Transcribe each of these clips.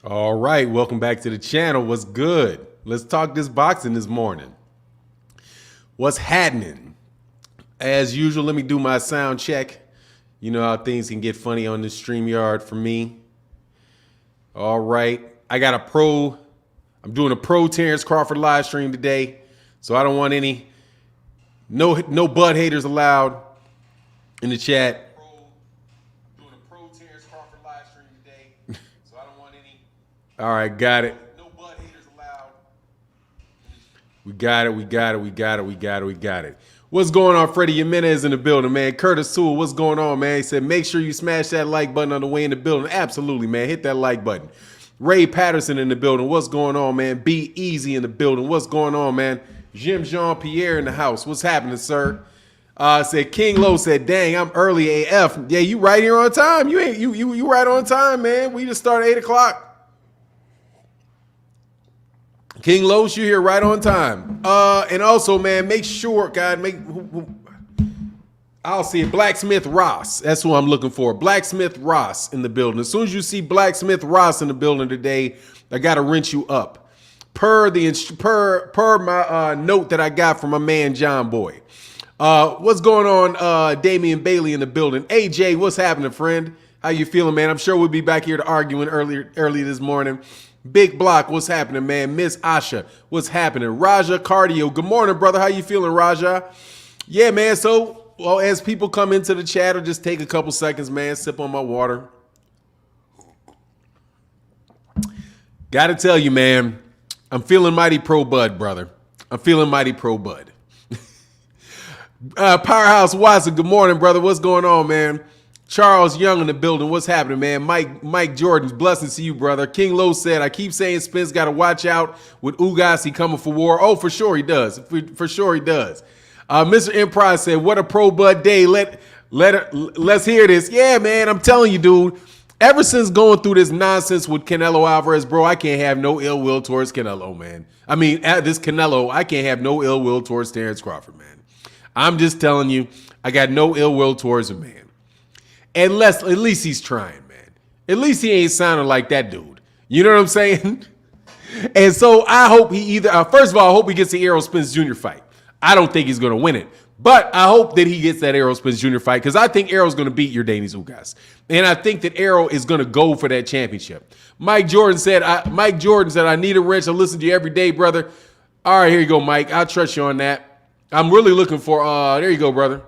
All right, welcome back to the channel. What's good? Let's talk this boxing this morning. What's happening? As usual, let me do my sound check. You know how things can get funny on this StreamYard for me. All right, I'm doing a pro Terence Crawford live stream today, so I don't want no Bud haters allowed in the chat. All right, got it. No butt haters allowed. We got it. What's going on? Freddie Jimenez in the building, man. Curtis Sewell, what's going on, man? He said, make sure you smash that like button on the way in the building. Absolutely, man. Hit that like button. Ray Patterson in the building. What's going on, man? Be Easy in the building. What's going on, man? Jim Jean-Pierre in the house. What's happening, sir? Said King Low said, dang, I'm early AF. Yeah, you right here on time. You right on time, man. We just started 8 o'clock. King Lowe's, you here right on time. And also, man, make sure, God, I'll see it. Blacksmith Ross. That's who I'm looking for. Blacksmith Ross in the building. As soon as you see Blacksmith Ross in the building today, I got to rinse you up. Per my note that I got from my man, John Boy. What's going on, Damian Bailey in the building? AJ, what's happening, friend? How you feeling, man? I'm sure we'll be back here to arguing early this morning. Big Block, what's happening, man? Miss Asha, what's happening? Raja Cardio, good morning, brother. How you feeling, Raja? Yeah, man. So, well, as people come into the chat, I'll just take a couple seconds, man. Sip on my water. Got to tell you, man, I'm feeling mighty pro Bud, brother. I'm feeling mighty pro Bud. Powerhouse Watson, good morning, brother. What's going on, man? Charles Young in the building. What's happening, man? Mike Jordan's blessings to you, brother. King Lowe said, I keep saying Spence got to watch out with Ugas. He coming for war. Oh, for sure he does. For sure he does. Mr. Emprise said, what a pro Bud day. Let's hear this. Yeah, man, I'm telling you, dude. Ever since going through this nonsense with Canelo Alvarez, bro, I can't have no ill will towards Canelo, man. I mean, this Canelo, I can't have no ill will towards Terence Crawford, man. I'm just telling you, I got no ill will towards him, man. At least he's trying, man. At least he ain't sounding like that dude. You know what I'm saying? And so I hope he either, first of all, I hope he gets the Errol Spence Jr. fight. I don't think he's going to win it. But I hope that he gets that Errol Spence Jr. fight because I think Errol's going to beat Yordenis Ugas. And I think that Errol is going to go for that championship. Mike Jordan said, I need a wrench. I listen to you every day, brother. All right, here you go, Mike. I'll trust you on that. I'm really looking for, there you go, brother.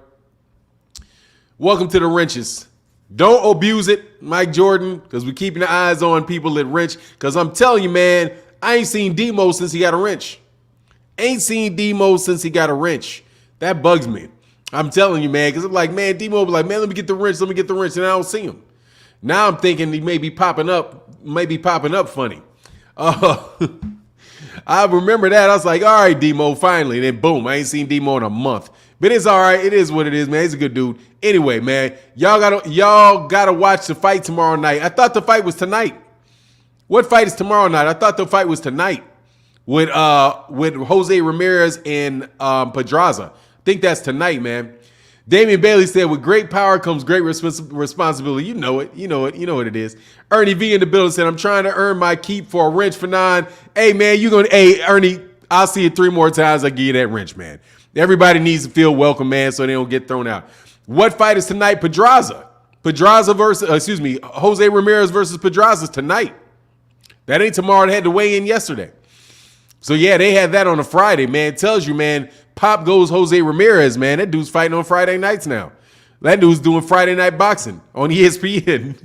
Welcome to the wrenches. Don't abuse it, Mike Jordan, because we're keeping the eyes on people that wrench. Because I'm telling you, man, I ain't seen Demo since he got a wrench. Ain't seen Demo since he got a wrench. That bugs me. I'm telling you, man, because I'm like, man, Demo be like, man, let me get the wrench, and I don't see him. Now I'm thinking he may be popping up funny. I remember that. I was like, all right, Demo, finally. And then boom, I ain't seen Demo in a month. But it's all right. It is what it is, man. He's a good dude. Anyway, man, y'all gotta watch the fight tomorrow night. I thought the fight was tonight. What fight is tomorrow night? I thought the fight was tonight with Jose Ramirez and Pedraza. I think that's tonight, man. Damian Bailey said, with great power comes great responsibility. You know it. You know what it is. Ernie V in the building said, I'm trying to earn my keep for a wrench for 9. Hey, man, hey, Ernie, I'll see it 3 more times. I give you that wrench, man. Everybody needs to feel welcome, man, so they don't get thrown out. What fight is tonight? Pedraza versus, Jose Ramirez versus Pedraza tonight. That ain't tomorrow. They had to weigh in yesterday. So, yeah, they had that on a Friday, man. It tells you, man, pop goes Jose Ramirez, man. That dude's fighting on Friday nights now. That dude's doing Friday night boxing on ESPN.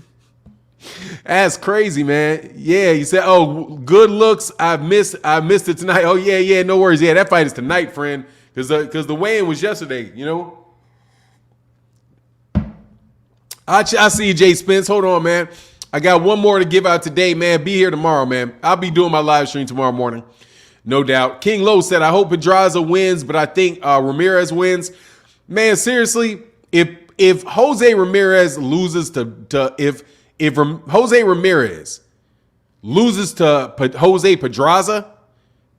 That's crazy, man. Yeah, you said, oh, good looks. I missed it tonight. Oh, yeah, no worries. Yeah, that fight is tonight, friend. Because the weigh-in was yesterday, you know. I see you, Jay Spence. Hold on, man. I got one more to give out today, man. Be here tomorrow, man. I'll be doing my live stream tomorrow morning, no doubt. King Lowe said, I hope Pedraza wins, but I think Ramirez wins. Man, seriously, if Jose Ramirez loses if Jose Ramirez loses to Jose Pedraza,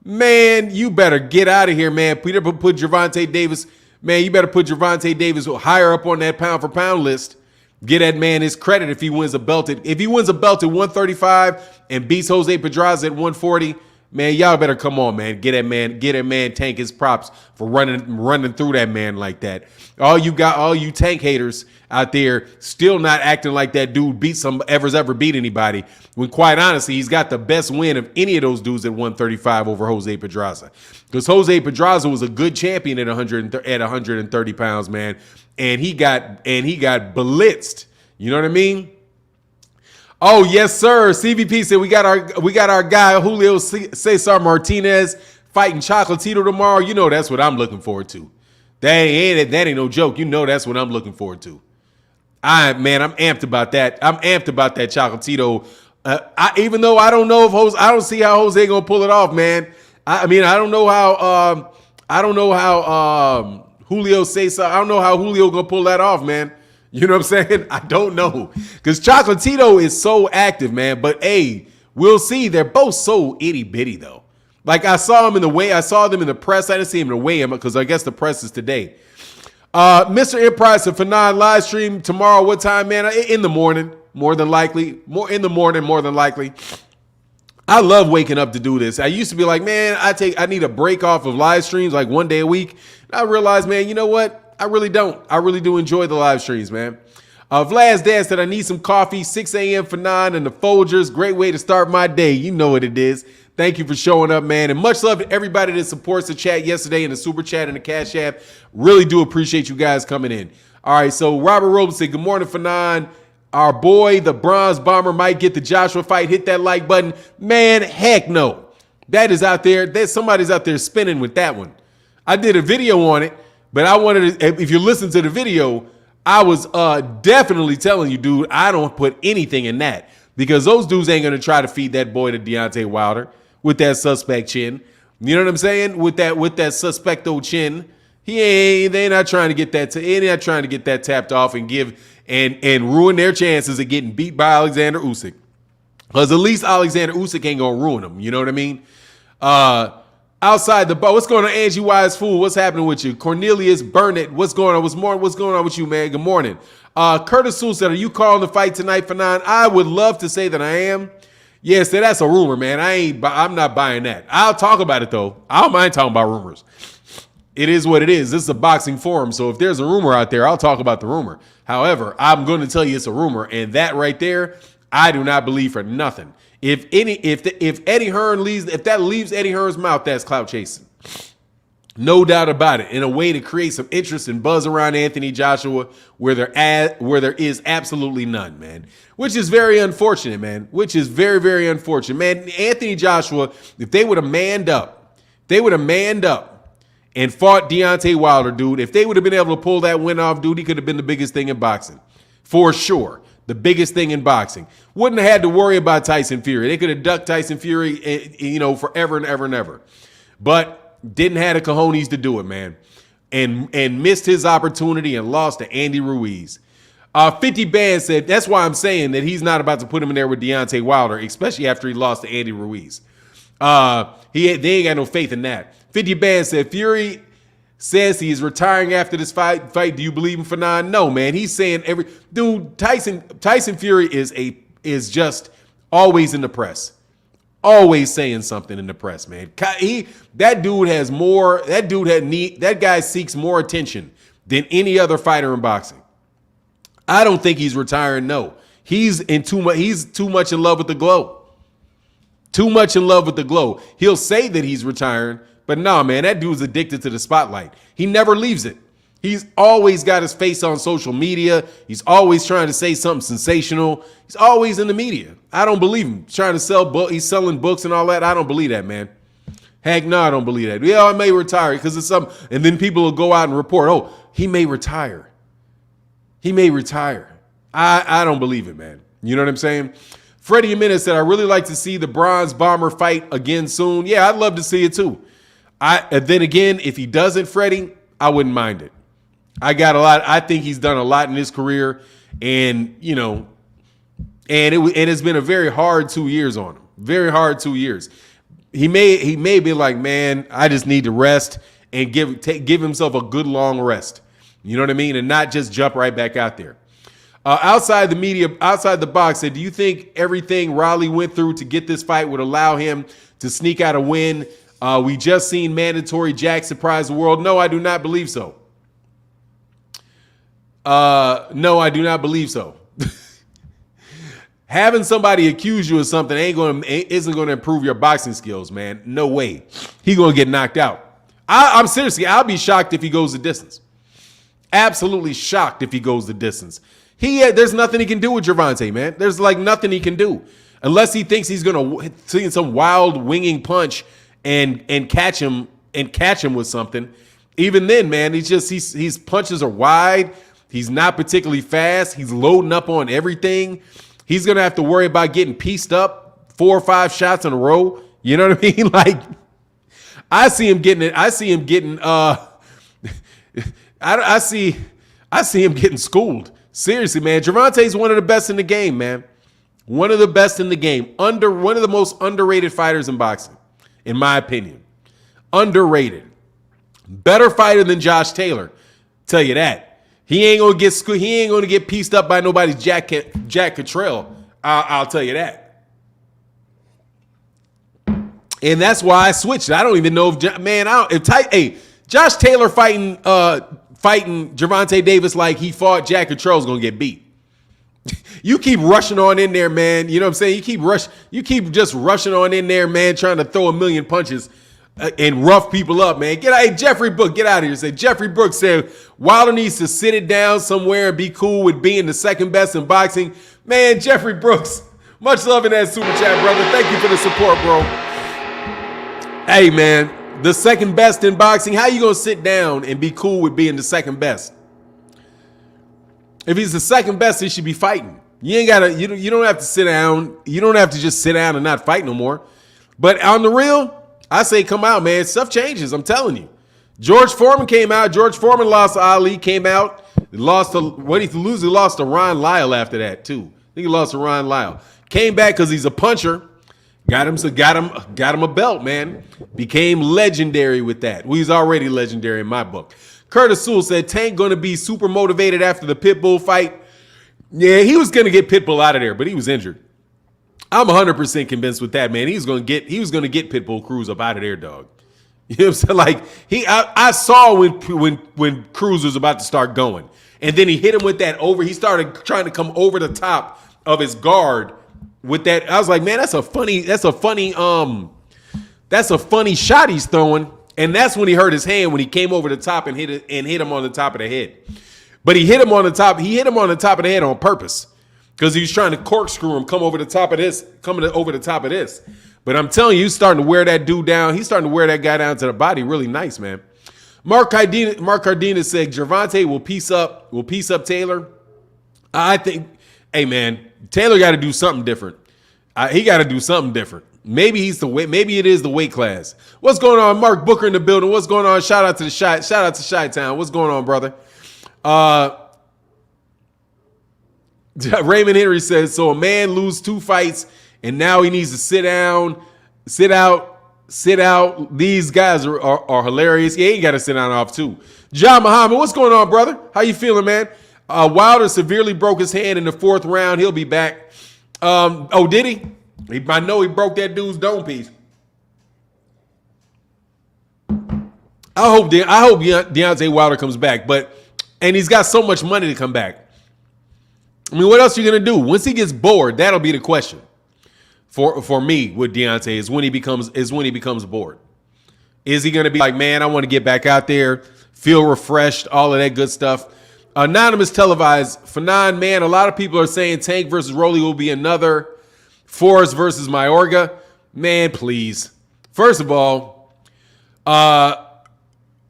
man, you better get out of here, man. Put Gervonta Davis, man, you better put Gervonta Davis higher up on that pound-for-pound list. Get that man his credit if he wins a belt at 135 and beats Jose Pedraza at 140. Man, y'all better come on, man. Get that man Tank his props for running through that man like that. All you Tank haters out there still not acting like that dude ever beat anybody. When quite honestly, he's got the best win of any of those dudes at 135 over Jose Pedraza. Because Jose Pedraza was a good champion at 130 pounds, man. And he got blitzed. You know what I mean? Oh, yes, sir. CVP said we got our guy Julio Cesar Martinez fighting Chocolatito tomorrow. You know that's what I'm looking forward to. That ain't no joke. You know that's what I'm looking forward to. I'm amped about that. I'm amped about that Chocolatito. Even though I don't know if I don't see how Jose gonna pull it off, man. I don't know how Julio Cesar. I don't know how Julio gonna pull that off, man. You know what I'm saying? I don't know. Because Chocolatito is so active, man. But, hey, we'll see. They're both so itty-bitty, though. Like, I saw them in the press. I didn't see him in the weigh-in because I guess the press is today. Mr. Emprise of Fanon live stream tomorrow. What time, man? In the morning, more than likely. More than likely. I love waking up to do this. I used to be like, man, I need a break off of live streams like one day a week. And I realized, man, you know what? I really don't. I really do enjoy the live streams, man. Vlad's Dad said, I need some coffee, 6 a.m. for 9 and the Folgers. Great way to start my day. You know what it is. Thank you for showing up, man. And much love to everybody that supports the chat yesterday and the super chat and the Cash App. Really do appreciate you guys coming in. All right, so Robert Robles said, good morning, Fanon. Our boy, the Bronze Bomber, might get the Joshua fight. Hit that like button. Man, heck no. That is out there. Somebody's out there spinning with that one. I did a video on it. But I wanted to, if you listen to the video, I was definitely telling you, dude, I don't put anything in that because those dudes ain't going to try to feed that boy to Deontay Wilder with that suspect chin. You know what I'm saying? With that suspecto chin, they're not trying to get that tapped off and ruin their chances of getting beat by Alexander Usyk. Because at least Alexander Usyk ain't going to ruin them. You know what I mean? Outside the bar, what's going on, Angie Wise Fool? What's happening with you? Cornelius Burnett, what's going on? What's going on with you, man? Good morning. Curtis Sewell said, are you calling the fight tonight for 9? I would love to say that I am. Yes, that's a rumor, man. I'm not buying that. I'll talk about it, though. I don't mind talking about rumors. It is what it is. This is a boxing forum, so if there's a rumor out there, I'll talk about the rumor. However, I'm going to tell you it's a rumor, and that right there, I do not believe for nothing. If Eddie Hearn leaves Eddie Hearn's mouth, that's clout chasing. No doubt about it. In a way to create some interest and buzz around Anthony Joshua where there is absolutely none, man. Which is very unfortunate, man. Which is very, very unfortunate. Man, Anthony Joshua, if they would have manned up and fought Deontay Wilder, dude, if they would have been able to pull that win off, dude, he could have been the biggest thing in boxing. For sure. The biggest thing in boxing. Wouldn't have had to worry about Tyson Fury. They could have ducked Tyson Fury, forever and ever and ever. But didn't have the cojones to do it, man. And missed his opportunity and lost to Andy Ruiz. 50 Band said, that's why I'm saying that he's not about to put him in there with Deontay Wilder, especially after he lost to Andy Ruiz. They ain't got no faith in that. 50 Band said, Fury says he's retiring after this fight. Do you believe him for 9? No, man. He's saying Tyson Fury is just always in the press. Always saying something in the press, man. That guy seeks more attention than any other fighter in boxing. I don't think he's retiring, no. He's too much in love with the glow. Too much in love with the glow. He'll say that he's retiring, but nah, man, that dude's addicted to the spotlight. He never leaves it. He's always got his face on social media. He's always trying to say something sensational. He's always in the media. I don't believe him. He's trying to sell books. He's selling books and all that. I don't believe that, man. Heck no, I don't believe that. Yeah, I may retire because it's something. And then people will go out and report, oh, he may retire. He may retire. I don't believe it, man. You know what I'm saying? Freddie Jimenez said, I really like to see the Bronze Bomber fight again soon. Yeah, I'd love to see it too. Then again, if he doesn't, Freddie, I wouldn't mind it. I think he's done a lot in his career, and it's been a very hard 2 years on him. Very hard 2 years. He may be like, man, I just need to rest and give himself a good long rest. You know what I mean? And not just jump right back out there. Outside the media, outside the box, said, do you think everything Riley went through to get this fight would allow him to sneak out a win? We just seen mandatory Jack surprise the world. No, I do not believe so. No, I do not believe so. Having somebody accuse you of something isn't going to improve your boxing skills, man. No way. He's going to get knocked out. I'm seriously, I'll be shocked if he goes the distance. Absolutely shocked if he goes the distance. There's nothing he can do with Gervonta, man. There's like nothing he can do unless he thinks he's going to see some wild winging punch and catch him with something. Even then, man, his punches are wide. He's not particularly fast. He's loading up on everything. He's going to have to worry about getting pieced up 4 or 5 shots in a row. You know what I mean? Like, I see him getting it. I see him getting schooled. Seriously, man. Gervonta's one of the best in the game, man. One of the best in the game. One of the most underrated fighters in boxing, in my opinion. Underrated. Better fighter than Josh Taylor. Tell you that. He ain't gonna get pieced up by nobody's Jack Cottrell. I'll tell you that. And that's why I switched. I don't even know if Josh Taylor fighting Gervonta Davis like he fought Jack Cottrell's gonna get beat. You keep rushing on in there, man. You know what I'm saying? You keep just rushing on in there, man, trying to throw a million punches and rough people up, man. Jeffrey Brooks, get out of here. Say Jeffrey Brooks said Wilder needs to sit it down somewhere and be cool with being the second best in boxing. Man, Jeffrey Brooks, much love in that super chat, brother. Thank you for the support, bro. Hey, man, the second best in boxing. How you gonna sit down and be cool with being the second best? If he's the second best, he should be fighting. You ain't gotta. You don't have to sit down. You don't have to just sit down and not fight no more. But on the real, I say come out, man. Stuff changes. I'm telling you. George Foreman came out. George Foreman lost to Ali. Came out. Lost to He lost to Ron Lyle after that too. I think he lost to Ron Lyle. Came back because he's a puncher. Got him a belt, man. Became legendary with that. Well, he's already legendary in my book. Curtis Sewell said Tank gonna be super motivated after the Pitbull fight. Yeah, he was gonna get Pitbull out of there, but he was injured. I'm 100% convinced with that, man. He was gonna get Pitbull Cruz up out of there, dog. You know what I'm saying? Like I saw when Cruz was about to start going, and then he hit him with that over. He started trying to come over the top of his guard with that. I was like, man, that's a funny shot he's throwing. And that's when he hurt his hand when he came over the top and hit him on the top of the head. But he hit him on the top. He hit him on the top of the head on purpose because he was trying to corkscrew him, coming over the top of this. But I'm telling you, he's starting to wear that dude down. He's starting to wear that guy down to the body. Really nice, man. Mark Cardenas said Gervonta will piece up Taylor. I think, hey man, Taylor got to do something different. He got to do something different. Maybe it is the weight class. What's going on? Mark Booker in the building. What's going on? Shout out to Chi-Town. What's going on, brother? Raymond Henry says, so a man lose 2 fights and now he needs to sit out. These guys are hilarious. Yeah, he got to sit down off too. John Muhammad, what's going on, brother? How you feeling, man? Wilder severely broke his hand in the 4th round. He'll be back. Oh, did he? I know he broke that dude's dome piece. I hope Deontay Wilder comes back, and he's got so much money to come back. I mean, what else are you gonna do? Once he gets bored, that'll be the question. For me with Deontay is when he becomes bored. Is he gonna be like, man, I want to get back out there, feel refreshed, all of that good stuff? Anonymous televised. Fanon, man, a lot of people are saying Tank versus Rolly will be another Forrest versus Mayorga. Man, please. First of all,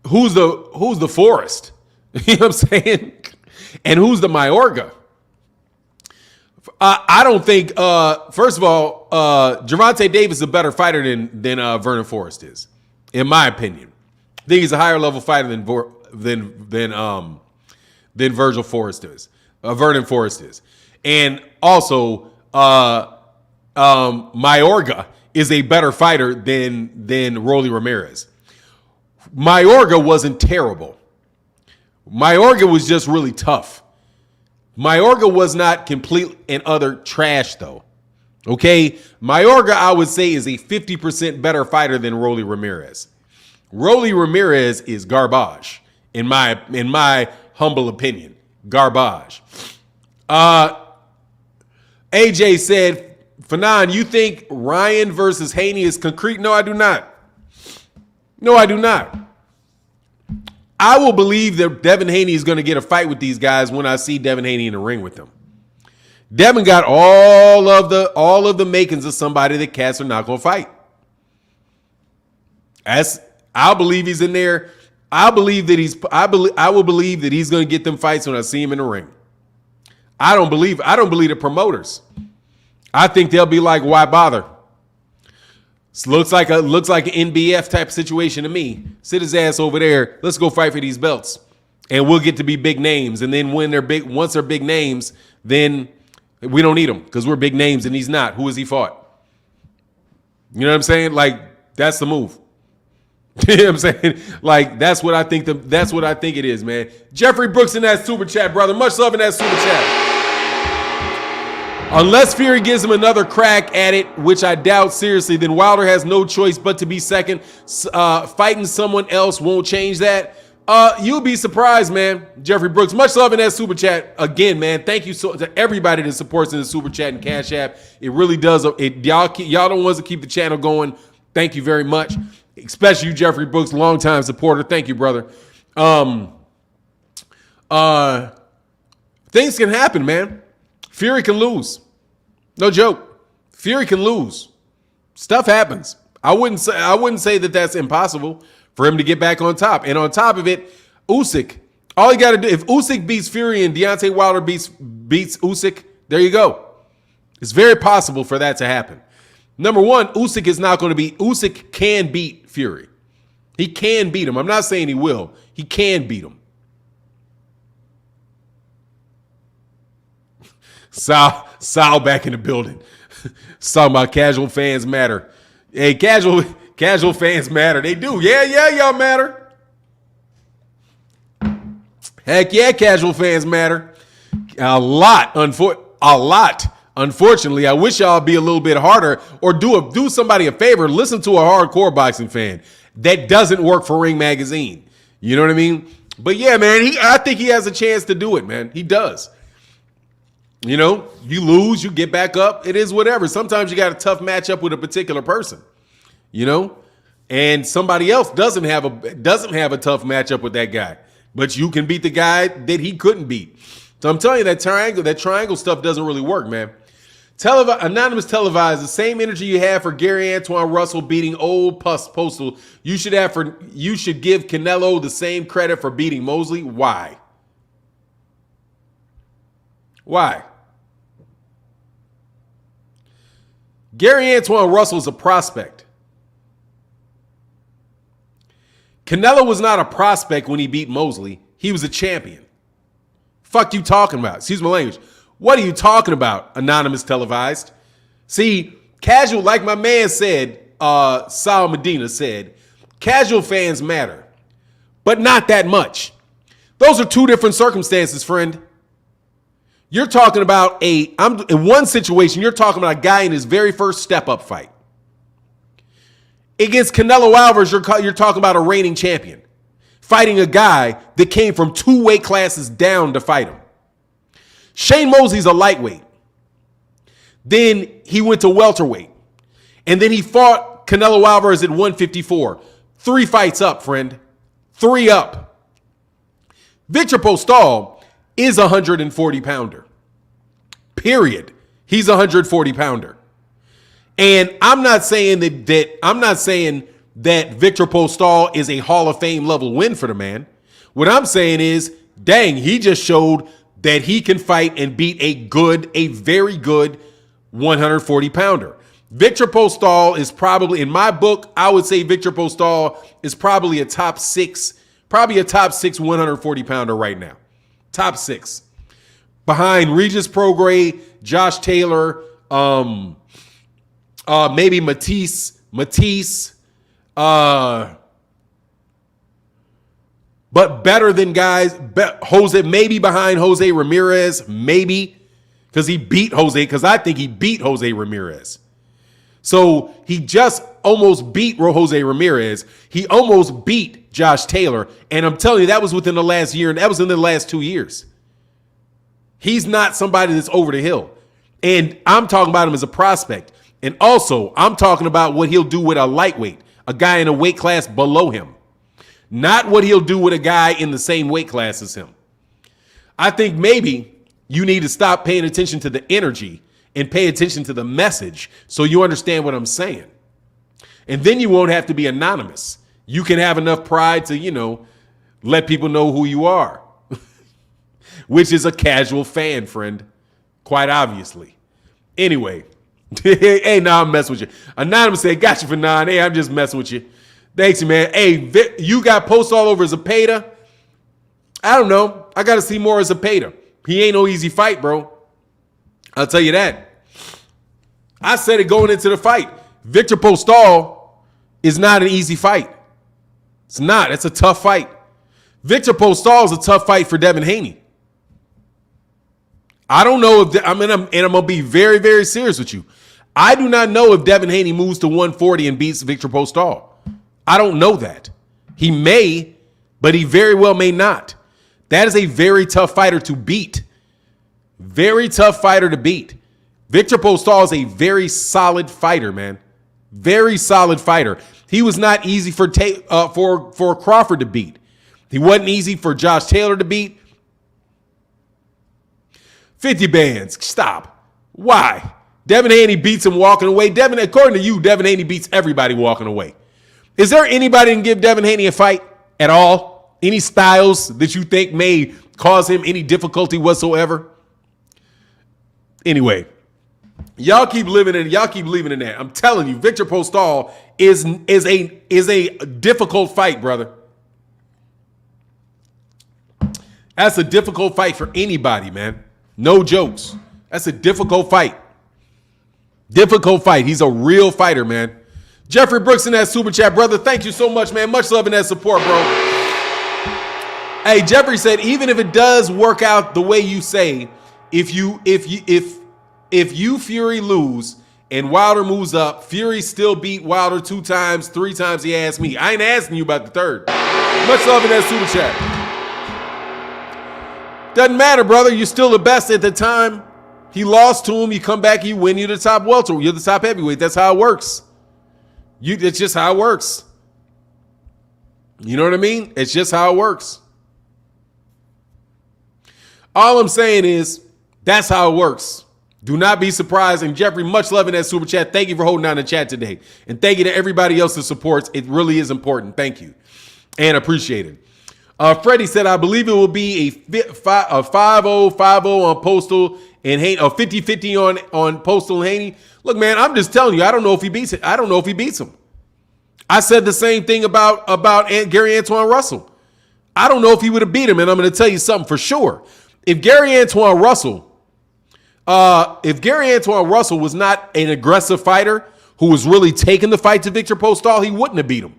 who's the Forrest? You know what I'm saying? And who's the Mayorga? I don't think. First of all, Gervonta Davis is a better fighter than Vernon Forrest is, in my opinion. I think he's a higher level fighter than Virgil Forrest is. Vernon Forrest is, and also Mayorga is a better fighter than Rolly Ramirez. Mayorga wasn't terrible. Mayorga was just really tough. Mayorga was not complete and utter trash, though. Okay? Mayorga, I would say, is a 50% better fighter than Rolly Ramirez. Rolly Ramirez is garbage, in my humble opinion. Garbage. AJ said, Fanon, you think Ryan versus Haney is concrete? No, I do not. No, I do not. I will believe that Devin Haney is going to get a fight with these guys when I see Devin Haney in the ring with them. Devin got all of the makings of somebody that cats are not going to fight. I'll believe he's in there. I will believe that he's going to get them fights when I see him in the ring. I don't believe the promoters. I think they'll be like, why bother? Looks like an NBF type situation to me. Sit his ass over there. Let's go fight for these belts, and we'll get to be big names. And then once they're big names, then we don't need them because we're big names and he's not. Who has he fought? You know what I'm saying? Like, that's the move. You know what I'm saying? Like, that's what I think it is, man. Jeffrey Brooks in that super chat, brother. Much love in that super chat. Unless Fury gives him another crack at it, which I doubt seriously, then Wilder has no choice but to be second. Fighting someone else won't change that. You'll be surprised, man. Jeffrey Brooks, much love in that super chat. Again, man, thank you to everybody that supports in the super chat and Cash App. It really does. Y'all the ones that keep the channel going. Thank you very much. Especially you, Jeffrey Brooks, longtime supporter. Thank you, brother. Things can happen, man. Fury can lose. No joke. Fury can lose. Stuff happens. I wouldn't say that that's impossible for him to get back on top. And on top of it, Usyk. All you got to do, if Usyk beats Fury and Deontay Wilder beats Usyk, there you go. It's very possible for that to happen. Number one, Usyk can beat Fury. He can beat him. I'm not saying he will. He can beat him. Sal back in the building. Talking about casual fans matter. Hey, casual fans matter. They do. Yeah, y'all matter. Heck yeah, casual fans matter. A lot. Unfortunately, I wish y'all be a little bit harder or do somebody a favor. Listen to a hardcore boxing fan. That doesn't work for Ring Magazine. You know what I mean? But yeah, man, I think he has a chance to do it, man. He does. You know, you lose, you get back up. It is whatever. Sometimes you got a tough matchup with a particular person, you know, and somebody else doesn't have a tough matchup with that guy, but you can beat the guy that he couldn't beat. So I'm telling you, that triangle stuff doesn't really work, man. Anonymous televised, the same energy you have for Gary Antoine Russell beating old Postal. You should give Canelo the same credit for beating Mosley. Why? Gary Antoine Russell is a prospect. Canelo was not a prospect when he beat Mosley. He was a champion. Fuck you talking about? Excuse my language. What are you talking about, anonymous televised? See, casual, like my man said, Sal Medina said, casual fans matter, but not that much. Those are two different circumstances, friend. You're talking about in one situation, you're talking about a guy in his very first step-up fight. Against Canelo Alvarez, you're talking about a reigning champion fighting a guy that came from 2 weight classes down to fight him. Shane Mosley's a lightweight. Then he went to welterweight. And then he fought Canelo Alvarez at 154. 3 fights up, friend. 3 up. Victor Postal is a 140-pounder. Period. He's a 140-pounder. And I'm not saying that Victor Postal is a Hall of Fame level win for the man. What I'm saying is, dang, he just showed that he can fight and beat a very good 140-pounder. Victor Postal is probably, in my book, I would say Victor Postal is probably a top 6 140-pounder right now. Top 6. Behind Regis Prograis, Josh Taylor, maybe Matisse, but better than guys. Jose, maybe behind Jose Ramirez, maybe, because he beat Jose, because I think he beat Jose Ramirez. So he just almost beat Jose Ramirez. He almost beat Josh Taylor. And I'm telling you, that was within the last year, and that was in the last 2 years. He's not somebody that's over the hill. And I'm talking about him as a prospect. And also, I'm talking about what he'll do with a lightweight, a guy in a weight class below him. Not what he'll do with a guy in the same weight class as him. I think maybe you need to stop paying attention to the energy and pay attention to the message so you understand what I'm saying. And then you won't have to be anonymous. You can have enough pride to, let people know who you are, which is a casual fan, friend, quite obviously. Anyway, hey, I'm messing with you. Anonymous said, got you for 9. Hey, I'm just messing with you. Thanks, man. Hey, you got posts all over Zepeda. I don't know. I got to see more of Zepeda. He ain't no easy fight, bro. I'll tell you that. I said it going into the fight. Victor Postol is not an easy fight. It's not. It's a tough fight. Victor Postol is a tough fight for Devin Haney. I don't know if I'm going to be very, very serious with you. I do not know if Devin Haney moves to 140 and beats Victor Postol. I don't know that. He may, but he very well may not. That is a very tough fighter to beat. Very tough fighter to beat. Victor Postol is a very solid fighter, man. Very solid fighter. He was not easy for Crawford to beat. He wasn't easy for Josh Taylor to beat. 50 bands. Stop. Why? Devin Haney beats him walking away. According to you, Devin Haney beats everybody walking away. Is there anybody that can give Devin Haney a fight at all? Any styles that you think may cause him any difficulty whatsoever? Anyway, y'all keep living in that. I'm telling you, Victor Postol is a difficult fight, brother. That's a difficult fight for anybody, man. No jokes. That's a difficult fight. Difficult fight. He's a real fighter, man. Jeffrey Brooks in that super chat, brother. Thank you so much, man. Much love and that support, bro. Hey, Jeffrey said, even if it does work out the way you say, if you Fury lose and Wilder moves up, Fury still beat Wilder 2 times, 3 times he asked me. I ain't asking you about the third. Much love in that super chat. Doesn't matter, brother. You're still the best at the time. He lost to him. You come back, you win. You're the top welter. You're the top heavyweight. That's how it works. It's just how it works. You know what I mean? It's just how it works. All I'm saying is that's how it works. Do not be surprised. And Jeffrey, much love in that super chat. Thank you for holding down the chat today. And thank you to everybody else that supports. It really is important. Thank you. And appreciate it. Freddie said, I believe it will be a 5-0 on Postal and Haney, a 50-50 on Postal and Haney. Look, man, I'm just telling you, I don't know if he beats it. I don't know if he beats him. I said the same thing about Gary Antoine Russell. I don't know if he would have beat him, and I'm going to tell you something for sure. If Gary Antoine Russell was not an aggressive fighter who was really taking the fight to Victor Postol, he wouldn't have beat him.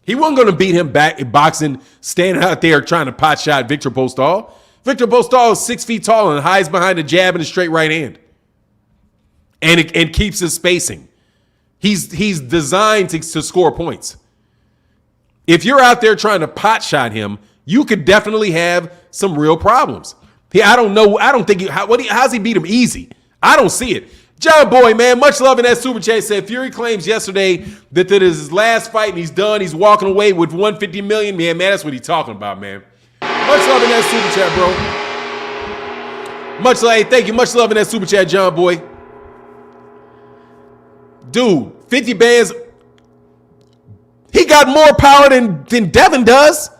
He wasn't going to beat him back in boxing, standing out there trying to pot shot Victor Postol. Victor Postol is 6 feet tall and hides behind a jab and a straight right hand. And keeps his spacing. He's designed to score points. If you're out there trying to pot shot him, you could definitely have some real problems. I don't know. I don't think how's he beat him easy? I don't see it. John Boy, man, much love in that super chat. Said Fury claims yesterday that is his last fight and he's done. He's walking away with $150 million. Man, that's what he's talking about, man. Much love in that super chat, bro. Much love. Thank you. Much love in that super chat, John Boy. Dude, 50 bands. He got more power than Devin does.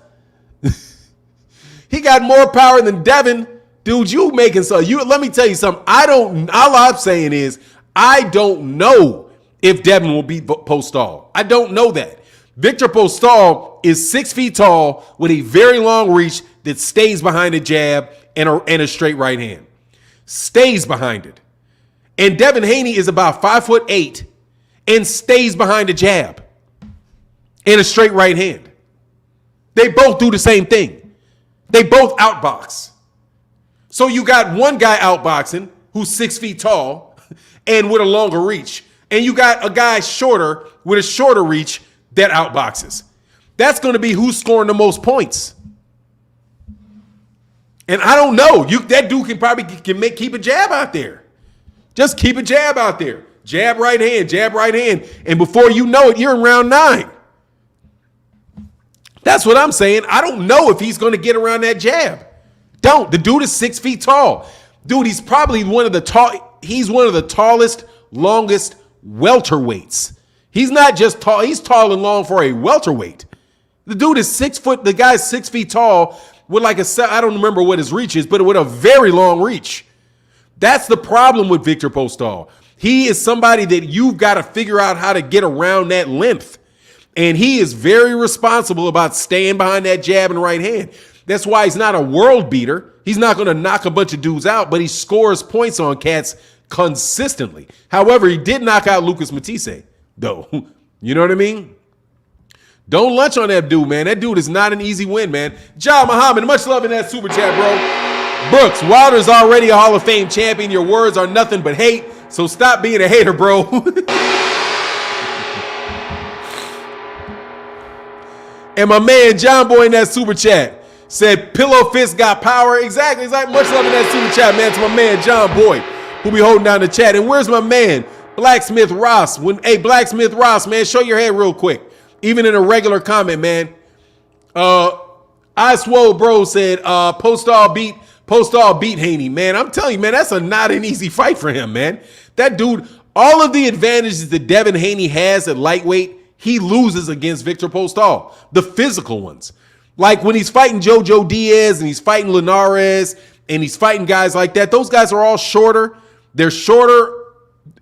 He got more power than Devin. Dude, you making so let me tell you something. All I'm saying is I don't know if Devin will beat Postol. I don't know that. Victor Postol is 6 feet tall with a very long reach that stays behind a jab and a straight right hand. Stays behind it. And Devin Haney is about 5'8" and stays behind a jab and a straight right hand. They both do the same thing. They both outbox. So you got one guy outboxing who's 6 feet tall and with a longer reach. And you got a guy shorter with a shorter reach that outboxes. That's going to be who's scoring the most points. And I don't know. That dude can probably keep a jab out there. Just keep a jab out there. Jab right hand. And before you know it, you're in round 9. That's what I'm saying. I don't know if he's going to get around that jab. Don't. The dude is 6 feet tall. Dude, he's probably one of the tallest, longest welterweights. He's not just tall. He's tall and long for a welterweight. The dude is 6 foot. The guy's 6 feet tall with I don't remember what his reach is, but with a very long reach. That's the problem with Victor Postol. He is somebody that you've got to figure out how to get around that length. And he is very responsible about staying behind that jab and right hand. That's why he's not a world beater. He's not going to knock a bunch of dudes out, but he scores points on cats consistently. However, he did knock out Lucas Matisse, though. You know what I mean? Don't lunch on that dude, man. That dude is not an easy win, man. John Muhammad, much love in that super chat, bro. Brooks, Wilder's already a Hall of Fame champion. Your words are nothing but hate, so stop being a hater, bro. And my man John Boy in that super chat said, Pillow Fist got power. Exactly. It's like much love in that super chat, man, to my man John Boy, who be holding down the chat. And where's my man, Blacksmith Ross? Blacksmith Ross, man, show your head real quick. Even in a regular comment, man. I Swole Bro said, Postall beat Haney. Man, I'm telling you, man, that's not an easy fight for him, man. That dude, all of the advantages that Devin Haney has at lightweight, he loses against Victor Postol. The physical ones. Like when he's fighting Jojo Diaz and he's fighting Linares and he's fighting guys like that, those guys are all shorter. They're shorter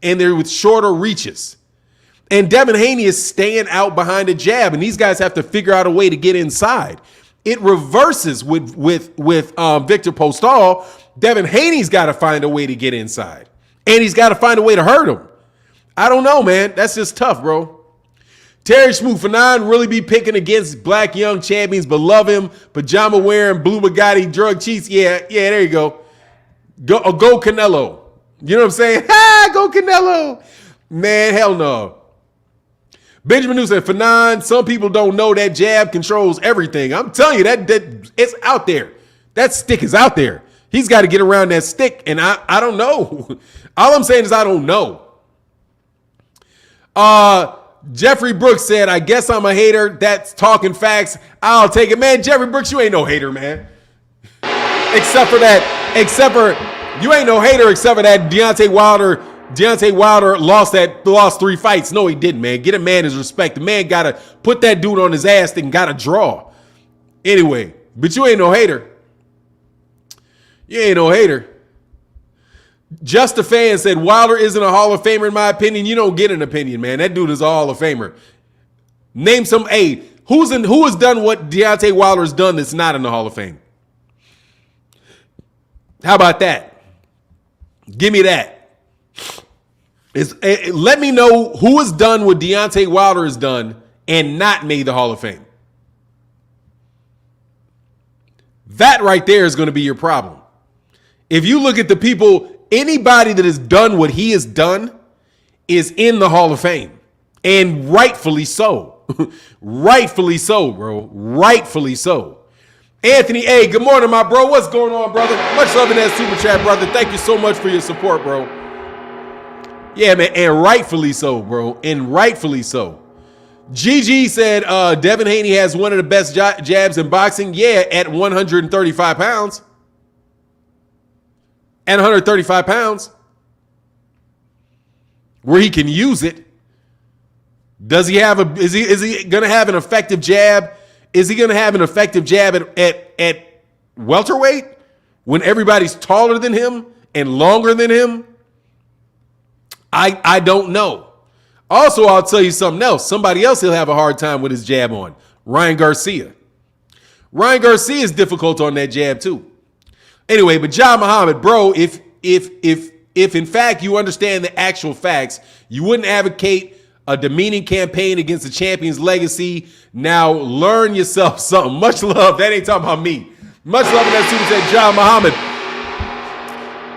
and they're with shorter reaches. And Devin Haney is staying out behind a jab, and these guys have to figure out a way to get inside. It reverses with Victor Postol. Devin Haney's got to find a way to get inside, and he's got to find a way to hurt him. I don't know, man. That's just tough, bro. Terry Schmoot for 9 really be picking against black young champions, but love him. Pajama wearing, blue Bugatti, drug cheats. Yeah, there you go. Go Canelo. You know what I'm saying? Go Canelo. Man, hell no. Benjamin New said, for 9, some people don't know that jab controls everything. I'm telling you, that it's out there. That stick is out there. He's got to get around that stick, and I don't know. All I'm saying is I don't know. Jeffrey Brooks said, I guess I'm a hater. That's talking facts. I'll take it. Man, Jeffrey Brooks, you ain't no hater, man. Except for you ain't no hater except for that Deontay Wilder lost 3 fights. No, he didn't, man. Get a man his respect. The man got to put that dude on his ass and got to draw. Anyway, but you ain't no hater. You ain't no hater. Just a fan said, Wilder isn't a Hall of Famer in my opinion. You don't get an opinion, man. That dude is a Hall of Famer. Name some, who has done what Deontay Wilder's done that's not in the Hall of Fame? How about that? Give me that. Let me know who has done what Deontay Wilder has done and not made the Hall of Fame. That right there is going to be your problem. If you look at the people, anybody that has done what he has done is in the Hall of Fame. And rightfully so. Rightfully so, bro. Rightfully so. Anthony A., good morning, my bro. What's going on, brother? Much love in that super chat, brother. Thank you so much for your support, bro. Yeah, man, and rightfully so, bro. And rightfully so. GG said Devin Haney has one of the best jabs in boxing. Yeah, at 135 pounds. At 135 pounds. Where he can use it. Does he have is he going to have an effective jab? Is he going to have an effective jab at welterweight when everybody's taller than him and longer than him? I don't know. Also, I'll tell you something else. Somebody else he'll have a hard time with his jab on. Ryan Garcia. Ryan Garcia is difficult on that jab too. Anyway, but John Muhammad, bro, if in fact you understand the actual facts, you wouldn't advocate a demeaning campaign against the champion's legacy. Now learn yourself something. Much love. That ain't talking about me. Much love in that super chat, John Muhammad.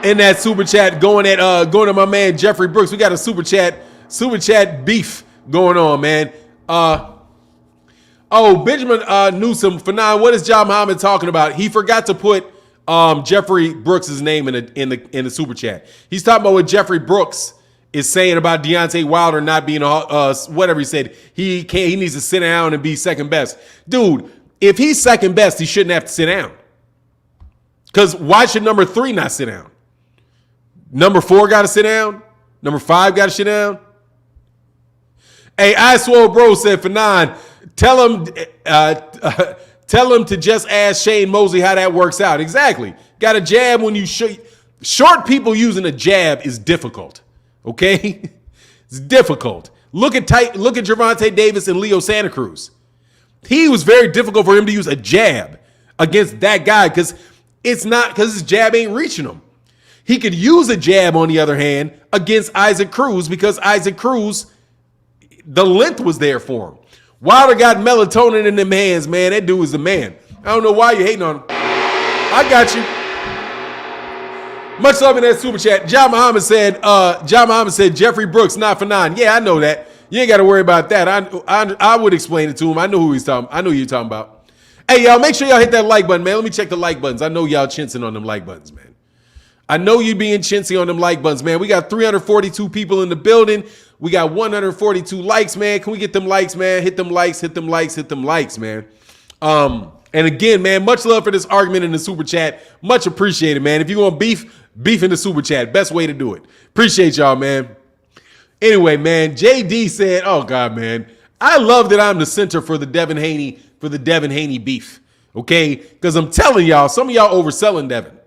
In that super chat, going to my man Jeffrey Brooks. We got a super chat beef going on, man. Benjamin Newsom for 9. What is John Muhammad talking about? He forgot to put Jeffrey Brooks' name in the super chat. He's talking about what Jeffrey Brooks is saying about Deontay Wilder not being whatever he said. He needs to sit down and be second best. Dude, if he's second best, he shouldn't have to sit down. Because why should number 3 not sit down? Number 4 got to sit down. Number 5 got to sit down. Hey, I Swole Bro said for 9, tell him to just ask Shane Mosley how that works out. Exactly. Got a jab when you short people using a jab is difficult. Okay? It's difficult. Look at Gervonta Davis and Leo Santa Cruz. He was very difficult for him to use a jab against that guy because his jab ain't reaching him. He could use a jab, on the other hand, against Isaac Cruz because Isaac Cruz, the length was there for him. Wilder got melatonin in them hands, man. That dude is the man. I don't know why you're hating on him. I got you. Much love in that super chat. John Muhammad said Jeffrey Brooks not for 9. Yeah, I know that. You ain't got to worry about that. I would explain it to him. I know who he's talking. I know who you're talking about. Hey, y'all, make sure y'all hit that like button, man. Let me check the like buttons. I know y'all chinsing on them like buttons, man. I know you being chintzy on them like buttons, man. We got 342 people in the building. We got 142 likes, man. Can we get them likes, man? Hit them likes, hit them likes, hit them likes, man. And again, man, much love for this argument in the super chat. Much appreciated, man. If you're going to beef in the super chat. Best way to do it. Appreciate y'all, man. Anyway, man, JD said, oh, God, man, I love that I'm the center for the Devin Haney beef, okay? Because I'm telling y'all, some of y'all overselling Devin.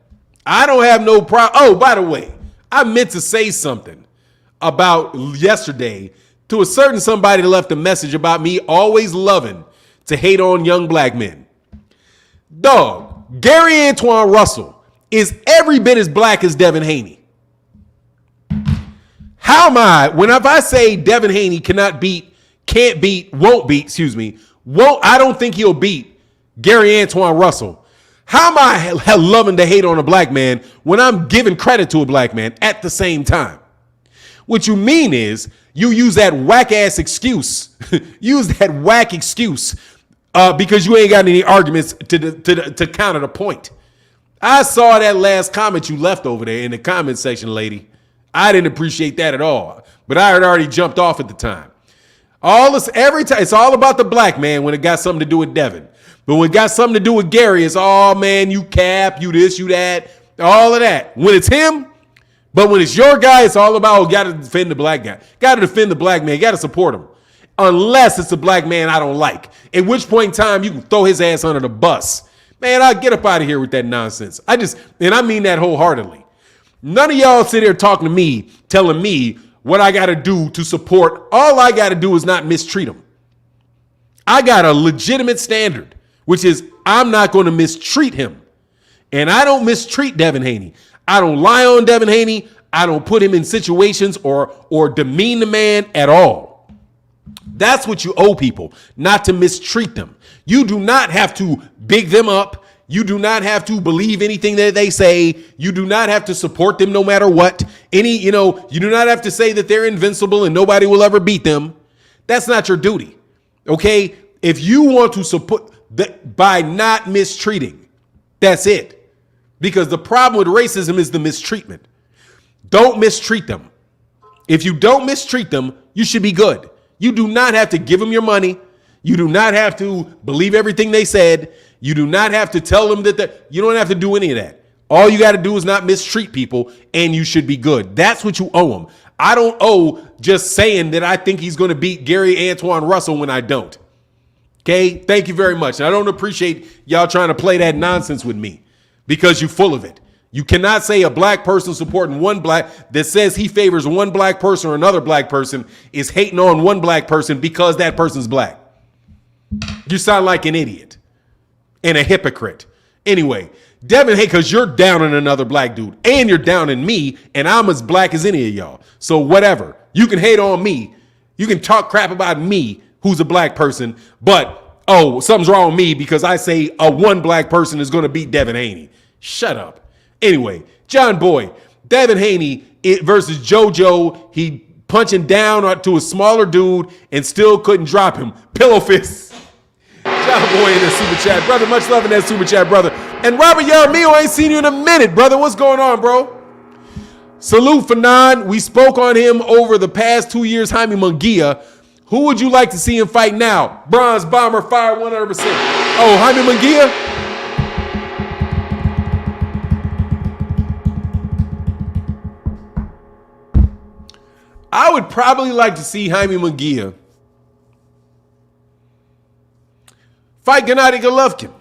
I don't have no problem. Oh, by the way, I meant to say something about yesterday to a certain somebody that left a message about me always loving to hate on young black men. Dog, Gary Antoine Russell is every bit as black as Devin Haney. How am I, if I say Devin Haney can't beat, I don't think he'll beat Gary Antoine Russell. How am I loving to hate on a black man when I'm giving credit to a black man at the same time? What you mean is you use that whack-ass excuse. Use that whack excuse because you ain't got any arguments to counter the point. I saw that last comment you left over there in the comment section, lady. I didn't appreciate that at all, but I had already jumped off at the time. Every time, it's all about the black man when it got something to do with Devin. But when it got something to do with Gary, it's, oh, man, you cap, you this, you that, all of that. When it's him, but when it's your guy, it's all about, got to defend the black guy. Got to defend the black man. Got to support him. Unless it's a black man I don't like. At which point in time, you can throw his ass under the bus. Man, I'll get up out of here with that nonsense. And I mean that wholeheartedly. None of y'all sit here talking to me, telling me what I got to do to support. All I got to do is not mistreat him. I got a legitimate standard, which is I'm not going to mistreat him. And I don't mistreat Devin Haney. I don't lie on Devin Haney. I don't put him in situations or demean the man at all. That's what you owe people, not to mistreat them. You do not have to big them up. You do not have to believe anything that they say. You do not have to support them no matter what. You do not have to say that they're invincible and nobody will ever beat them. That's not your duty. Okay? If you want to support by not mistreating, that's it. Because the problem with racism is the mistreatment. Don't mistreat them. If you don't mistreat them, you should be good. You do not have to give them your money. You do not have to believe everything they said. You do not have to tell them you don't have to do any of that. All you got to do is not mistreat people, and you should be good. That's what you owe them. I don't owe just saying that I think he's going to beat Gary Antoine Russell when I don't. Okay? Thank you very much. And I don't appreciate y'all trying to play that nonsense with me because you're full of it. You cannot say a black person supporting one black that says he favors one black person or another black person is hating on one black person because that person's black. You sound like an idiot and a hypocrite. Anyway, Devin, hey, because you're down on another black dude and you're down in me and I'm as black as any of y'all. So whatever. You can hate on me. You can talk crap about me, who's a black person, but, oh, something's wrong with me because I say a one black person is going to beat Devin Haney. Shut up. Anyway, John Boy, Devin Haney versus JoJo. He punching down to a smaller dude and still couldn't drop him. Pillow fists. John Boy in the super chat. Brother, much love in that super chat, brother. And Robert Yaramillo, ain't seen you in a minute, brother. What's going on, bro? Salute Fanon. We spoke on him over the past 2 years. Jaime Munguia. Who would you like to see him fight now? Bronze Bomber, fire 100%. Oh, Jaime Munguia? I would probably like to see Jaime Munguia fight Gennady Golovkin.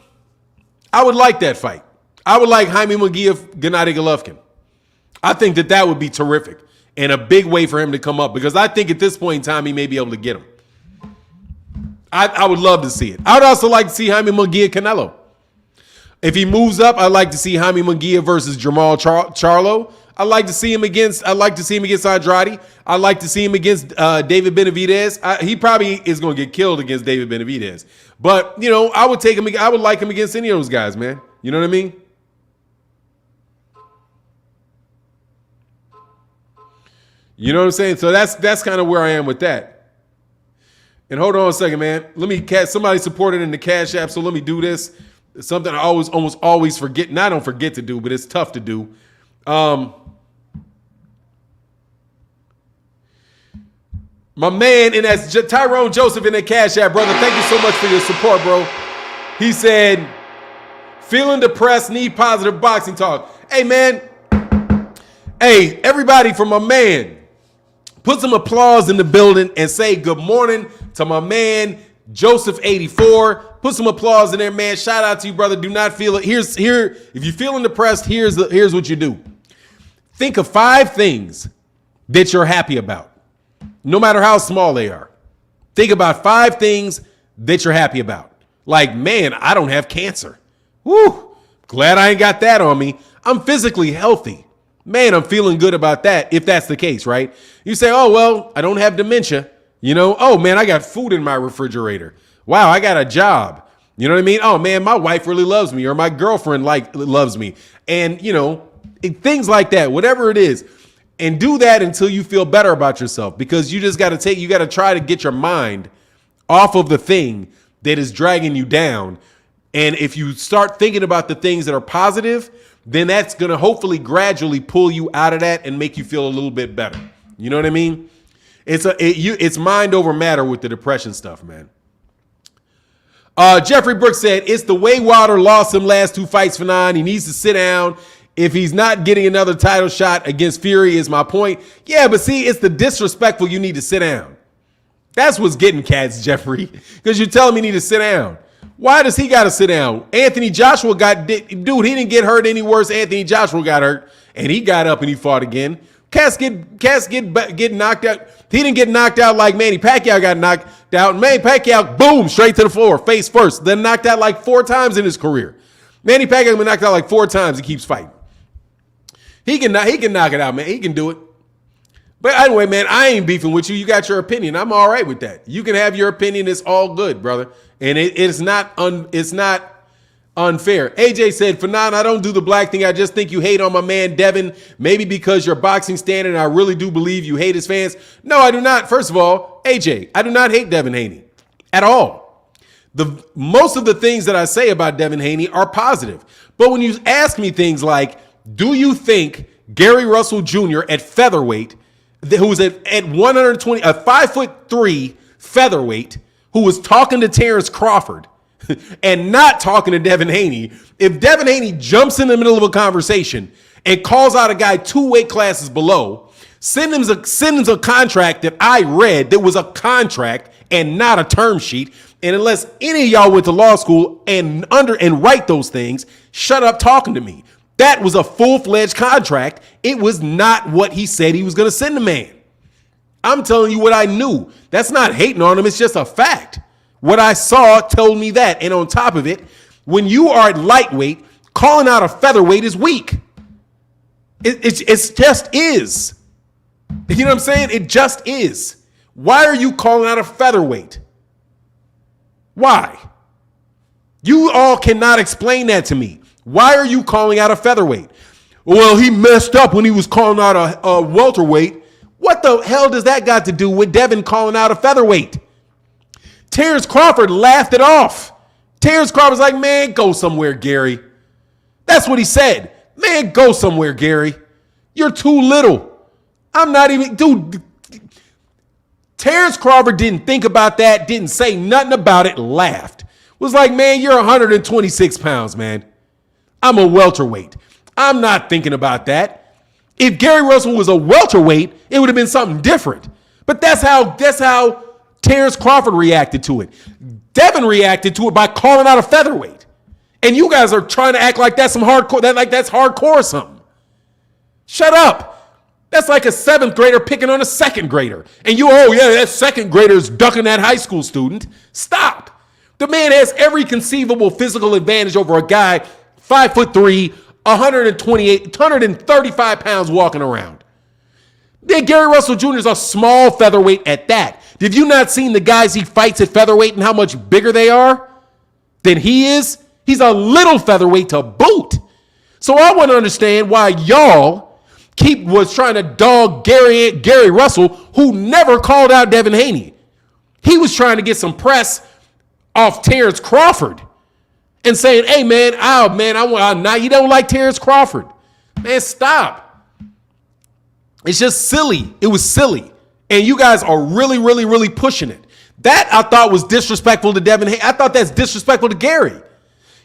I would like that fight. I would like Jaime Munguia, Gennady Golovkin. I think that would be terrific and a big way for him to come up because I think at this point in time he may be able to get him. I would love to see it. I would also like to see Jaime Munguia Canelo. If he moves up, I'd like to see Jaime Munguia versus Jamal Charlo. I'd like to see him against Andrade. I'd like to see him against David Benavidez. He probably is going to get killed against David Benavidez. But, you know, I would like him against any of those guys, man. You know what I mean? You know what I'm saying? So that's kind of where I am with that. And hold on a second, man. Somebody supported in the Cash App, so let me do this. It's something I almost always forget. And I don't forget to do, but it's tough to do. My man, and that's Tyrone Joseph in the Cash App, brother. Thank you so much for your support, bro. He said, feeling depressed, need positive boxing talk. Hey, man. Hey, everybody, for my man, put some applause in the building and say good morning to my man, Joseph84. Put some applause in there, man. Shout out to you, brother. Do not feel it. If you're feeling depressed, here's what you do. Think of 5 things that you're happy about, no matter how small they are. Think about 5 things that you're happy about. Like, man, I don't have cancer. Woo! Glad I ain't got that on me. I'm physically healthy. Man, I'm feeling good about that, if that's the case, right? You say, oh, well, I don't have dementia. You know, oh, man, I got food in my refrigerator. Wow, I got a job. You know what I mean? Oh, man, my wife really loves me, or my girlfriend loves me. And, you know, things like that, whatever it is. And do that until you feel better about yourself, because you got to try to get your mind off of the thing that is dragging you down. And if you start thinking about the things that are positive, then that's going to hopefully gradually pull you out of that and make you feel a little bit better. You know what I mean? It's mind over matter with the depression stuff, man. Jeffrey Brooks said, it's the way Wilder lost him last 2 fights for 9. He needs to sit down. If he's not getting another title shot against Fury is my point. Yeah, but see, it's the disrespectful you need to sit down. That's what's getting cats, Jeffrey, because you're telling me you need to sit down. Why does he got to sit down? Anthony Joshua he didn't get hurt any worse. Anthony Joshua got hurt, and he got up and he fought again. Cass get knocked out. He didn't get knocked out like Manny Pacquiao got knocked out. Manny Pacquiao, boom, straight to the floor, face first. Then knocked out like 4 times in his career. Manny Pacquiao been knocked out like 4 times. He keeps fighting. He can knock it out, man. He can do it. But anyway, man, I ain't beefing with you. You got your opinion. I'm all right with that. You can have your opinion. It's all good, brother. And it's not unfair. AJ said, Fanon, I don't do the black thing. I just think you hate on my man Devin. Maybe because your boxing standard, I really do believe you hate his fans. No, I do not. First of all, AJ, I do not hate Devin Haney at all. Most of the things that I say about Devin Haney are positive. But when you ask me things like, do you think Gary Russell Jr. at featherweight, who was at 120, a 5'3" featherweight, who was talking to Terence Crawford and not talking to Devin Haney, if Devin Haney jumps in the middle of a conversation and calls out a guy 2 weight classes below, send him a contract that I read that was a contract and not a term sheet. And unless any of y'all went to law school and write those things, shut up talking to me. That was a full-fledged contract. It was not what he said he was going to send the man. I'm telling you what I knew. That's not hating on him. It's just a fact. What I saw told me that. And on top of it, when you are at lightweight, calling out a featherweight is weak. It just is. You know what I'm saying? It just is. Why are you calling out a featherweight? Why? You all cannot explain that to me. Why are you calling out a featherweight? Well, he messed up when he was calling out a welterweight. What the hell does that got to do with Devin calling out a featherweight? Terence Crawford laughed it off. Terence Crawford's like, man, go somewhere, Gary. That's what he said. Man, go somewhere, Gary. You're too little. I'm not even, dude. Terence Crawford didn't think about that, didn't say nothing about it, laughed. Was like, man, you're 126 pounds, man. I'm a welterweight. I'm not thinking about that. If Gary Russell was a welterweight, it would have been something different. But that's how Terence Crawford reacted to it. Devin reacted to it by calling out a featherweight. And you guys are trying to act like that's some hardcore, that's hardcore or something. Shut up. That's like a seventh grader picking on a second grader. And that second grader is ducking that high school student. Stop. The man has every conceivable physical advantage over a guy 5'3", 135 pounds walking around. Then Gary Russell Jr. is a small featherweight at that. Have you not seen the guys he fights at featherweight and how much bigger they are than he is? He's a little featherweight to boot. So I want to understand why y'all was trying to dog Gary Russell, who never called out Devin Haney. He was trying to get some press off Terence Crawford and saying, hey, man, now you don't like Terence Crawford. Man, stop. It's just silly. It was silly. And you guys are really, really, really pushing it. That I thought was disrespectful to Devin Haney. I thought that's disrespectful to Gary.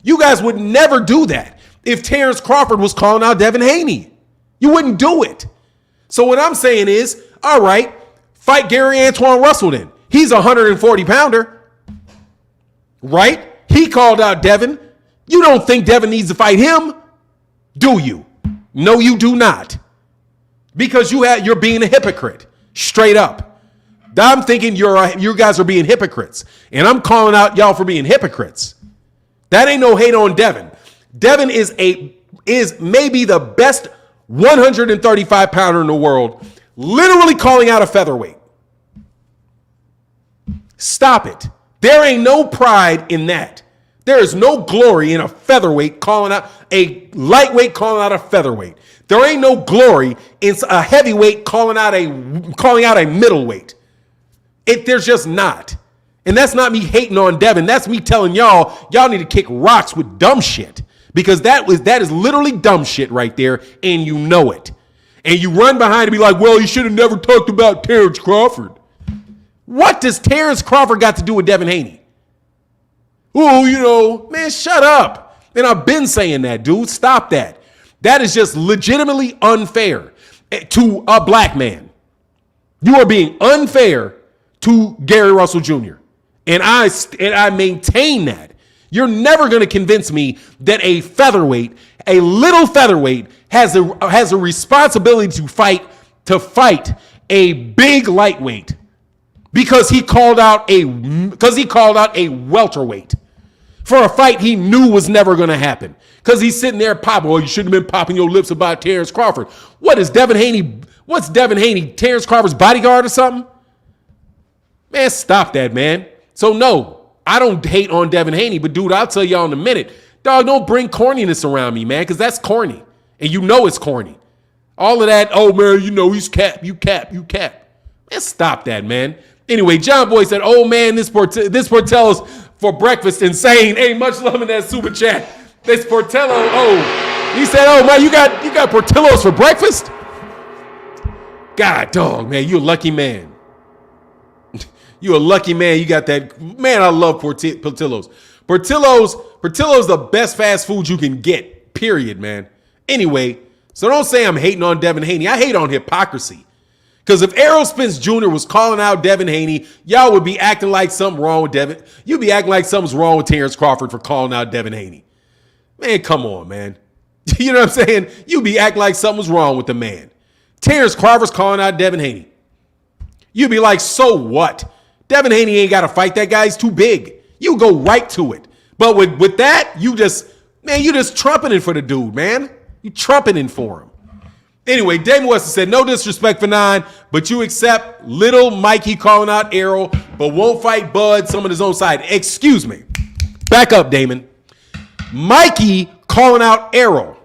You guys would never do that if Terence Crawford was calling out Devin Haney. You wouldn't do it. So what I'm saying is, all right, fight Gary Antoine Russell then. He's a 140 pounder, right? He called out Devin. You don't think Devin needs to fight him, do you? No, you do not. Because you're being a hypocrite, straight up. I'm thinking you guys are being hypocrites, and I'm calling out y'all for being hypocrites. That ain't no hate on Devin. Devin is maybe the best 135 pounder in the world, literally calling out a featherweight. Stop it. There ain't no pride in that. There is no glory in a featherweight calling out a lightweight calling out a featherweight. There ain't no glory in a heavyweight calling out a middleweight. There's just not. And that's not me hating on Devin. That's me telling y'all need to kick rocks with dumb shit. Because that is literally dumb shit right there, and you know it. And you run behind and be like, well, you should have never talked about Terence Crawford. What does Terence Crawford got to do with Devin Haney? Oh, man, shut up. And I've been saying that, dude. Stop that. That is just legitimately unfair to a black man. You are being unfair to Gary Russell Jr. And I maintain that. You're never going to convince me that a little featherweight has a responsibility to fight a big lightweight because he called out a welterweight for a fight he knew was never going to happen. Because he's sitting there popping. Well, you shouldn't have been popping your lips about Terence Crawford. What is Devin Haney? What's Devin Haney? Terence Crawford's bodyguard or something? Man, stop that, man. So no. I don't hate on Devin Haney, but dude, I'll tell y'all in a minute. Dog, don't bring corniness around me, man, because that's corny. And you know it's corny. All of that, oh, man, he's cap. Man, stop that, man. Anyway, John Boy said, oh, man, this Portillo's for breakfast insane. Hey, much love in that super chat. This Portillo, he said, oh, man, you got Portillo's for breakfast? God, dog, man, you a lucky man. You a lucky man. You got that. Man, I love Portillo's. Portillo's the best fast food you can get, period, man. Anyway, so don't say I'm hating on Devin Haney. I hate on hypocrisy. Because if Errol Spence Jr. was calling out Devin Haney, y'all would be acting like something wrong with Devin. You'd be acting like something's wrong with Terence Crawford for calling out Devin Haney. Man, come on, man. You know what I'm saying? You'd be acting like something was wrong with the man. Terence Crawford's calling out Devin Haney. You'd be like, so what? Devin Haney ain't got to fight that guy. He's too big. You go right to it. But with that, you just trumpeting for the dude, man. You trumpeting for him. Anyway, Damon Weston said, no disrespect for 9, but you accept little Mikey calling out Errol, but won't fight Bud, some on his own side. Excuse me. Back up, Damon. Mikey calling out Errol.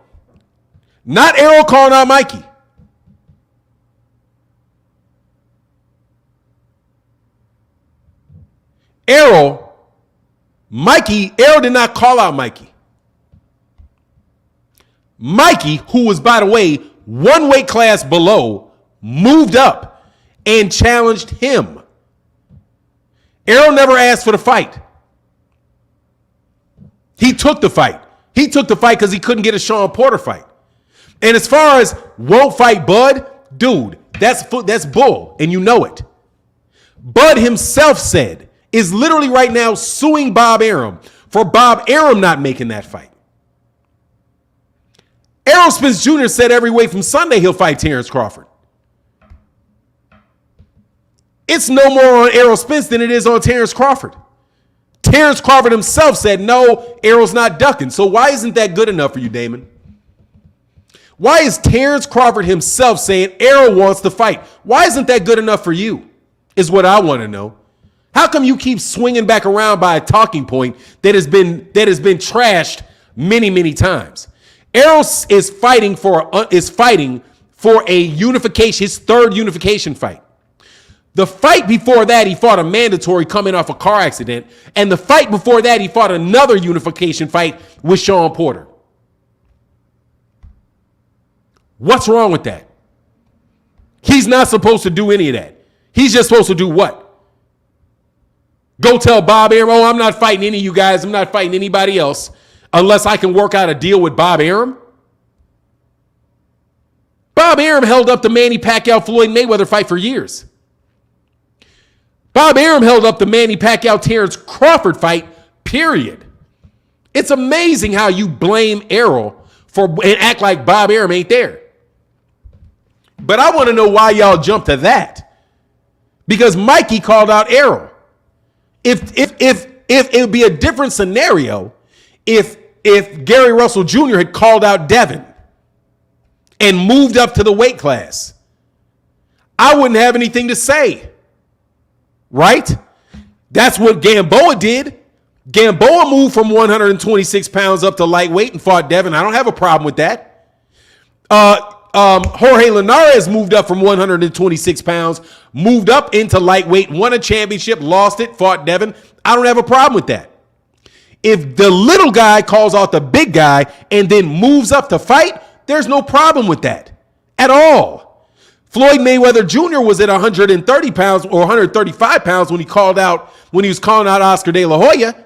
Not Errol calling out Mikey. Errol did not call out Mikey. Mikey, who was, by the way, one weight class below, moved up and challenged him. Errol never asked for the fight. He took the fight. He took the fight because he couldn't get a Sean Porter fight. And as far as won't fight Bud, dude, that's bull, and you know it. Bud himself said, is literally right now suing Bob Arum for Bob Arum not making that fight. Errol Spence Jr. said every week from Sunday he'll fight Terence Crawford. It's no more on Errol Spence than it is on Terence Crawford. Terence Crawford himself said, no, Errol's not ducking. So why isn't that good enough for you, Damon? Why is Terence Crawford himself saying Errol wants to fight? Why isn't that good enough for you, is what I want to know. How come you keep swinging back around by a talking point that has been trashed many, many times? Errol is fighting for a unification, his third unification fight. The fight before that, he fought a mandatory coming off a car accident. And the fight before that, he fought another unification fight with Sean Porter. What's wrong with that? He's not supposed to do any of that. He's just supposed to do what? Go tell Bob Arum, oh, I'm not fighting any of you guys. I'm not fighting anybody else unless I can work out a deal with Bob Arum. Bob Arum held up the Manny Pacquiao Floyd Mayweather fight for years. Bob Arum held up the Manny Pacquiao Terence Crawford fight, period. It's amazing how you blame Errol and act like Bob Arum ain't there. But I want to know why y'all jumped to that. Because Mikey called out Errol. If it would be a different scenario if Gary Russell Jr. had called out Devin and moved up to the weight class, I wouldn't have anything to say. Right? That's what Gamboa did. Gamboa moved from 126 pounds up to lightweight and fought Devin. I don't have a problem with that. Jorge Linares moved up from 126 pounds, moved up into lightweight, won a championship, lost it, fought Devin. I don't have a problem with that. If the little guy calls out the big guy and then moves up to fight, there's no problem with that at all. Floyd Mayweather Jr. was at 130 pounds or 135 pounds when he was calling out Oscar De La Hoya.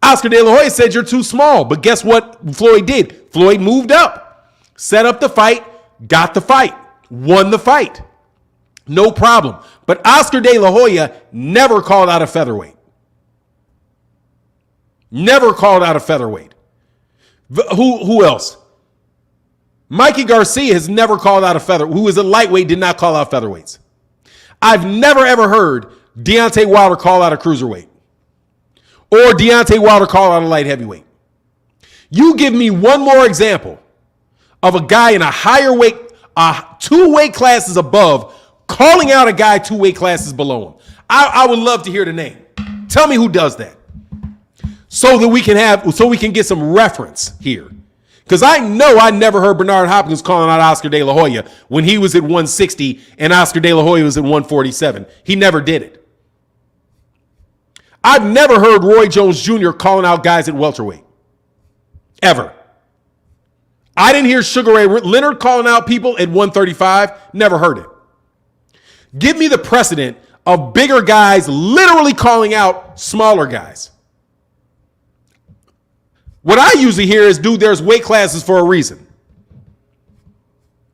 Oscar De La Hoya said, you're too small. But guess what Floyd did? Floyd moved up, set up the fight, got the fight, won the fight. No problem. But Oscar De La Hoya never called out a featherweight. Never called out a featherweight. Who else? Mikey Garcia has never called out a featherweight. Who is a lightweight, did not call out featherweights. I've never, ever heard Deontay Wilder call out a cruiserweight. Or Deontay Wilder call out a light heavyweight. You give me one more example of a guy in a higher weight, 2 weight classes above, calling out a guy 2 weight classes below him. I would love to hear the name. Tell me who does that. So we can get some reference here. Because I know I never heard Bernard Hopkins calling out Oscar De La Hoya when he was at 160 and Oscar De La Hoya was at 147. He never did it. I've never heard Roy Jones Jr. calling out guys at welterweight. Ever. I didn't hear Sugar Ray Leonard calling out people at 135. Never heard it. Give me the precedent of bigger guys literally calling out smaller guys. What I usually hear is, dude, there's weight classes for a reason.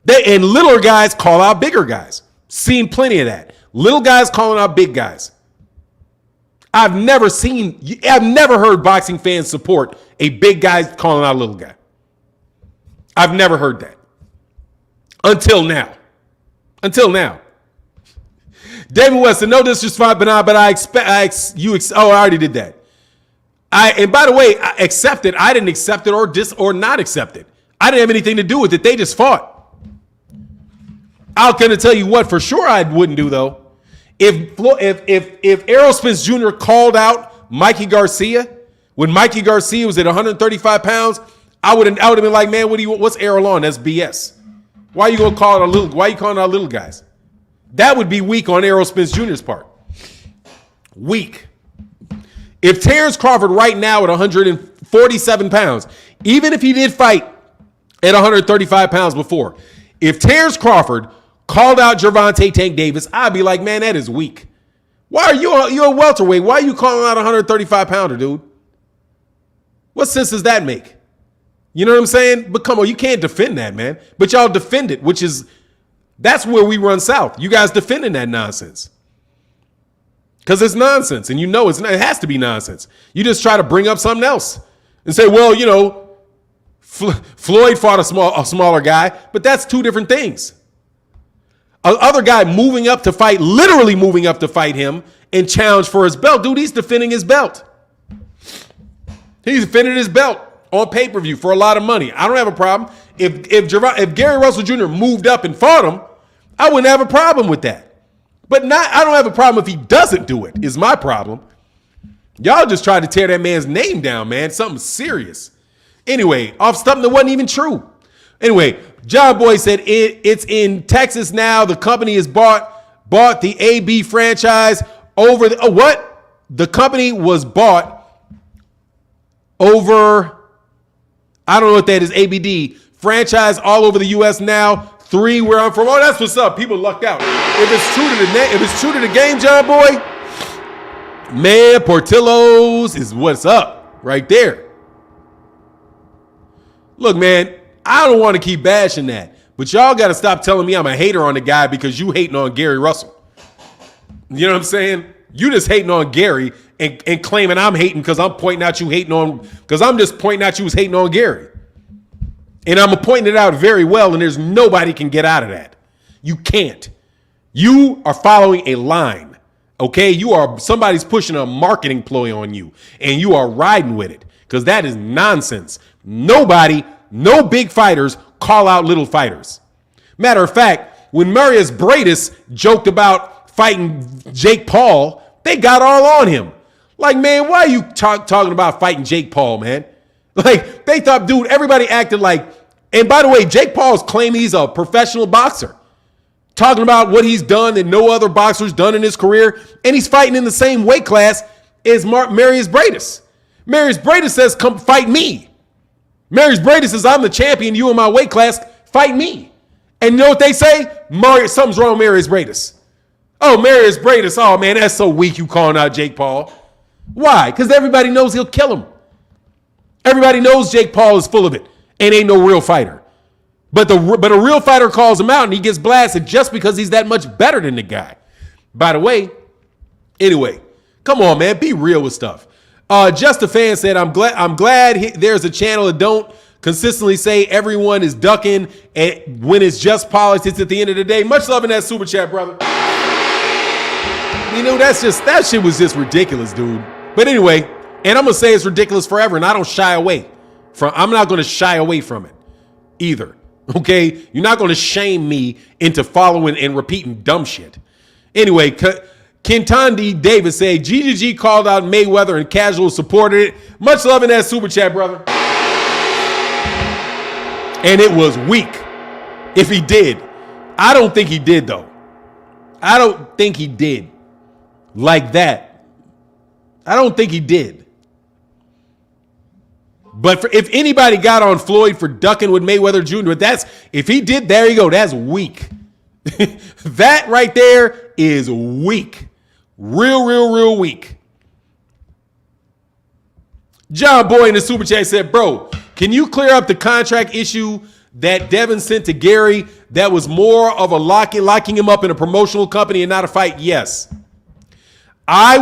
And littler guys call out bigger guys. Seen plenty of that. Little guys calling out big guys. I've never heard boxing fans support a big guy calling out a little guy. I've never heard that. Until now. David Weston, no disrespect, but I already did that. And by the way, I accept it. I didn't accept it or not accept it. I didn't have anything to do with it. They just fought. I'm going to tell you what for sure I wouldn't do though. If Errol Spence Jr. called out Mikey Garcia when Mikey Garcia was at 135 pounds, I would have been like, man, what's Errol on? That's BS. Why are you gonna call it why are you calling out little guys? That would be weak on Errol Spence Jr.'s part. Weak. If Terence Crawford right now at 147 pounds, even if he did fight at 135 pounds before, if Terence Crawford called out Gervonta Tank Davis, I'd be like, man, that is weak. Why are you're a welterweight? Why are you calling out a 135 pounder, dude? What sense does that make? You know what I'm saying? But come on, you can't defend that, man. But y'all defend it, that's where we run south. You guys defending that nonsense. Because it's nonsense, and it has to be nonsense. You just try to bring up something else and say, well, Floyd fought a smaller guy, but that's two different things. Other guy literally moving up to fight him and challenge for his belt. Dude, he's defending his belt. He's defending his belt on pay-per-view for a lot of money. I don't have a problem. If Gary Russell Jr. moved up and fought him, I wouldn't have a problem with that. But I don't have a problem if he doesn't do it, is my problem. Y'all just tried to tear that man's name down, man. Something serious. Anyway, off something that wasn't even true. Anyway, John Boy said it's in Texas now. The company has bought the AB franchise over what? The company was bought over, I don't know what that is, ABD. Franchise all over the U.S. now. 3 where I'm from. Oh, that's what's up. People lucked out. If it's true to the game, John Boy, man, Portillo's is what's up right there. Look, man, I don't want to keep bashing that, but y'all got to stop telling me I'm a hater on the guy because you hating on Gary Russell. You know what I'm saying? You just hating on Gary and claiming I'm hating because I'm pointing out you hating on, because I'm just pointing out you was hating on Gary. And I'm pointing it out very well, and there's nobody can get out of that. You can't. You are following a line, okay? Somebody's pushing a marketing ploy on you, and you are riding with it because that is nonsense. No big fighters call out little fighters. Matter of fact, when Marius Bradis joked about fighting Jake Paul, they got all on him. Like, man, why are you talking about fighting Jake Paul, man? Like, they thought, dude, everybody acted like, and by the way, Jake Paul's claiming he's a professional boxer, talking about what he's done that no other boxer's done in his career, and he's fighting in the same weight class as Marius Bradis. Marius Bradis says, come fight me. Marius Bradis says, I'm the champion, you in my weight class, fight me. And you know what they say? Something's wrong with Marius Bradis. Oh, Marius Bradis, oh man, that's so weak you calling out Jake Paul. Why? Because everybody knows he'll kill him. Everybody knows Jake Paul is full of it and ain't no real fighter. But a real fighter calls him out and he gets blasted just because he's that much better than the guy. By the way, anyway, come on, man, be real with stuff. Just a fan said, I'm glad there's a channel that don't consistently say everyone is ducking and when it's just politics at the end of the day. Much love in that super chat, brother. That shit was just ridiculous, dude. But anyway, and I'm going to say it's ridiculous forever, and I don't shy away I'm not going to shy away from it either. Okay? You're not going to shame me into following and repeating dumb shit. Anyway, Kentandi Davis said, GGG called out Mayweather and casual supported it. Much love in that super chat, brother. And it was weak. If he did. I don't think he did, though. I don't think he did. Like that. I don't think he did. But if anybody got on Floyd for ducking with Mayweather Jr., if he did, there you go. That's weak. That right there is weak. Real weak. John Boy in the super chat said, bro, can you clear up the contract issue that Devin sent to Gary that was more of a locking him up in a promotional company and not a fight? Yes. They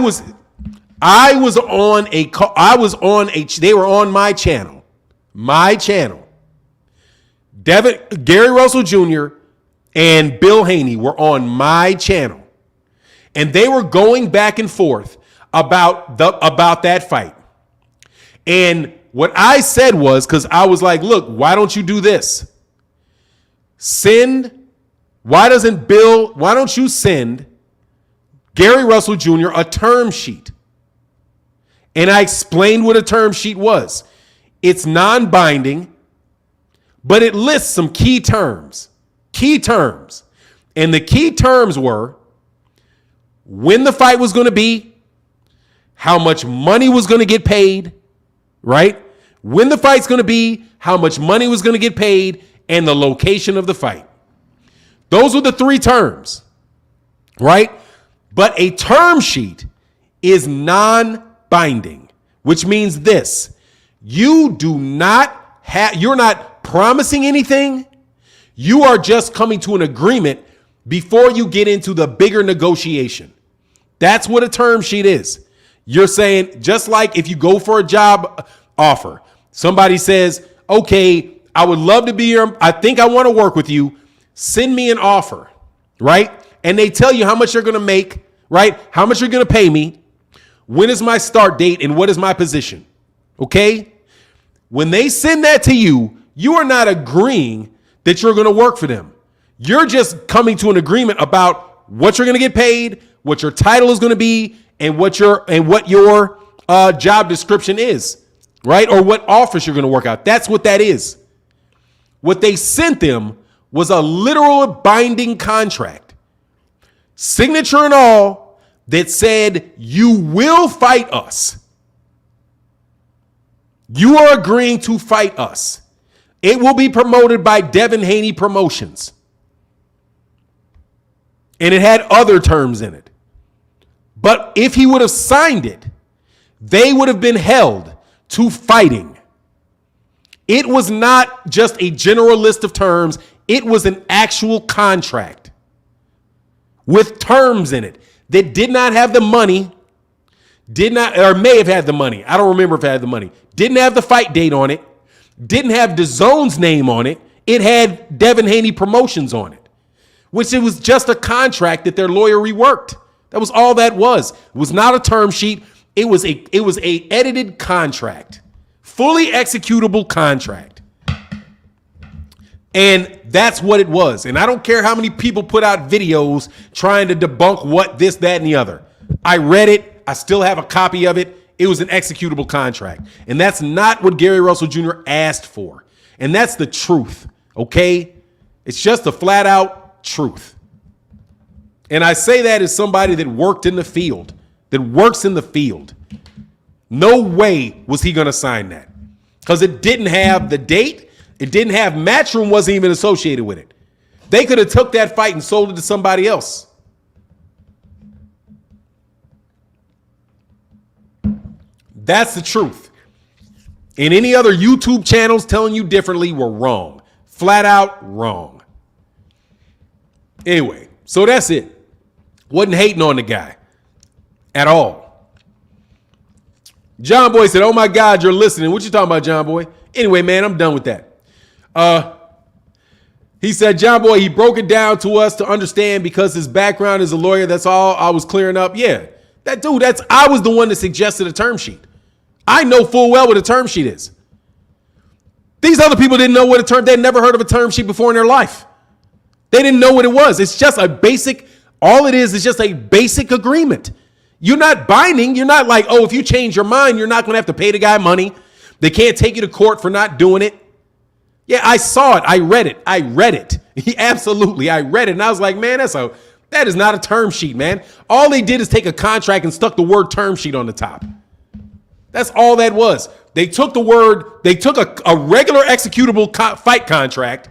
were on my channel. Gary Russell Jr. and Bill Haney were on my channel. And they were going back and forth about that fight. And what I said was, because I was like, look, why don't you do this? Send why don't you send Gary Russell Jr. a term sheet? And I explained what a term sheet was. It's non-binding, but it lists some key terms. And the key terms were when the fight was going to be, how much money was going to get paid, right? When the fight's going to be, how much money was going to get paid, and the location of the fight. Those were the three terms, right? But a term sheet is non-binding, which means this: you're not promising anything. You are just coming to an agreement before you get into the bigger negotiation. That's what a term sheet is. You're saying, just like if you go for a job offer, somebody says, okay, I would love to be here. I think I want to work with you. Send me an offer, right? And they tell you how much you're going to make, right? How much you're going to pay me. When is my start date and what is my position? Okay? When they send that to you, you are not agreeing that you're going to work for them. You're just coming to an agreement about what you're going to get paid, what your title is going to be, and what your job description is, right? Or what office you're going to work out. That's what that is. What they sent them was a literal binding contract, signature and all, that said, you will fight us. You are agreeing to fight us. It will be promoted by Devin Haney Promotions. And it had other terms in it. But if he would have signed it, they would have been held to fighting. It was not just a general list of terms. It was an actual contract with terms in it that did not have the money, may have had the money. I don't remember if it had the money. Didn't have the fight date on it. Didn't have DAZN's name on it. It had Devin Haney Promotions on it, which it was just a contract that their lawyer reworked. That was all that was. It was not a term sheet. It was a edited contract, fully executable contract. And that's what it was. And I don't care how many people put out videos trying to debunk what, this, that, and the other. I read it. I still have a copy of it. It was an executable contract. And that's not what Gary Russell Jr. asked for. And that's the truth, okay? It's just the flat out truth. And I say that as somebody that worked in the field, that works in the field. No way was he going to sign that, because it didn't have the date. It didn't have, Matchroom wasn't even associated with it. They could have took that fight and sold it to somebody else. That's the truth. And any other YouTube channels telling you differently were wrong. Flat out wrong. Anyway, so that's it. Wasn't hating on the guy at all. John Boy said, oh my God, you're listening. What you talking about, John Boy? Anyway, man, I'm done with that. He said, John Boy, he broke it down to us to understand because his background as a lawyer. That's all I was clearing up. Yeah, that dude, I was the one that suggested a term sheet. I know full well what a term sheet is. These other people didn't know what a term, they'd never heard of a term sheet before in their life. They didn't know what it was. It's just a basic, all it is just a basic agreement. You're not binding. You're not like, oh, if you change your mind, you're not going to have to pay the guy money. They can't take you to court for not doing it. Yeah, I saw it. I read it. Absolutely. I read it. And I was like, man, that is not a term sheet, man. All they did is take a contract and stuck the word term sheet on the top. That's all that was. They took a regular executable fight contract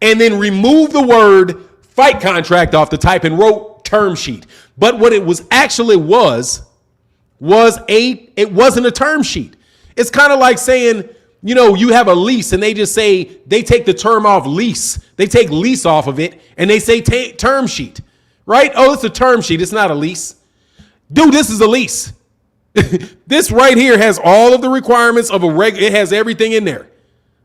and then removed the word fight contract off the type and wrote term sheet. But what it was actually it wasn't a term sheet. It's kind of like saying, you have a lease and they just say, they take the term off lease. They take lease off of it and they say term sheet, right? Oh, it's a term sheet. It's not a lease. Dude, this is a lease. This right here has all of the requirements of it has everything in there.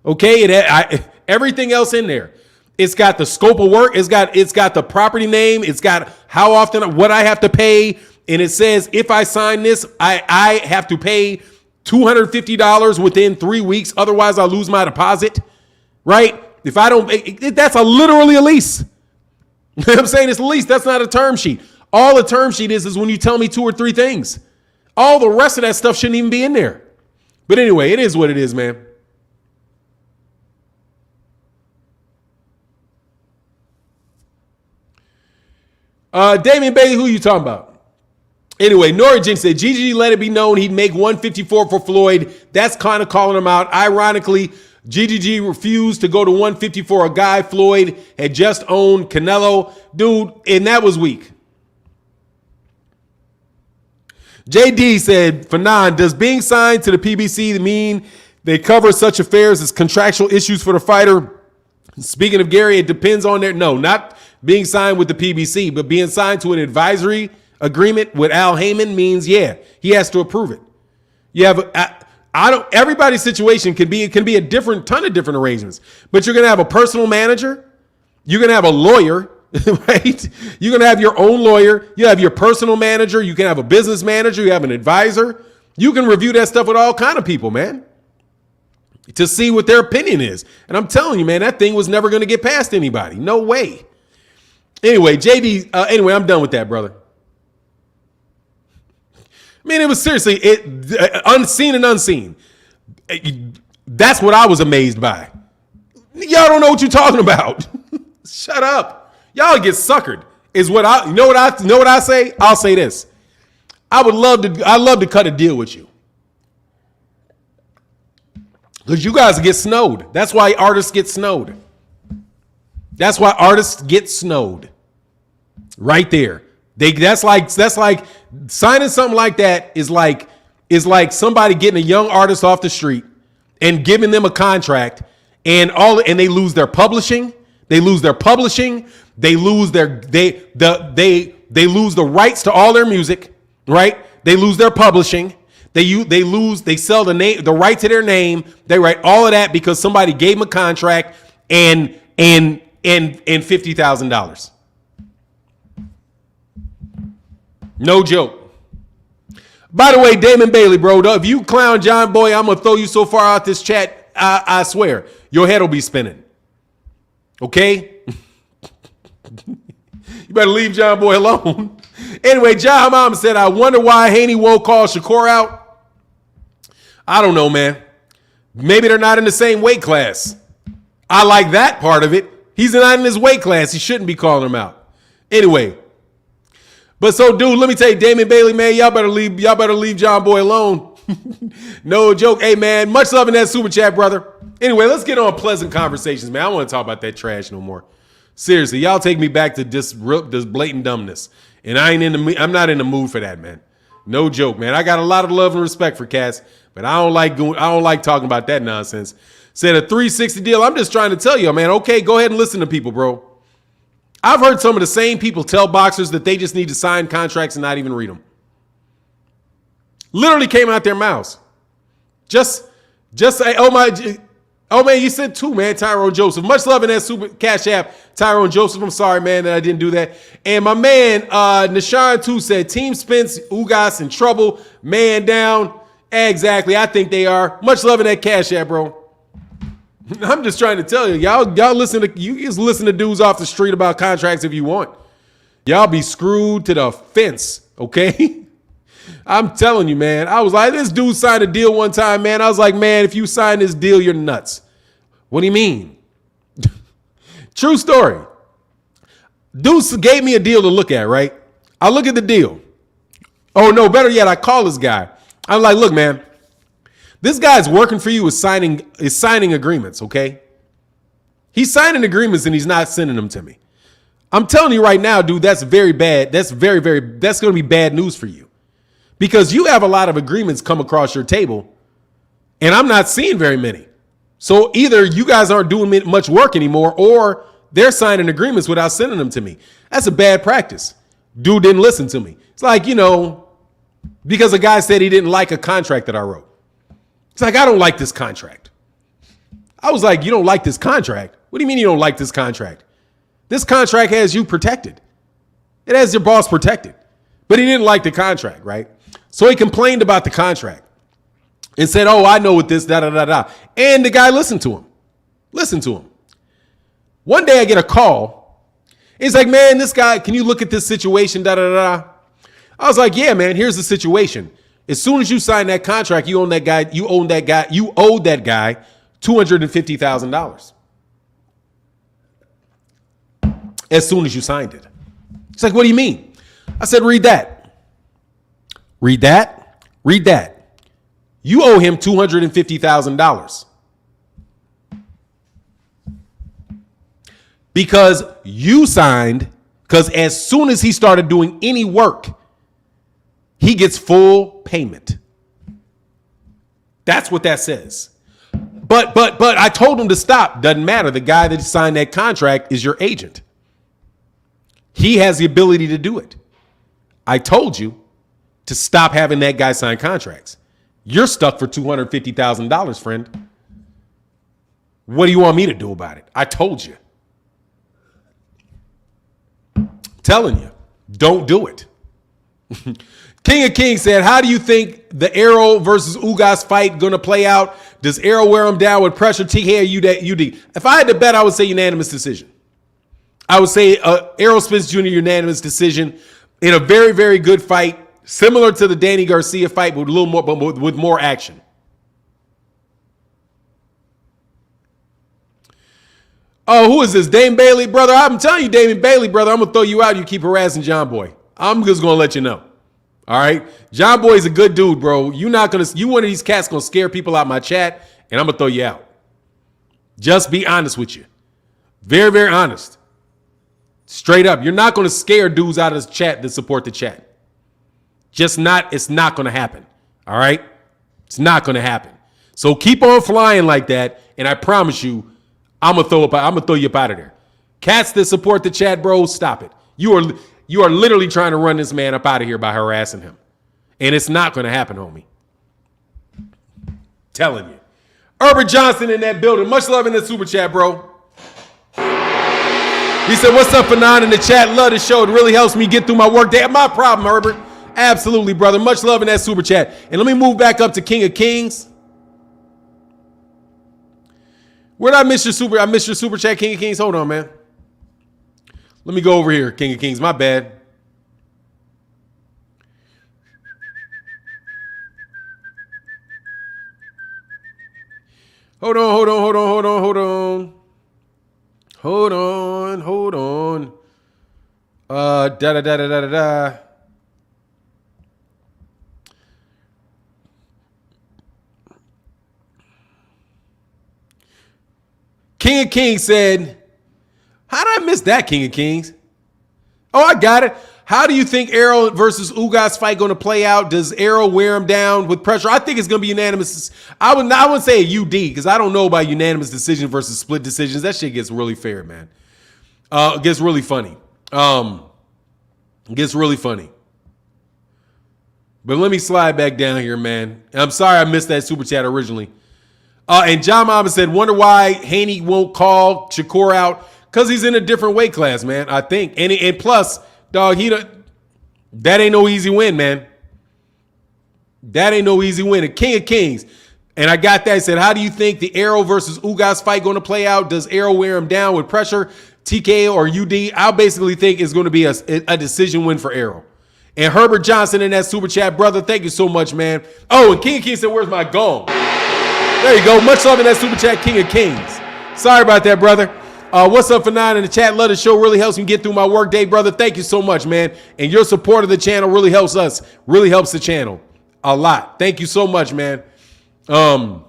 Okay. Everything else in there. It's got the scope of work. It's got the property name. It's got how often, what I have to pay. And it says, if I sign this, I have to pay $250 within 3 weeks. Otherwise I'll lose my deposit. Right. If I don't, that's literally a lease. I'm saying it's lease. That's not a term sheet. All a term sheet is when you tell me 2 or 3 things. All the rest of that stuff shouldn't even be in there. But anyway, it is what it is, man. Damian Bailey, who you talking about? Anyway, Norwich said, GGG let it be known he'd make 154 for Floyd. That's kind of calling him out. Ironically, GGG refused to go to 154, a guy Floyd had just owned, Canelo. Dude, and that was weak. JD said, Fanon, does being signed to the PBC mean they cover such affairs as contractual issues for the fighter? Speaking of Gary, it depends on their, no, not being signed with the PBC, but being signed to an advisory agreement with Al Heyman means, yeah, he has to approve it. You have, everybody's situation can be a different, ton of different arrangements, but you're going to have a personal manager. You're going to have a lawyer, right? You're going to have your own lawyer. You have your personal manager. You can have a business manager. You have an advisor. You can review that stuff with all kind of people, man, to see what their opinion is. And I'm telling you, man, that thing was never going to get past anybody. No way. Anyway, JD, anyway, I'm done with that, brother. I mean, it was seriously unseen and unseen. That's what I was amazed by. Y'all don't know what you're talking about. Shut up. Y'all get suckered. Is what I know. What I say? I'll say this. I'd love to cut a deal with you. Because you guys get snowed. That's why artists get snowed. That's why artists get snowed. Right there. That's like signing something like that is like somebody getting a young artist off the street and giving them a contract and they lose their publishing. They lose their publishing. They lose they lose the rights to all their music, right? They lose their publishing. They sell the right to their name. They write all of that because somebody gave them a contract and $50,000. No joke. By the way, Damon Bailey, bro, if you clown John Boy, I'm going to throw you so far out this chat, I swear, your head will be spinning. Okay? You better leave John Boy alone. Anyway, John Mom said, I wonder why Haney won't call Shakur out. I don't know, man. Maybe they're not in the same weight class. I like that part of it. He's not in his weight class. He shouldn't be calling him out. Anyway. But so, dude, let me tell you, Damian Bailey, man, y'all better leave John Boy alone. No joke. Hey, man, much love in that super chat, brother. Anyway, let's get on pleasant conversations, man. I don't want to talk about that trash no more. Seriously, y'all take me back to this blatant dumbness, and I'm not in the mood for that, man. No joke, man. I got a lot of love and respect for Cass, but I don't like talking about that nonsense. Said a 360 deal. I'm just trying to tell you, man. Okay, go ahead and listen to people, bro. I've heard some of the same people tell boxers that they just need to sign contracts and not even read them. Literally came out their mouths. Just say, oh man, you said 2, man, Tyrone Joseph. Much love in that super cash app, Tyrone Joseph. I'm sorry, man, that I didn't do that. And my man, Nishan 2 said, Team Spence, Ugas in trouble, man down. Exactly, I think they are. Much love in that cash app, bro. I'm just trying to tell you, y'all just listen to dudes off the street about contracts if you want. Y'all be screwed to the fence, okay? I'm telling you, man. I was like, this dude signed a deal one time, man. I was like, man, if you sign this deal, you're nuts. What do you mean? True story. Deuce gave me a deal to look at, right? I look at the deal. Oh, no, better yet, I call this guy. I'm like, look, man. This guy's working for you is signing agreements, okay? He's signing agreements and he's not sending them to me. I'm telling you right now, dude, that's very bad. That's that's going to be bad news for you. Because you have a lot of agreements come across your table and I'm not seeing very many. So either you guys aren't doing much work anymore or they're signing agreements without sending them to me. That's a bad practice. Dude didn't listen to me. It's like, because a guy said he didn't like a contract that I wrote. It's like, I don't like this contract. I was like, you don't like this contract? What do you mean you don't like this contract? This contract has you protected. It has your boss protected. But he didn't like the contract, right? So he complained about the contract and said, oh, I know what this, da-da-da-da. And the guy listened to him. One day I get a call, He's like, man, this guy, can you look at this situation? Da da da. I was like, yeah, man, here's the situation. As soon as you sign that contract, you owed that guy $250,000. As soon as you signed it. It's like, what do you mean? I said, read that. Read that. Read that. You owe him $250,000. Because you signed, because as soon as he started doing any work, he gets full payment. That's what that says. But I told him to stop. Doesn't matter. The guy that signed that contract is your agent. He has the ability to do it. I told you to stop having that guy sign contracts. You're stuck for $250,000, friend. What do you want me to do about it? I told you. Telling you, don't do it. King of Kings said, how do you think the Arrow versus Ugas fight going to play out? Does Arrow wear him down with pressure, TK or UD? If I had to bet, I would say unanimous decision. I would say Errol Spence Jr. unanimous decision in a very, very good fight, similar to the Danny Garcia fight, but a little more, but with more action. Oh, who is this? Dame Bailey, brother? I'm telling you, Damian Bailey, brother, I'm going to throw you out. You keep harassing John Boy. I'm just going to let you know. All right? John Boy's a good dude, bro. You one of these cats going to scare people out my chat, and I'm going to throw you out. Just be honest with you. Very, very honest. Straight up. You're not going to scare dudes out of the chat that support the chat. It's not going to happen. All right? It's not going to happen. So keep on flying like that, and I promise you, I'm gonna throw you up out of there. Cats that support the chat, bro, stop it. You are literally trying to run this man up out of here by harassing him. And it's not gonna happen, homie. Telling you. Herbert Johnson in that building. Much love in the super chat, bro. He said, what's up, Fanon in the chat? Love the show. It really helps me get through my work day. My problem, Herbert. Absolutely, brother. Much love in that super chat. And let me move back up to King of Kings. Where did I miss your super? I missed your super chat, King of Kings. Hold on, man. Let me go over here, King of Kings. My bad. Hold on. Da. King of Kings said, how did I miss that, King of Kings? Oh, I got it. How do you think Arrow versus Ugas fight going to play out? Does Arrow wear him down with pressure? I think it's going to be unanimous. I wouldn't say a UD because I don't know about unanimous decision versus split decisions. That shit gets really fair, man. It gets really funny. It gets really funny. But let me slide back down here, man. I'm sorry I missed that super chat originally. And John Mama said, wonder why Haney won't call Shakur out because he's in a different weight class, man, I think. And plus, dog, that ain't no easy win, man. That ain't no easy win. The King of Kings. And I got that. He said, how do you think the Arrow versus Ugas fight going to play out? Does Arrow wear him down with pressure, TK or UD? I basically think it's going to be a decision win for Arrow. And Herbert Johnson in that super chat, brother, thank you so much, man. Oh, and King of Kings said, where's my gong? There you go. Much love in that super chat, King of Kings. Sorry about that, brother. What's up for 9 in the chat? Love the show. Really helps me get through my work day, brother. Thank you so much, man. And your support of the channel really helps us. Really helps the channel a lot. Thank you so much, man. Said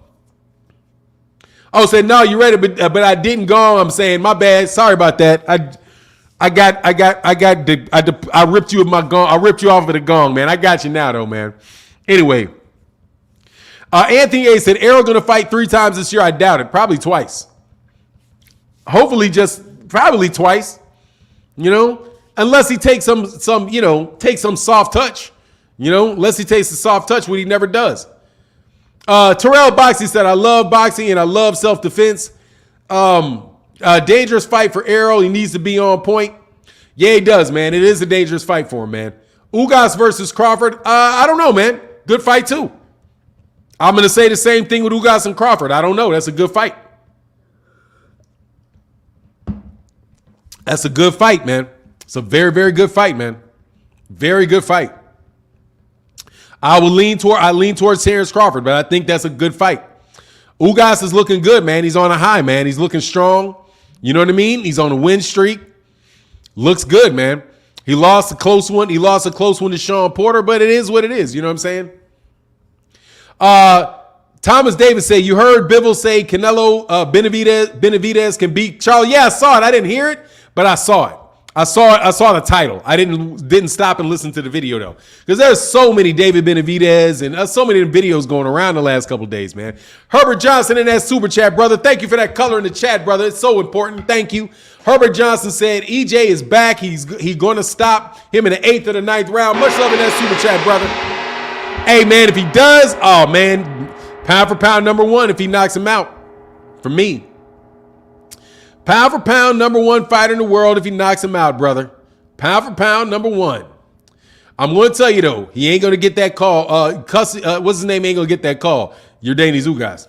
no, you ready? But I didn't go. I'm saying my bad. Sorry about that. I ripped you with my gong. I ripped you off with the gong, man. I got you now, though, man. Anyway. Anthony A said, Arrow going to fight 3 times this year? I doubt it. Probably twice. Hopefully probably twice. Unless he takes some soft touch. Unless he takes the soft touch, what he never does. Terrell Boxing said, I love boxing and I love self-defense. Dangerous fight for Arrow. He needs to be on point. Yeah, he does, man. It is a dangerous fight for him, man. Ugas versus Crawford. I don't know, man. Good fight, too. I'm going to say the same thing with Ugas and Crawford. I don't know. That's a good fight. That's a good fight, man. It's a very, very good fight, man. Very good fight. I lean towards Terence Crawford, but I think that's a good fight. Ugas is looking good, man. He's on a high, man. He's looking strong. You know what I mean? He's on a win streak. Looks good, man. He lost a close one. He lost a close one to Sean Porter, but it is what it is. You know what I'm saying? Thomas Davis said, you heard Bivol say Canelo Benavidez can beat Charles. Yeah, I saw it. I didn't hear it, but I saw it. I saw the title. I didn't stop and listen to the video though, because there's so many David Benavidez and so many videos going around the last couple of days, man. Herbert Johnson in that super chat, brother. Thank you for that color in the chat, brother. It's so important. Thank you. Herbert Johnson said EJ is back. He's going to stop him in the 8th or the 9th round. Much love in that super chat, brother. Hey, man, if he does, oh man, pound for pound #1 if he knocks him out. For me. Pound for pound #1 fighter in the world if he knocks him out, brother. Pound for pound #1. I'm going to tell you, though, he ain't going to get that call. What's his name? Ain't going to get that call. Yordanis Ugas.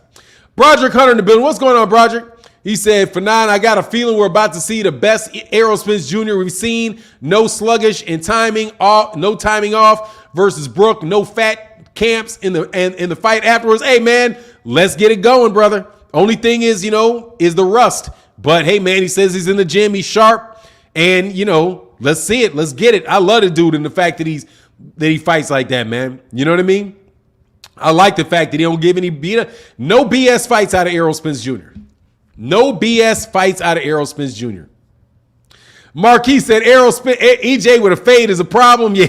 Broderick Hunter in the building. What's going on, Broderick? He said, Fanon, I got a feeling we're about to see the best Errol Spence Jr. we've seen. No sluggish and timing off, no timing off versus Brook. No fat camps in the fight afterwards. Hey, man, let's get it going, brother. Only thing is, is the rust. But hey, man, he says he's in the gym. He's sharp. And, let's see it. Let's get it. I love the dude and the fact that he fights like that, man. You know what I mean? I like the fact that he don't give any no BS fights out of Errol Spence Jr. No BS fights out of Errol Spence Jr. Marquis said EJ with a fade is a problem. Yeah.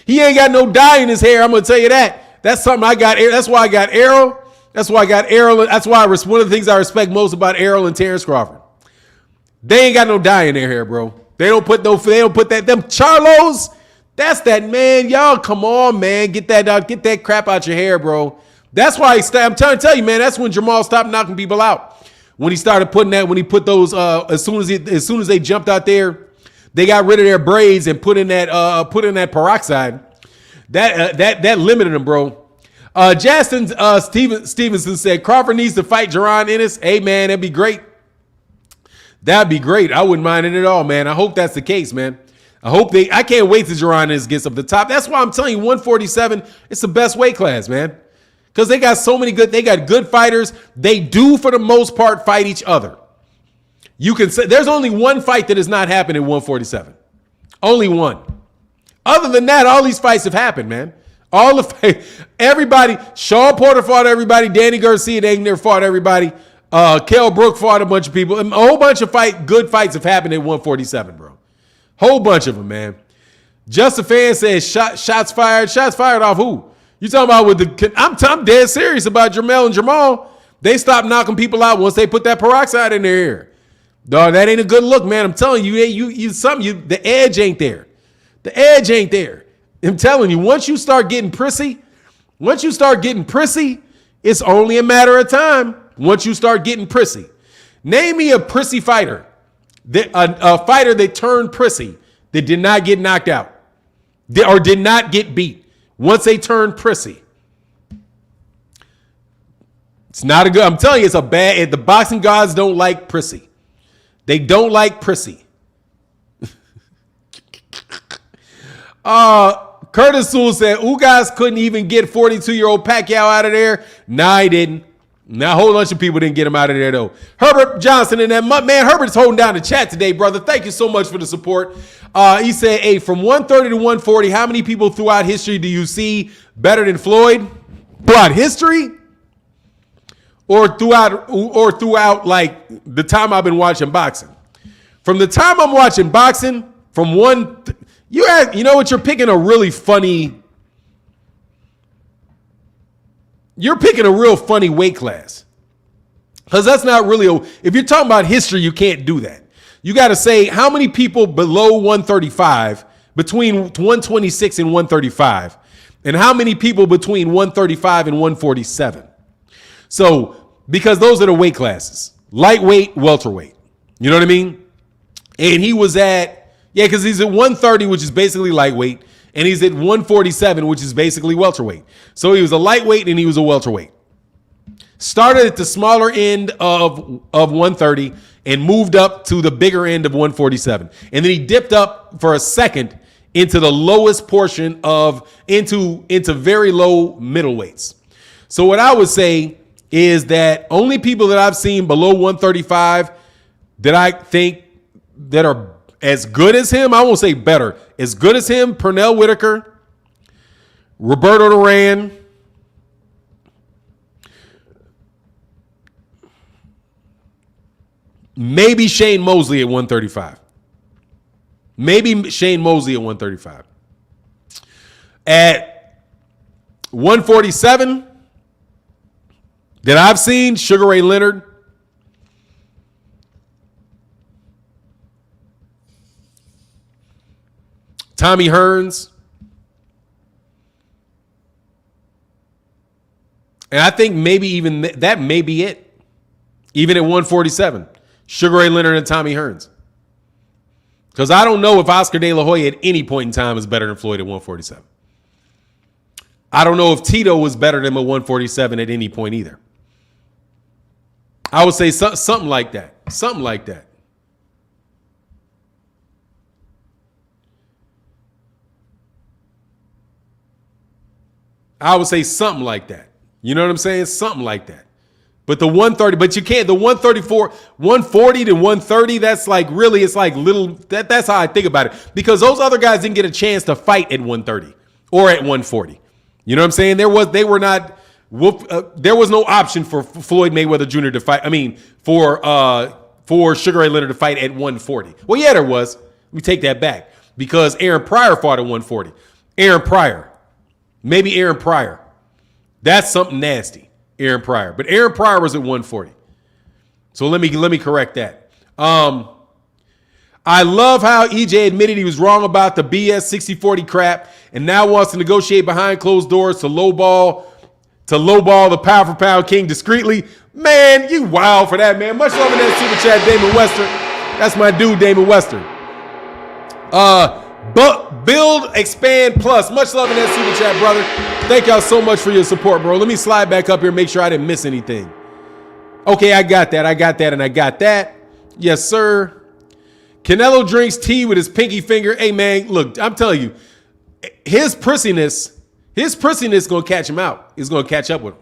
He ain't got no dye in his hair. I'm going to tell you that. That's something I got. That's why I got Errol. That's why one of the things I respect most about Errol and Terence Crawford. They ain't got no dye in their hair, bro. They don't put that. Them Charlos, that's that, man. Y'all, come on, man. Get that crap out your hair, bro. That's why I'm trying to tell you, man. That's when Jamal stopped knocking people out. When he started putting that, when he put those, as soon as they jumped out there, they got rid of their braids and put in that peroxide. That limited them, bro. Justin Stevenson said Crawford needs to fight Jaron Ennis. Hey, man, that'd be great. That'd be great. I wouldn't mind it at all, man. I hope that's the case, man. I can't wait till Jaron Ennis gets up the top. That's why I'm telling you, 147, it's the best weight class, man. Because they got they got good fighters. They do, for the most part, fight each other. You can say there's only one fight that has not happened in 147. Only one. Other than that, all these fights have happened, man. Everybody, Sean Porter fought everybody. Danny Garcia, they never fought everybody. Kell Brook fought a bunch of people. A whole bunch of good fights have happened at 147, bro. Whole bunch of them, man. Just a fan says shots fired. Shots fired off who? You talking about I'm dead serious about Jermell and Jamal. They stopped knocking people out once they put that peroxide in their ear. Dog, that ain't a good look, man. I'm telling you, the edge ain't there. The edge ain't there. I'm telling you, once you start getting prissy, it's only a matter of time. Once you start getting prissy. Name me a prissy fighter. A fighter that turned prissy that did not get knocked out or did not get beat. Once they turn prissy, it's not a good. I'm telling you, it's a bad. The boxing gods don't like prissy. They don't like prissy. Curtis Sewell said Ugas couldn't even get 42-year-old Pacquiao out of there. Nah, he didn't. Now, a whole bunch of people didn't get him out of there, though. Herbert Johnson and that man, Herbert's holding down the chat today, brother. Thank you so much for the support. He said, hey, from 130 to 140, how many people throughout history do you see better than Floyd? Throughout history? Or throughout like the time I've been watching boxing? From the time I'm watching boxing, you know what, you're picking a really funny. You're picking a real funny weight class. Because that's not really if you're talking about history, you can't do that. You got to say how many people below 135, between 126 and 135, and how many people between 135 and 147. So, because those are the weight classes. Lightweight, welterweight. You know what I mean? And he was because he's at 130, which is basically lightweight, and he's at 147, which is basically welterweight. So he was a lightweight and he was a welterweight. Started at the smaller end of 130 and moved up to the bigger end of 147. And then he dipped up for a second into the lowest portion of into very low middleweights. So what I would say is that only people that I've seen below 135 that I think that are as good as him, I won't say better, as good as him, Pernell Whitaker, Roberto Duran, maybe Shane Mosley at 135. Maybe Shane Mosley at 135. At 147, that I've seen, Sugar Ray Leonard, Tommy Hearns, and I think maybe even that may be it. Even at 147, Sugar Ray Leonard and Tommy Hearns. Because I don't know if Oscar De La Hoya at any point in time is better than Floyd at 147. I don't know if Tito was better than him at 147 at any point either. I would say something like that. Something like that. I would say something like that. You know what I'm saying? Something like that. But the 130, but you can't, the 134, 140 to 130, that's like really, it's like little, that's how I think about it. Because those other guys didn't get a chance to fight at 130 or at 140. You know what I'm saying? There was no option for Floyd Mayweather Jr. to fight. I mean, for Sugar Ray Leonard to fight at 140. Well, yeah, there was. Let me take that back. Because Aaron Pryor fought at 140. Aaron Pryor. Maybe Aaron Pryor. That's something nasty. Aaron Pryor. But Aaron Pryor was at 140. So let me correct that. I love how EJ admitted he was wrong about the BS 60-40 crap and now wants to negotiate behind closed doors to lowball the pound for pound king discreetly. Man, you wild for that, man. Much love in that super chat, Damon Western. That's my dude, Damon Western. But build, expand, plus. Much love in that super chat, brother. Thank y'all so much for your support, bro. Let me slide back up here and make sure I didn't miss anything. Okay, I got that, and I got that. Yes, sir. Canelo drinks tea with his pinky finger. Hey, man, look, I'm telling you, his prissiness gonna catch him out. It's gonna catch up with him.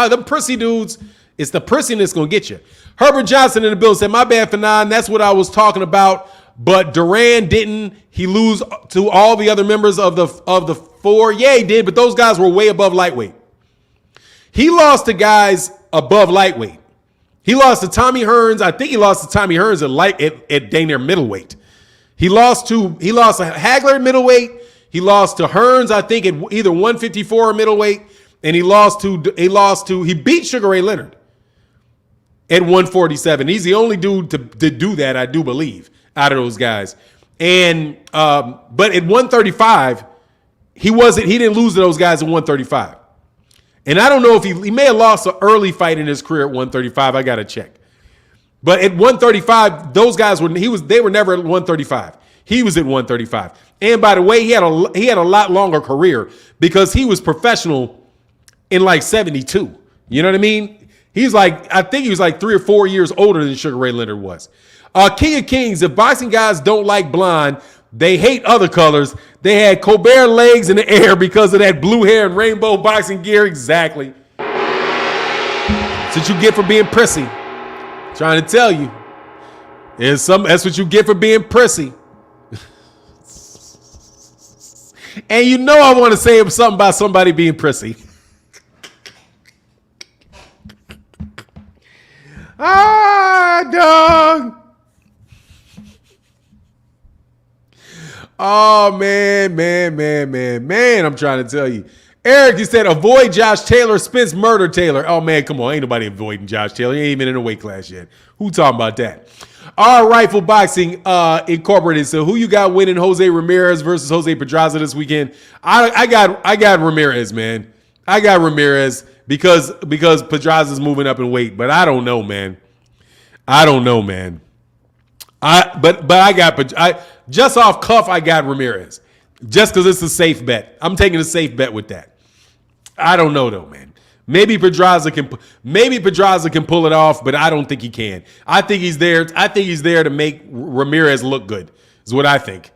Them prissy dudes, it's the prissiness gonna get you. Herbert Johnson in the bill said, my bad for 9. That's what I was talking about. But Duran didn't. He lose to all the other members of the 4. Yeah, he did, but those guys were way above lightweight. He lost to guys above lightweight. He lost to Tommy Hearns. I think he lost to Tommy Hearns at dang near middleweight. He lost to Hagler at middleweight. He lost to Hearns, I think, at either 154 or middleweight, and he beat Sugar Ray Leonard at 147. He's the only dude to do that, I do believe, out of those guys. And but at 135, he didn't lose to those guys at 135. And I don't know if he may have lost an early fight in his career at 135. I got to check. But at 135, those guys they were never at 135. He was at 135. And by the way, he had a lot longer career because he was professional in like 72. You know what I mean? I think he was like 3 or 4 years older than Sugar Ray Leonard was. King of Kings, if boxing guys don't like blonde, they hate other colors. They had Colbert legs in the air because of that blue hair and rainbow boxing gear. Exactly. That's what you get for being prissy. Trying to tell you. That's what you get for being prissy. And you know I want to say something about somebody being prissy. Dog. Oh, man. I'm trying to tell you. Eric, you said avoid Josh Taylor. Spence murder Taylor. Oh, man, come on. Ain't nobody avoiding Josh Taylor. He ain't even in a weight class yet. Who talking about that? All Rifle Boxing Incorporated. So who you got winning Jose Ramirez versus Jose Pedraza this weekend? I got Ramirez, man. I got Ramirez because Pedraza's moving up in weight. But I don't know, man. Just off cuff, I got Ramirez. Just because it's a safe bet. I'm taking a safe bet with that. I don't know, though, man. Maybe Pedraza can pull it off, but I don't think he can. I think he's there to make Ramirez look good. Is what I think.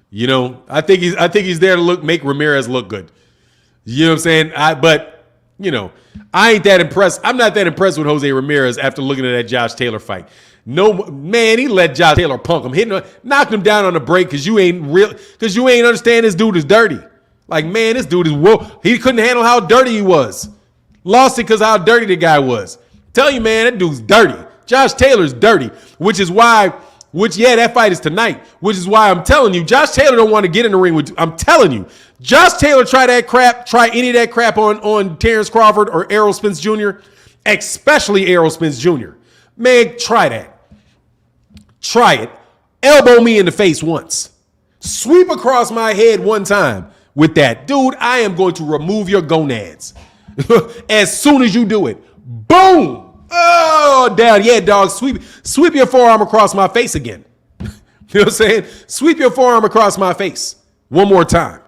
You know, I think he's there to make Ramirez look good. You know what I'm saying? But you know, I ain't that impressed. I'm not that impressed with Jose Ramirez after looking at that Josh Taylor fight. No, man, he let Josh Taylor punk him, knocked him down on the break because you ain't understand this dude is dirty. Like, man, this dude is he couldn't handle how dirty he was. Lost it because how dirty the guy was. Tell you, man, that dude's dirty. Josh Taylor's dirty, that fight is tonight, which is why I'm telling you, Josh Taylor don't want to get in the ring with you. I'm telling you, Josh Taylor try any of that crap on Terence Crawford or Errol Spence Jr., especially Errol Spence Jr. Man, try that. Try it. Elbow me in the face once. Sweep across my head one time with that. Dude, I am going to remove your gonads. As soon as you do it. Boom! Oh, down. Yeah, dog. Sweep your forearm across my face again. You know what I'm saying? Sweep your forearm across my face. One more time.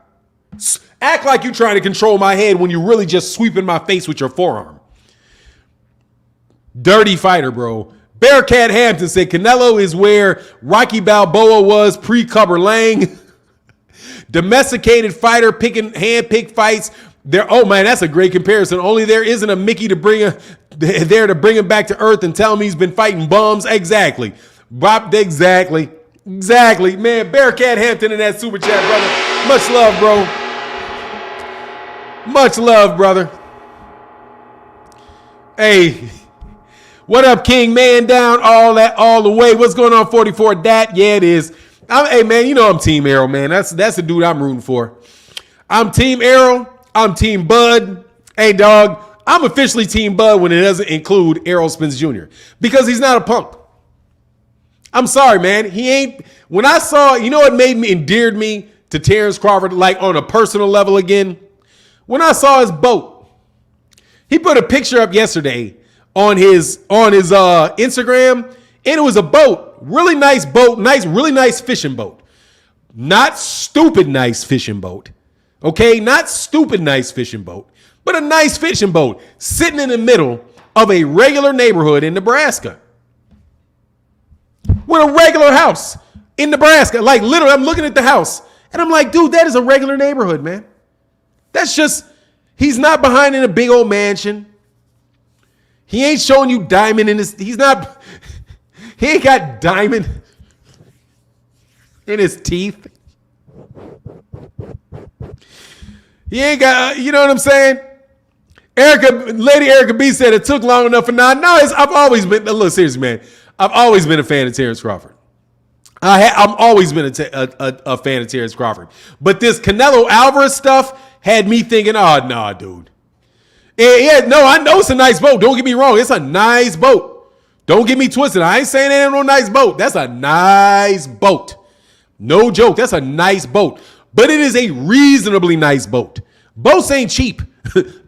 Act like you're trying to control my head when you're really just sweeping my face with your forearm. Dirty fighter, bro. Bearcat Hampton said Canelo is where Rocky Balboa was pre-Clubber Lang. Domesticated fighter picking hand-picked fights. Oh man, that's a great comparison. Only there isn't a Mickey to bring him back to earth and tell him he's been fighting bums. Exactly. Exactly. Man, Bearcat Hampton in that super chat, brother. Much love, bro. Much love, brother. Hey. What up, King? Man down, all the way. What's going on, 44? That, yeah, it is. Hey, man, you know I'm Team Arrow, man. That's the dude I'm rooting for. I'm Team Arrow. I'm Team Bud. Hey, dog, I'm officially Team Bud when it doesn't include Errol Spence Jr. because he's not a punk. I'm sorry, man. He ain't. When I saw, you know what endeared me to Terence Crawford, like on a personal level again? When I saw his boat. He put a picture up yesterday on his Instagram, and it was a boat, really nice boat, really nice fishing boat. Not stupid nice fishing boat. Okay, not stupid nice fishing boat, but a nice fishing boat sitting in the middle of a regular neighborhood in Nebraska. With a regular house in Nebraska. Like literally, I'm looking at the house and I'm like, dude, that is a regular neighborhood, man. That's just, he's not behind in a big old mansion. He ain't showing you diamond in his, he ain't got diamond in his teeth. He ain't got, you know what I'm saying? Lady Erica B said it took long enough for now. No, I've always been, look, seriously, man. I've always been a fan of Terence Crawford. I've always been a fan of Terence Crawford. But this Canelo Alvarez stuff had me thinking, oh, nah, dude. Yeah, no, I know it's a nice boat. Don't get me wrong. It's a nice boat. Don't get me twisted. I ain't saying it ain't no nice boat. That's a nice boat. No joke. That's a nice boat. But it is a reasonably nice boat. Boats ain't cheap,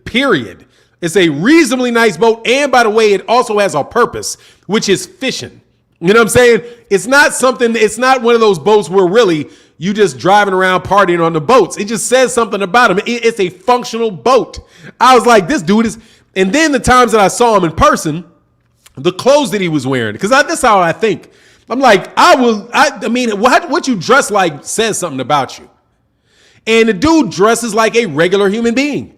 period. It's a reasonably nice boat. And by the way, it also has a purpose, which is fishing. You know what I'm saying? It's not one of those boats where really you just driving around partying on the boats. It just says something about him. It's a functional boat. I was like, this dude is, and then the times that I saw him in person, the clothes that he was wearing, because that's how I think. I'm like, I mean, what you dress like says something about you. And the dude dresses like a regular human being.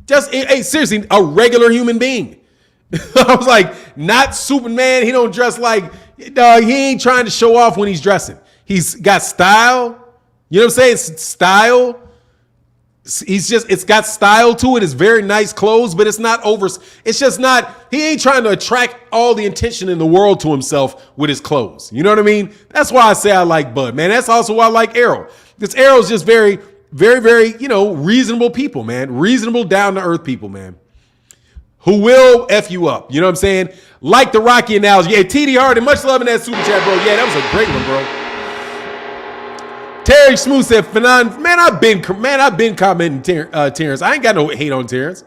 Just, seriously, a regular human being. I was like, not Superman. He don't dress like, he ain't trying to show off when he's dressing. He's got style. You know what I'm saying? It's style. It's got style to it. It's very nice clothes, but it's not he ain't trying to attract all the attention in the world to himself with his clothes. You know what I mean? That's why I say I like Bud, man. That's also why I like Errol. This Errol's just very, very, very, reasonable people, man. Reasonable, down-to-earth people, man. Who will F you up. You know what I'm saying? Like the Rocky analogy. Yeah, TD Harden, much love in that super chat, bro. Yeah, that was a great one, bro. Terry Smooth said, man, I've been commenting Terence. I ain't got no hate on Terence.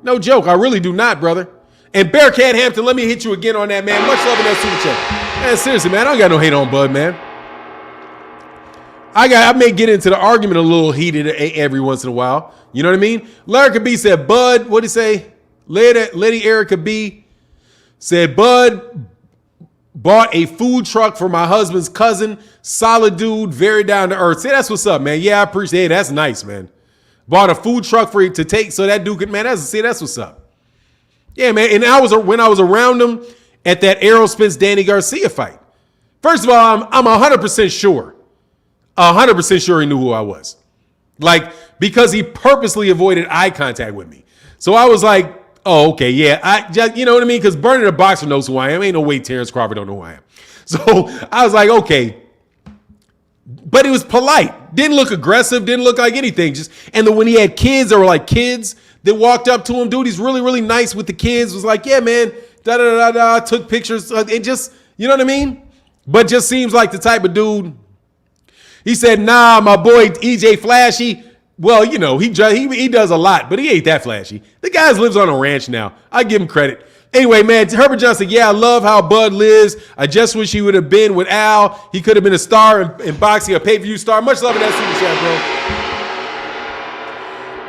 No joke. I really do not, brother. And Bearcat Hampton, let me hit you again on that, man. Much love in that super chat. Man, seriously, man, I don't got no hate on Bud, man. I may get into the argument a little heated every once in a while. You know what I mean? Larry B said, Bud, what'd he say? Lady Erica B said, Bud bought a food truck for my husband's cousin. Solid dude, very down to earth. Say, that's what's up, man. Yeah, I appreciate it. That's nice, man. Bought a food truck for you to take so that dude could, man, that's what's up. Yeah, man. And when I was around him at that Errol Spence Danny Garcia fight. First of all, I'm 100% sure. 100% sure he knew who I was. Like, because he purposely avoided eye contact with me. So I was like, oh, okay, yeah. I just, you know what I mean? Because Bernie the Boxer knows who I am. Ain't no way Terence Crawford don't know who I am. So I was like, okay. But it was polite. Didn't look aggressive. Didn't look like anything. And then when he had kids, there were like kids that walked up to him. Dude, he's really, really nice with the kids. Was like, yeah, man. Da-da-da-da. Took pictures. It just, you know what I mean? But just seems like the type of dude. He said, nah, my boy EJ Flashy. Well, you know, he does a lot, but he ain't that flashy. The guy lives on a ranch now. I give him credit. Anyway, man, Herbert Johnson, yeah, I love how Bud lives. I just wish he would have been with Al. He could have been a star in boxing, a pay-per-view star. Much love in that super chat,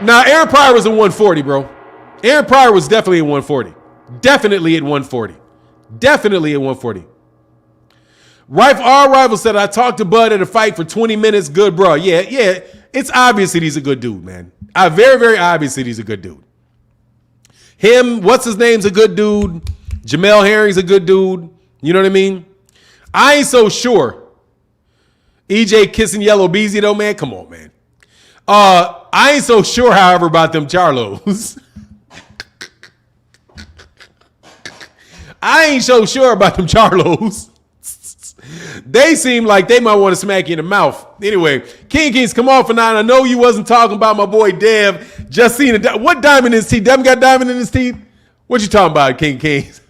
bro. Nah, Aaron Pryor was at 140, bro. Aaron Pryor was definitely at 140. Definitely at 140. Definitely at 140. Our rival said, I talked to Bud at a fight for 20 minutes. Good, bro. Yeah. It's obvious that he's a good dude, man. Very, very obvious that he's a good dude. Him, what's his name's a good dude. Jamel Herring's a good dude. You know what I mean? I ain't so sure. EJ kissing Yellow Beezy though, man. Come on, man. I ain't so sure, however, about them Charlos. I ain't so sure about them Charlos. They seem like they might want to smack you in the mouth. Anyway, King Kings, come on for 9. I know you wasn't talking about my boy Dev. Just seen it. What diamond in his teeth? Devin got diamond in his teeth? What you talking about, King Kings?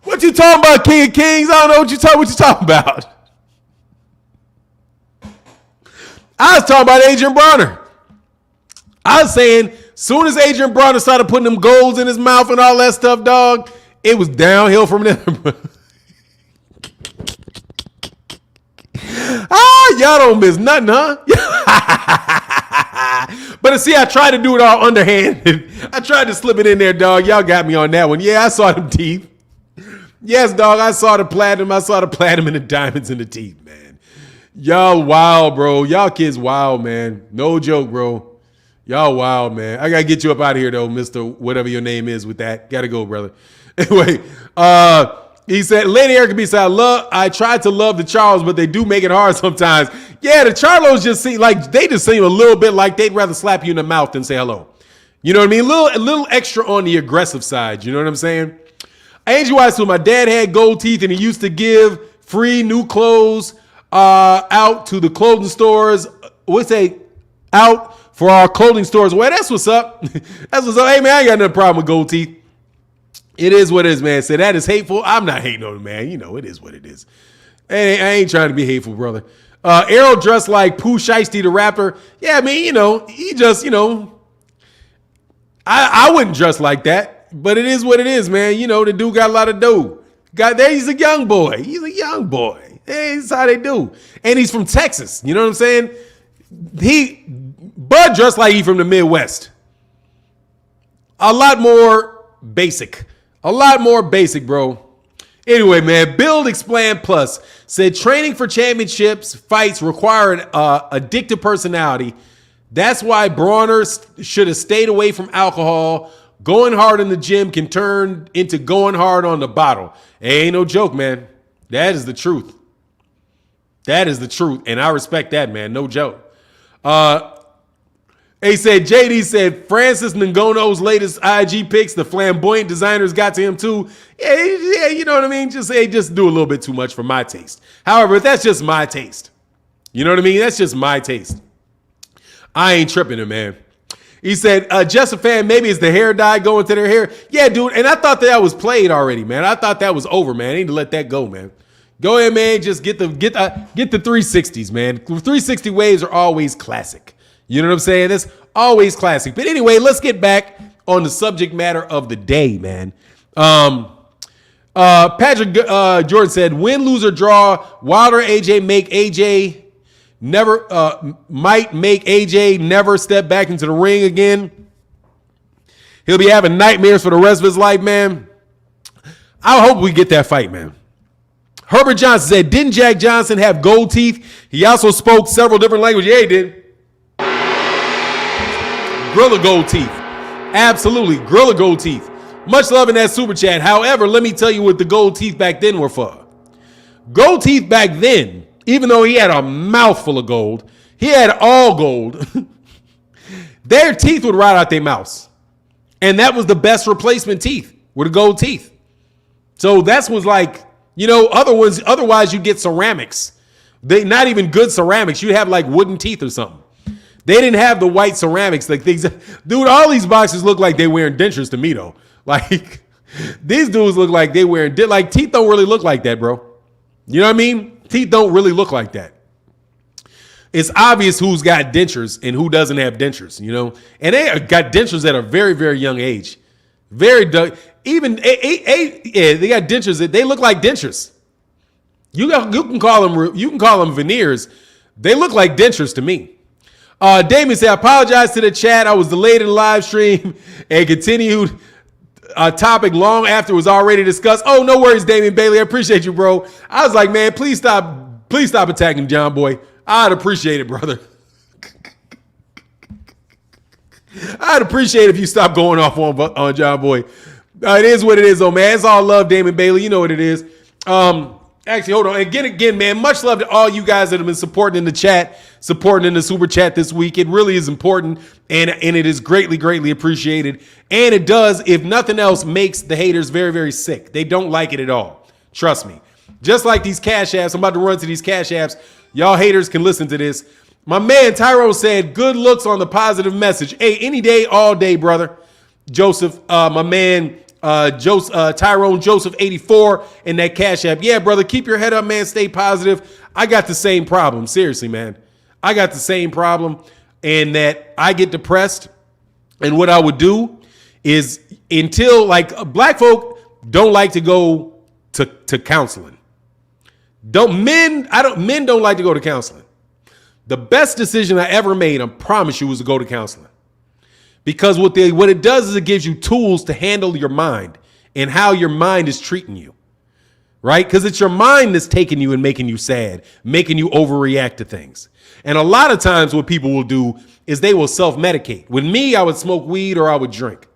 What you talking about, King of Kings? I don't know what you talking about. I was talking about Adrian Bronner. I was saying, soon as Adrian Bronner started putting them golds in his mouth and all that stuff, dog, it was downhill from there. Y'all don't miss nothing, huh? But see, I tried to do it all underhanded. I tried to slip it in there, dog. Y'all got me on that one. Yeah, I saw them teeth. Yes, dog, I saw the platinum. I saw the platinum and the diamonds in the teeth, man. Y'all wild, bro. Y'all kids wild, man. No joke, bro. Y'all wild, man. I got to get you up out of here, though, Mr. Whatever your name is with that. Got to go, brother. Anyway, he said, Lady Erica B said, I tried to love the Charles, but they do make it hard sometimes. Yeah, the Charlos just seem like, they just seem a little bit like they'd rather slap you in the mouth than say hello. You know what I mean? A little extra on the aggressive side. You know what I'm saying? Angie White, so my dad had gold teeth and he used to give free new clothes out to the clothing stores. Out for our clothing stores. Well, that's what's up. That's what's up. Hey, man, I ain't got no problem with gold teeth. It is what it is, man. Say that is hateful. I'm not hating on it, man. You know, it is what it is. Hey, I ain't trying to be hateful, brother. Errol dressed like Pooh Shiesty the rapper. Yeah, I mean, you know, he just, you know, I wouldn't dress like that. But it is what it is, man. You know, the dude got a lot of dough. He's a young boy. He's a young boy. Hey, that's how they do. And he's from Texas. You know what I'm saying? Bud dressed like he from the Midwest. A lot more basic. A lot more basic, bro. Anyway, man, Build Expand Plus said training for championships fights require an addictive personality. That's why Bronner should have stayed away from alcohol. Going hard in the gym can turn into going hard on the bottle. It ain't no joke, man. That is the truth. That is the truth. And I respect that, man. No joke. He said, JD said, Francis Nganou's latest IG pics, the flamboyant designers got to him too. Yeah, you know what I mean? Just do a little bit too much for my taste. However, that's just my taste. You know what I mean? That's just my taste. I ain't tripping it, man. He said, just a fan, maybe it's the hair dye going to their hair. Yeah, dude, and I thought that was played already, man. I thought that was over, man. I need to let that go, man. Go ahead, man. Just get the 360s, man. 360 waves are always classic. You know what I'm saying? That's always classic. But anyway, let's get back on the subject matter of the day, man. Patrick Jordan said, win, lose, or draw, Wilder, AJ make AJ might make AJ never step back into the ring again. He'll be having nightmares for the rest of his life, man. I hope we get that fight, man. Herbert Johnson said, didn't Jack Johnson have gold teeth? He also spoke several different languages. Yeah, he did. Gorilla gold teeth. Absolutely. Gorilla gold teeth. Much love in that super chat. However, let me tell you what the gold teeth back then were for. Gold teeth back then, even though he had a mouthful of gold, he had all gold. Their teeth would rot out their mouths. And that was the best replacement teeth, were the gold teeth. So that was like, otherwise you get ceramics. Not even good ceramics. You have like wooden teeth or something. They didn't have the white ceramics. Like things, dude, all these boxers look like they wearing dentures to me though. Like these dudes look like they wearing, like teeth don't really look like that, bro. You know what I mean? Teeth don't really look like that. It's obvious who's got dentures and who doesn't have dentures, And they got dentures at a very, very young age. Very, even, they got dentures that they look like dentures. You can call them veneers. They look like dentures to me. Damien said, I apologize to the chat. I was delayed in the live stream and continued a topic long after it was already discussed. Oh, no worries, Damian Bailey. I appreciate you, bro. I was like, man, please stop attacking John Boy. I'd appreciate it, brother. I'd appreciate it if you stop going off on John Boy. It is what it is, though, man. It's all love, Damian Bailey. You know what it is. Actually, hold on. Again, man, much love to all you guys that have been supporting in the chat, supporting in the super chat this week. It really is important, and it is greatly, greatly appreciated. And it does, if nothing else, makes the haters very, very sick. They don't like it at all. Trust me. Just like these cash apps, I'm about to run to these cash apps. Y'all haters can listen to this. My man Tyrone said, good looks on the positive message. Hey, any day, all day, brother. Joseph, my man, Tyrone Joseph 84 in that cash app. Yeah, brother, keep your head up, man. Stay positive. I got the same problem. Seriously, man. I got the same problem, and that I get depressed. And what I would do is, until like black folk don't like to go to counseling. Men don't like to go to counseling. The best decision I ever made, I promise you, was to go to counseling. Because what it does is it gives you tools to handle your mind and how your mind is treating you, right? Because it's your mind that's taking you and making you sad, making you overreact to things. And a lot of times what people will do is they will self-medicate. With me, I would smoke weed or I would drink.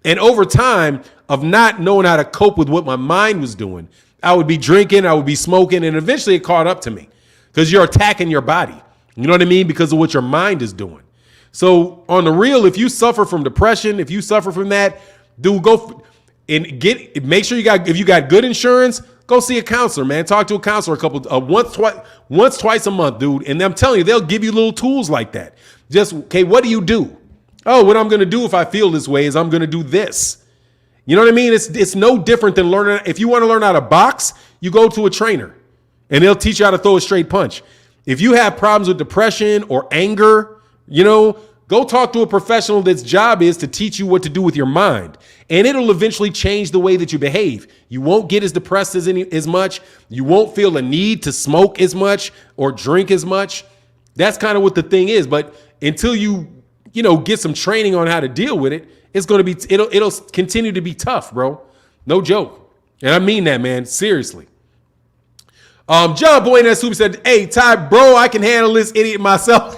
And over time of not knowing how to cope with what my mind was doing, I would be drinking, I would be smoking, and eventually it caught up to me because you're attacking your body. You know what I mean? Because of what your mind is doing. So on the real, if you suffer from depression, if you suffer from that, dude, go and make sure if you got good insurance, go see a counselor, man. Talk to a counselor once, twice a month, dude. And I'm telling you, they'll give you little tools like that. Just, okay, what do you do? Oh, what I'm going to do if I feel this way is I'm going to do this. You know what I mean? It's no different than learning. If you want to learn how to box, you go to a trainer and they'll teach you how to throw a straight punch. If you have problems with depression or anger, go talk to a professional that's job is to teach you what to do with your mind. And it'll eventually change the way that you behave. You won't get as depressed as much. You won't feel a need to smoke as much or drink as much. That's kind of what the thing is. But until you get some training on how to deal with it, it'll continue to be tough, bro. No joke. And I mean that, man. Seriously. John Boy in that super said, hey, Ty, bro, I can handle this idiot myself.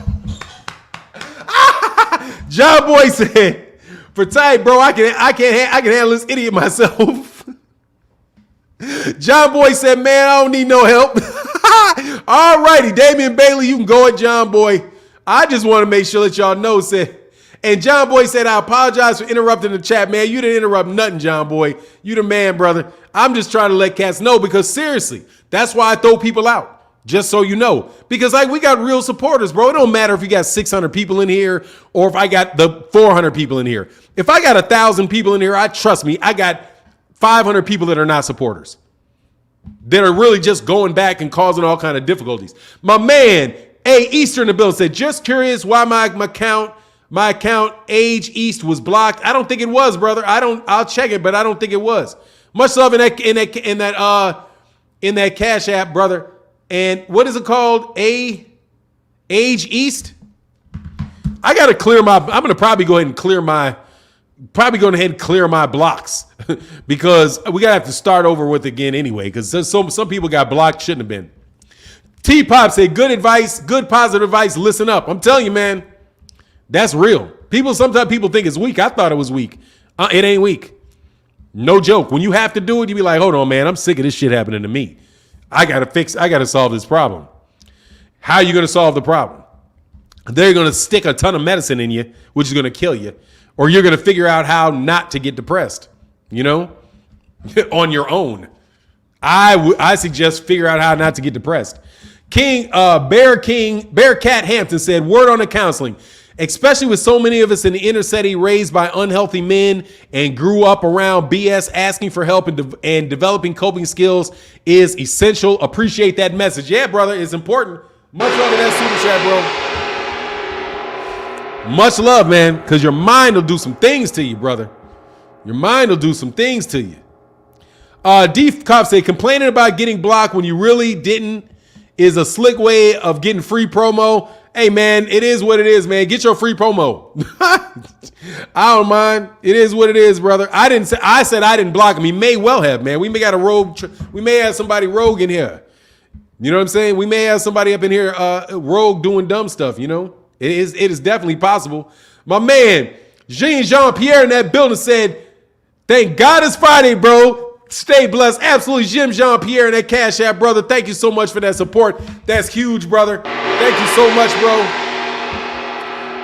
John Boy said, for Ty, bro, I can handle this idiot myself. John Boy said, man, I don't need no help. All righty, Damian Bailey, you can go at John Boy. I just want to make sure that y'all know, and John Boy said, I apologize for interrupting the chat, man. You didn't interrupt nothing, John Boy. You the man, brother. I'm just trying to let cats know, because seriously, that's why I throw people out. Just so you know, because we got real supporters, bro. It don't matter if you got 600 people in here or if I got the 400 people in here. If I got 1,000 people in here, trust me, I got 500 people that are not supporters, that are really just going back and causing all kind of difficulties. My man, Easter in the building said, just curious why my account Age East was blocked. I don't think it was, brother. I'll check it, but I don't think it was. Much love in that Cash App, brother. And what is it called? Age East. I got to clear I'm going to probably go ahead and clear my blocks because we got to have to start over with again anyway, because some people got blocked, shouldn't have been. T-Pop said, good advice, good positive advice, listen up. I'm telling you, man, that's real. Sometimes people think it's weak. I thought it was weak. It ain't weak. No joke. When you have to do it, you be like, hold on, man, I'm sick of this shit happening to me. I got to solve this problem. How are you going to solve the problem? They're going to stick a ton of medicine in you, which is going to kill you. Or you're going to figure out how not to get depressed, on your own. I suggest figure out how not to get depressed. Bearcat Hampton said, word on the counseling, especially with so many of us in the inner city raised by unhealthy men and grew up around BS, asking for help and developing coping skills is essential. Appreciate that message. Yeah, brother, it's important. Much love in that super chat, bro. Much love, man, because your mind will do some things to you, brother. Your mind will do some things to you. D. Cop say, complaining about getting blocked when you really didn't is a slick way of getting free promo. Hey, man, it is what it is, man. Get your free promo. I don't mind. It is what it is, brother. I said I didn't block him. He may well have, man. We may got a rogue. We may have somebody rogue in here. You know what I'm saying? We may have somebody up in here rogue doing dumb stuff, It is definitely possible. My man, Jean-Pierre in that building said, thank God it's Friday, bro. Stay blessed. Absolutely. Jean-Pierre in that Cash App, brother. Thank you so much for that support. That's huge, brother. Thank you so much, bro.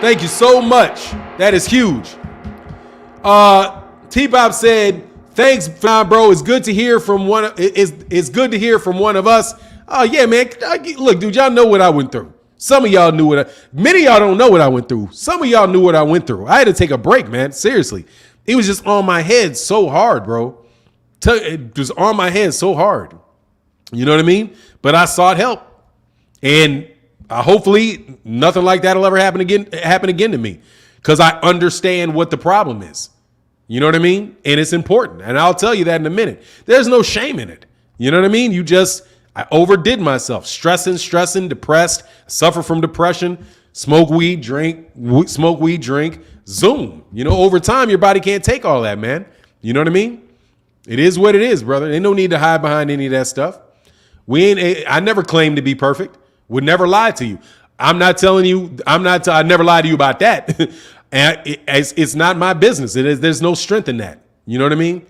Thank you so much. That is huge. T-Bob said, thanks, bro. It's good to hear from one. It's good to hear from one of us. Oh, yeah, man. Look, dude, y'all know what I went through. Some of y'all knew many of y'all don't know what I went through. Some of y'all knew what I went through. I had to take a break, man. Seriously. It was just on my head so hard, bro. It was on my head so hard. You know what I mean? But I sought help. And hopefully nothing like that will ever happen again to me, because I understand what the problem is. You know what I mean? And it's important. And I'll tell you that in a minute. There's no shame in it. You know what I mean? I overdid myself. Stressing, depressed, suffer from depression, smoke weed, drink, Zoom. Over time, your body can't take all that, man. You know what I mean? It is what it is, brother. Ain't no need to hide behind any of that stuff. I never claimed to be perfect. Would never lie to you. I'm not telling you. I never lie to you about that. And it's not my business. There's no strength in that. You know what I mean?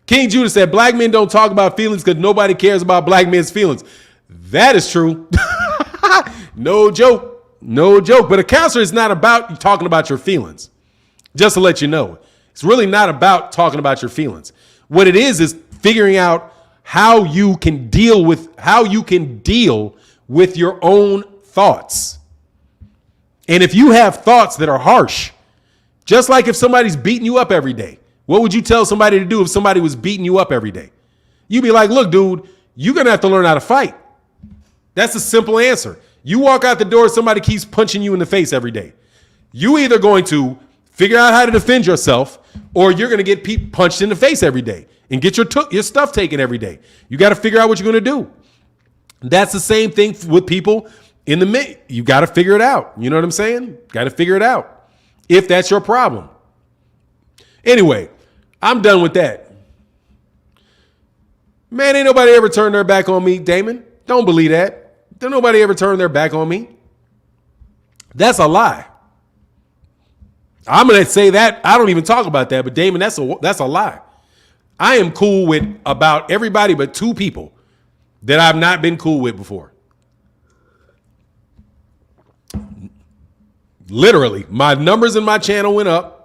King Judah said, black men don't talk about feelings because nobody cares about black men's feelings. That is true. No joke. But a counselor is not about talking about your feelings. Just to let you know, it's really not about talking about your feelings. What it is figuring out how you can deal with your own thoughts. And if you have thoughts that are harsh, just like if somebody's beating you up every day, what would you tell somebody to do if somebody was beating you up every day? You'd be like, look, dude, you're going to have to learn how to fight. That's a simple answer. You walk out the door, somebody keeps punching you in the face every day. You either going to figure out how to defend yourself, or you're going to get punched in the face every day and get your stuff taken every day. You got to figure out what you're going to do. That's the same thing with people in the mid. You got to figure it out. You know what I'm saying? Got to figure it out if that's your problem. Anyway, I'm done with that. Man, ain't nobody ever turned their back on me, Damon. Don't believe that. Don't nobody ever turn their back on me. That's a lie. I'm going to say that. I don't even talk about that, but Damon, that's a lie. I am cool with about everybody but two people that I've not been cool with before. Literally, my numbers in my channel went up.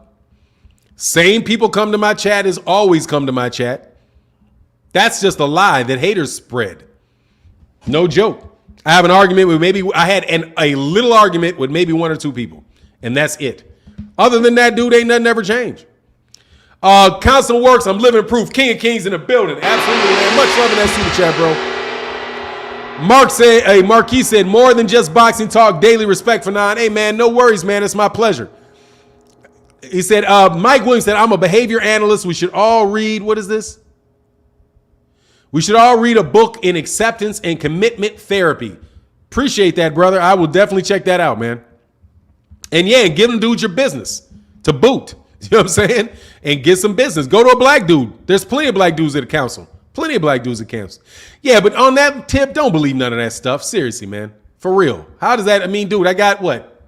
Same people come to my chat as always come to my chat. That's just a lie that haters spread. No joke. I have an argument with a little argument with maybe one or two people, and that's it. Other than that, dude, ain't nothing ever changed. Constant Works, I'm living proof. King of Kings in the building. Absolutely, man. Much love in that super chat, bro. Marquis said, more than just boxing talk, daily respect for Nine. Hey, man, no worries, man. It's my pleasure. He said, Mike Williams said, I'm a behavior analyst. We should all read, what is this? We should all read a book in acceptance and commitment therapy. Appreciate that, brother. I will definitely check that out, man. And yeah, give them dudes your business to boot. You know what I'm saying? And get some business. Go to a black dude. There's plenty of black dudes at the council. Plenty of black dudes at council. Yeah, but on that tip, don't believe none of that stuff. Seriously, man. For real. How does that, I mean, dude, I got what?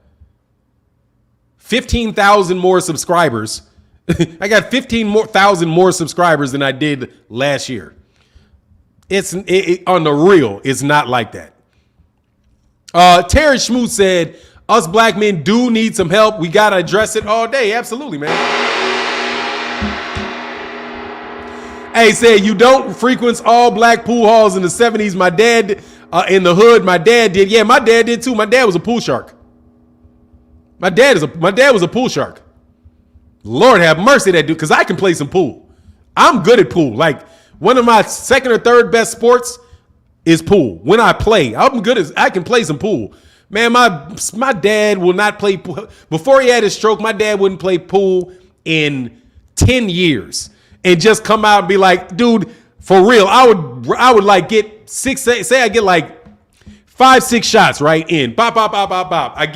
15,000 more subscribers. I got 15,000 more subscribers than I did last year. It's on the real, it's not like that. Terence Schmoot said, us black men do need some help. We got to address it all day. Absolutely, man. Hey, said, you don't frequent all black pool halls in the 70s. My dad, in the hood, my dad did. Yeah, my dad did too. My dad was a pool shark. My dad was a pool shark. Lord have mercy, that dude, because I can play some pool. I'm good at pool. Like, one of my second or third best sports is pool. When I play, I can play some pool. Man, my dad will not play pool. Before he had his stroke, my dad wouldn't play pool in 10 years and just come out and be like, dude, for real, I would like get say I get like 5-6 shots right in. Pop, pop, pop, pop, pop. I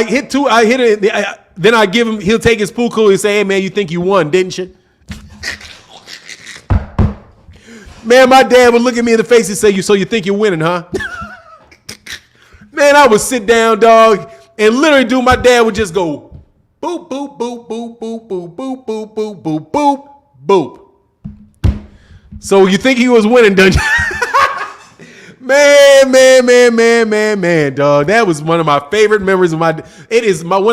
hit two, I hit it, then I give him, he'll take his pool cooler and say, hey man, you think you won, didn't you? Man, my dad would look at me in the face and say, so you think you're winning, huh? Man, I would sit down, dog, and literally, dude, my dad would just go boop, boop, boop, boop, boop, boop, boop, boop, boop, boop, boop, boop. So you think he was winning, don't you? Man, dog. That was one of my favorite memories of one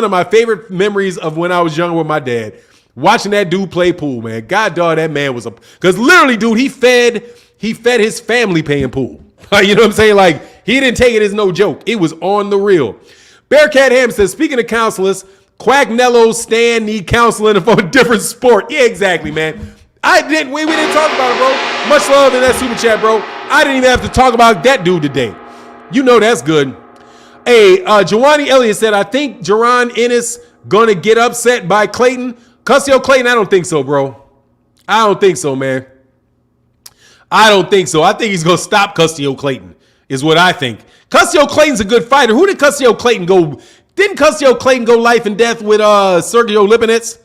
of my favorite memories of when I was younger with my dad. Watching that dude play pool, man. God, dog, that man was because literally, dude, he fed his family paying pool. You know what I'm saying? Like, he didn't take it as no joke. It was on the real. Bearcat Ham says, speaking of counselors, Quagnello Stan need counseling for a different sport. Yeah, exactly, man. We didn't talk about it, bro. Much love in that super chat, bro. I didn't even have to talk about that dude today. You know that's good. Hey, Jawani Elliott said, I think Jaron Ennis gonna get upset by Clayton. Custio Clayton, I don't think so, bro. I don't think so, man. I don't think so. I think he's going to stop Custio Clayton is what I think. Custio Clayton's a good fighter. Who did Custio Clayton go? Didn't Custio Clayton go life and death with Sergio Lipinets?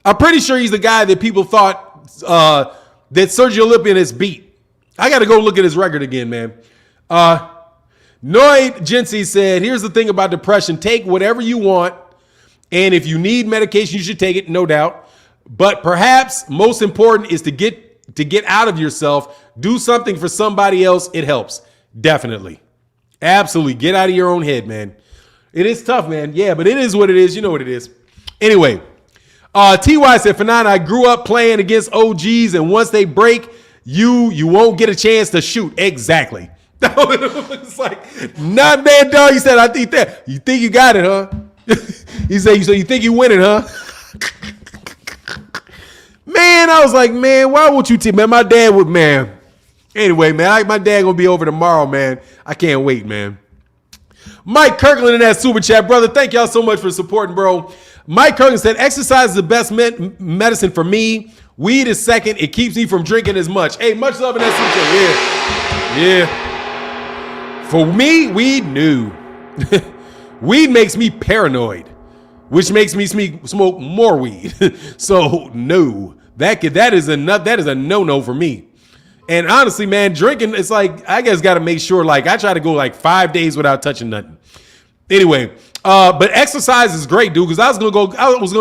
I'm pretty sure he's the guy that people thought that Sergio Lipinets beat. I got to go look at his record again, man. Noid Gency said, here's the thing about depression. Take whatever you want. And if you need medication, you should take it, no doubt. But perhaps most important is to get out of yourself. Do something for somebody else. It helps. Definitely. Absolutely. Get out of your own head, man. It is tough, man. Yeah, but it is what it is. You know what it is. Anyway, TY said, Fernand, I grew up playing against OGs, and once they break, you won't get a chance to shoot. Exactly. It's like, not bad, dog. He said, I think that. You think you got it, huh? He said, so you think you winning, huh? Man, I was like, man, why won't you man? My dad would, man. Anyway, man, my dad gonna be over tomorrow, man. I can't wait, man. Mike Kirkland in that super chat, brother. Thank y'all so much for supporting, bro. Mike Kirkland said, exercise is the best medicine for me. Weed is second. It keeps me from drinking as much. Hey, much love in that super chat. Yeah. For me, weed, no. Weed makes me paranoid, which makes me smoke more weed. So no, that is a no for me. And honestly, man, drinking, it's like, I guess got to make sure, like, I try to go like 5 days without touching nothing. Anyway, but exercise is great, dude, because I was gonna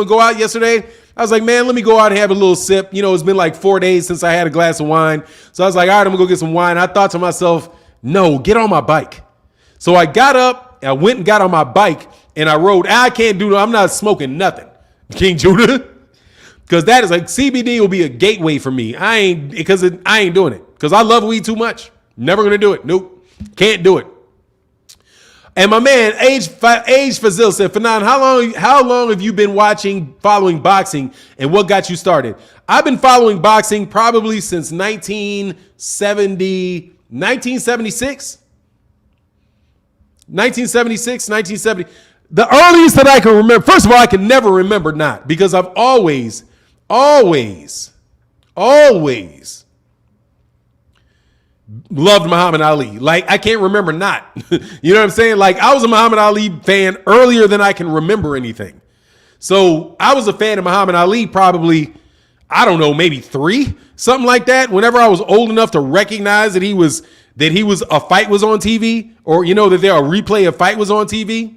go out yesterday. I was like, man, let me go out and have a little sip. You know, it's been like 4 days since I had a glass of wine. So I was like, all right, I'm gonna go get some wine. I thought to myself, no, get on my bike. So I got up, I went and got on my bike, and I rode. I can't do, I'm not smoking nothing, King Judah. Because that is like, CBD will be a gateway for me. I ain't doing it. Because I love weed too much. Never going to do it. Nope. Can't do it. And my man, Age Fazil said, Fernand, how long have you been following boxing, and what got you started? I've been following boxing probably since 1976. The earliest that I can remember, first of all, I can never remember not, because I've always loved Muhammad Ali. Like, I can't remember not. You know what I'm saying? Like, I was a Muhammad Ali fan earlier than I can remember anything. So I was a fan of Muhammad Ali probably, I don't know, maybe 3, something like that. Whenever I was old enough to recognize that a fight was on TV, or, you know, that a replay of fight was on TV.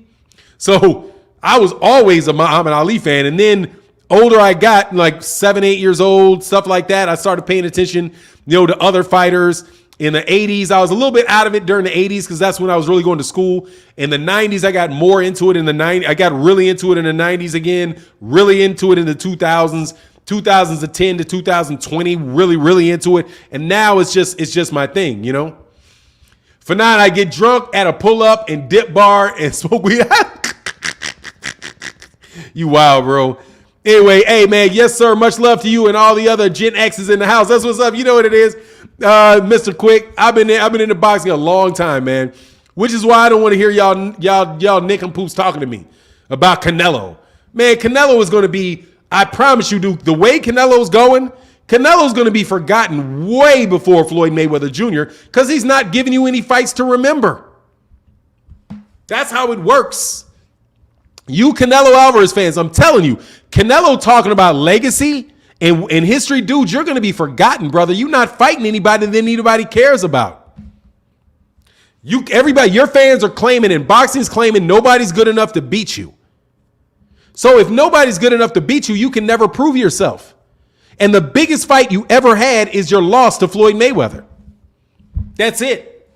So I was always a Muhammad Ali fan. And then older I got, like 7, 8 years old, stuff like that, I started paying attention, you know, to other fighters. In the 80s, I was a little bit out of it during the 80s because that's when I was really going to school. In the 90s, I got more into it. I got really into it in the 90s again, really into it in the 2000s, 2010 to 2020, really, really into it. And now it's just my thing, you know? For now, I get drunk at a pull-up and dip bar and smoke weed. You wild, bro. Anyway, hey, man, yes, sir. Much love to you and all the other Gen X's in the house. That's what's up. You know what it is. Mr. Quick, I've been into boxing a long time, man, which is why I don't want to hear y'all nincompoops talking to me about Canelo. Man, Canelo is going to be, I promise you, Duke, the way Canelo's going to be forgotten way before Floyd Mayweather Jr. because he's not giving you any fights to remember. That's how it works. You Canelo Alvarez fans, I'm telling you, Canelo talking about legacy and history, dude, you're going to be forgotten, brother. You're not fighting anybody that anybody cares about. Everybody, your fans are claiming, and boxing's claiming nobody's good enough to beat you. So if nobody's good enough to beat you, you can never prove yourself. And the biggest fight you ever had is your loss to Floyd Mayweather. That's it.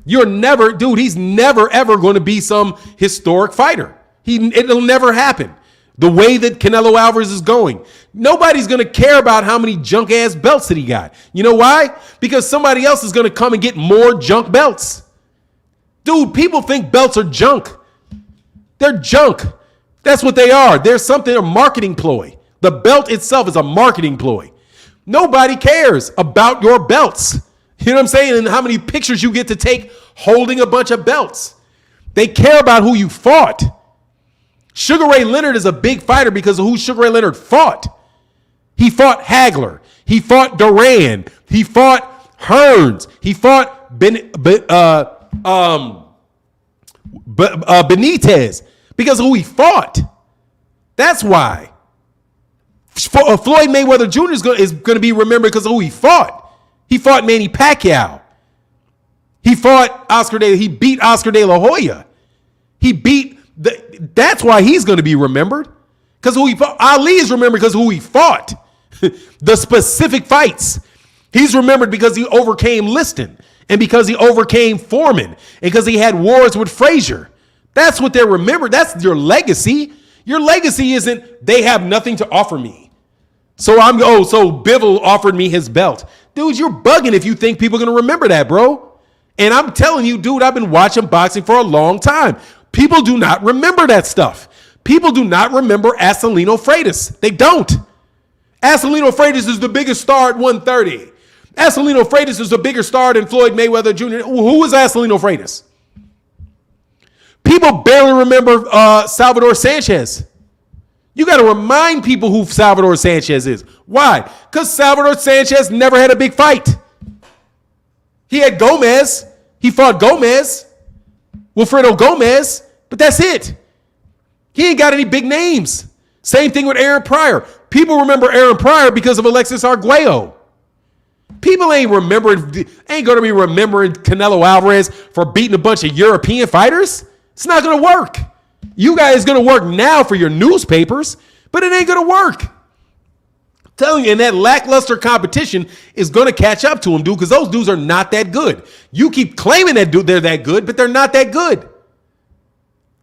You're never, dude, he's never, ever going to be some historic fighter. It'll never happen. The way that Canelo Alvarez is going, nobody's going to care about how many junk ass belts that he got. You know why? Because somebody else is going to come and get more junk belts. Dude, people think belts are junk. They're junk. That's what they are. There's a marketing ploy. The belt itself is a marketing ploy. Nobody cares about your belts. You know what I'm saying? And how many pictures you get to take holding a bunch of belts. They care about who you fought. Sugar Ray Leonard is a big fighter because of who Sugar Ray Leonard fought. He fought Hagler. He fought Duran. He fought Hearns. He fought Benitez because of who he fought. That's why. Floyd Mayweather Jr. is going to be remembered because of who he fought. He fought Manny Pacquiao. He beat Oscar De La Hoya. That's why he's going to be remembered. Because who he fought. Ali is remembered because of who he fought. The specific fights. He's remembered because he overcame Liston. And because he overcame Foreman. And because he had wars with Frazier. That's what they're remembered. That's your legacy. Your legacy isn't, they have nothing to offer me. So Bivol offered me his belt. Dude, you're bugging if you think people are going to remember that, bro. And I'm telling you, dude, I've been watching boxing for a long time. People do not remember that stuff. People do not remember Acelino Freitas. They don't. Acelino Freitas is the biggest star at 130. Acelino Freitas is a bigger star than Floyd Mayweather Jr. Who is Acelino Freitas? People barely remember Salvador Sanchez. You got to remind people who Salvador Sanchez is. Why? Because Salvador Sanchez never had a big fight. He had Gomez. He fought Gomez. Wilfredo Gomez. But that's it. He ain't got any big names. Same thing with Aaron Pryor. People remember Aaron Pryor because of Alexis Arguello. People ain't going to be remembering Canelo Alvarez for beating a bunch of European fighters. It's not going to work. You guys going to work now for your newspapers, but it ain't going to work. I'm telling you, and that lackluster competition is going to catch up to them, dude, because those dudes are not that good. You keep claiming that they're that good, but they're not that good.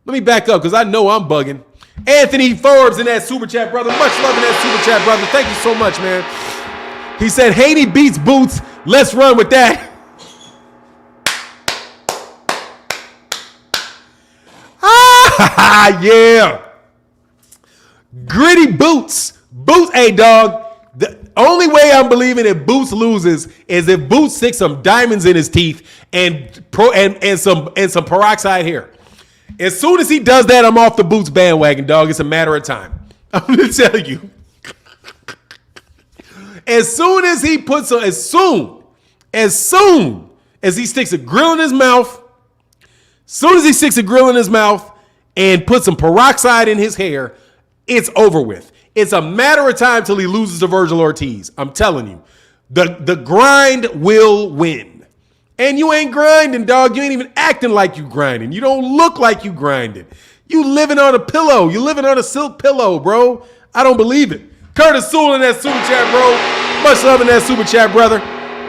Let me back up because I know I'm bugging. Anthony Forbes in that super chat, brother. Much love in that super chat, brother. Thank you so much, man. He said, Haney beats Boots. Let's run with that. Yeah. Gritty Boots. Boots, hey, dog. The only way I'm believing that Boots loses is if Boots sticks some diamonds in his teeth and some peroxide hair. As soon as he does that, I'm off the Boots bandwagon, dog. It's a matter of time. I'm going to tell you. As soon as As soon as he sticks a grill in his mouth, and puts some peroxide in his hair, it's over with. It's a matter of time till he loses to Virgil Ortiz. I'm telling you, the grind will win. And you ain't grinding, dog. You ain't even acting like you grinding. You don't look like you grinding. You living on a pillow. You living on a silk pillow, bro. I don't believe it. Curtis Sewell in that super chat, bro. Much love in that super chat, brother.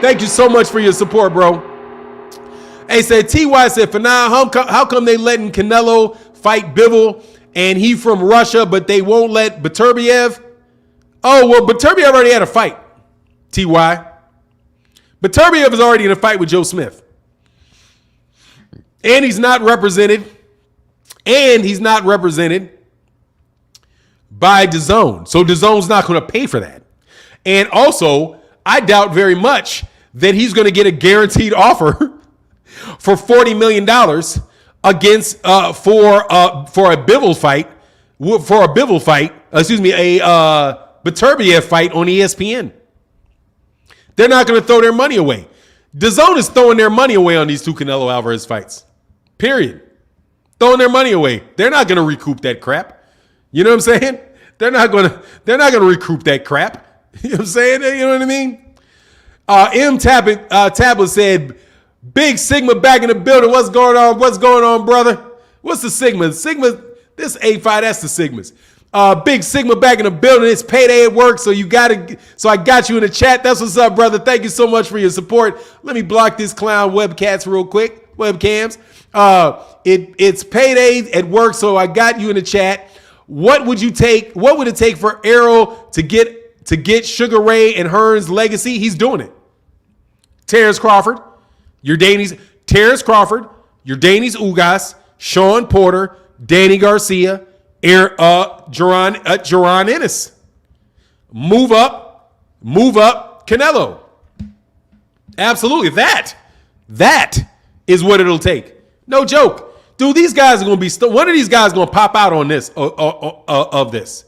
Thank you so much for your support, bro. Hey, said T.Y. said, for now, how come they letting Canelo fight Bivol and he from Russia, but they won't let Beterbiev? Oh, well, Beterbiev already had a fight, T.Y. Beterbiev is already in a fight with Joe Smith. And he's not represented. By DAZN. So DAZN's not going to pay for that. And also, I doubt very much that he's going to get a guaranteed offer for $40 million against for a Bivol fight, a Beterbiev fight on ESPN. They're not going to throw their money away. DAZN is throwing their money away on these two Canelo Alvarez fights. Period. Throwing their money away. They're not going to recoup that crap. You know what I'm saying? They're not going to recoup that crap. You know what I'm saying? You know what I mean? Tablet said, Big Sigma back in the building. What's going on? What's going on, brother? What's the Sigma? This A5, that's the Sigmas. Big Sigma back in the building. It's payday at work, so I got you in the chat. That's what's up, brother. Thank you so much for your support. Let me block this clown webcams real quick. Webcams. It's payday at work, so I got you in the chat. What would it take for Errol to get Sugar Ray and Hearn's legacy? He's doing it. Terence Crawford, Terence Crawford, Yordanis Ugas, Sean Porter, Danny Garcia, Jaron Ennis. Move up, Canelo. Absolutely. That is what it'll take. No joke. Dude, these guys are going to be, one of these guys is going to pop out on this, of this.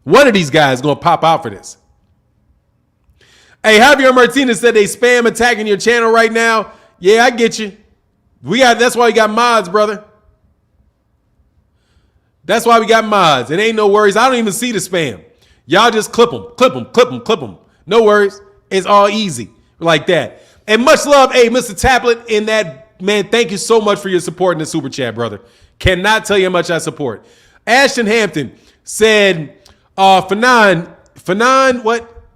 One of these guys is going to pop out for this. Hey, Javier Martinez said they spam attacking your channel right now. Yeah, I get you. That's why we got mods, brother. That's why we got mods. It ain't no worries. I don't even see the spam. Y'all just clip them. No worries. It's all easy like that. And much love, hey, Mr. Tablet, in that. Man, thank you so much for your support in the super chat, brother. Cannot tell you how much I support. Ashton Hampton said, Fanon,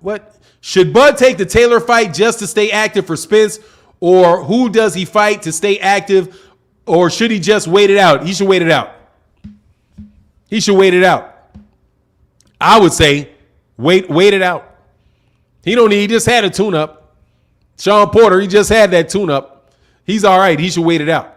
what? Should Bud take the Taylor fight just to stay active for Spence? Or who does he fight to stay active? Or should he just wait it out? He should wait it out. I would say wait it out. He just had a tune-up. Sean Porter, he just had that tune-up. He's all right. He should wait it out.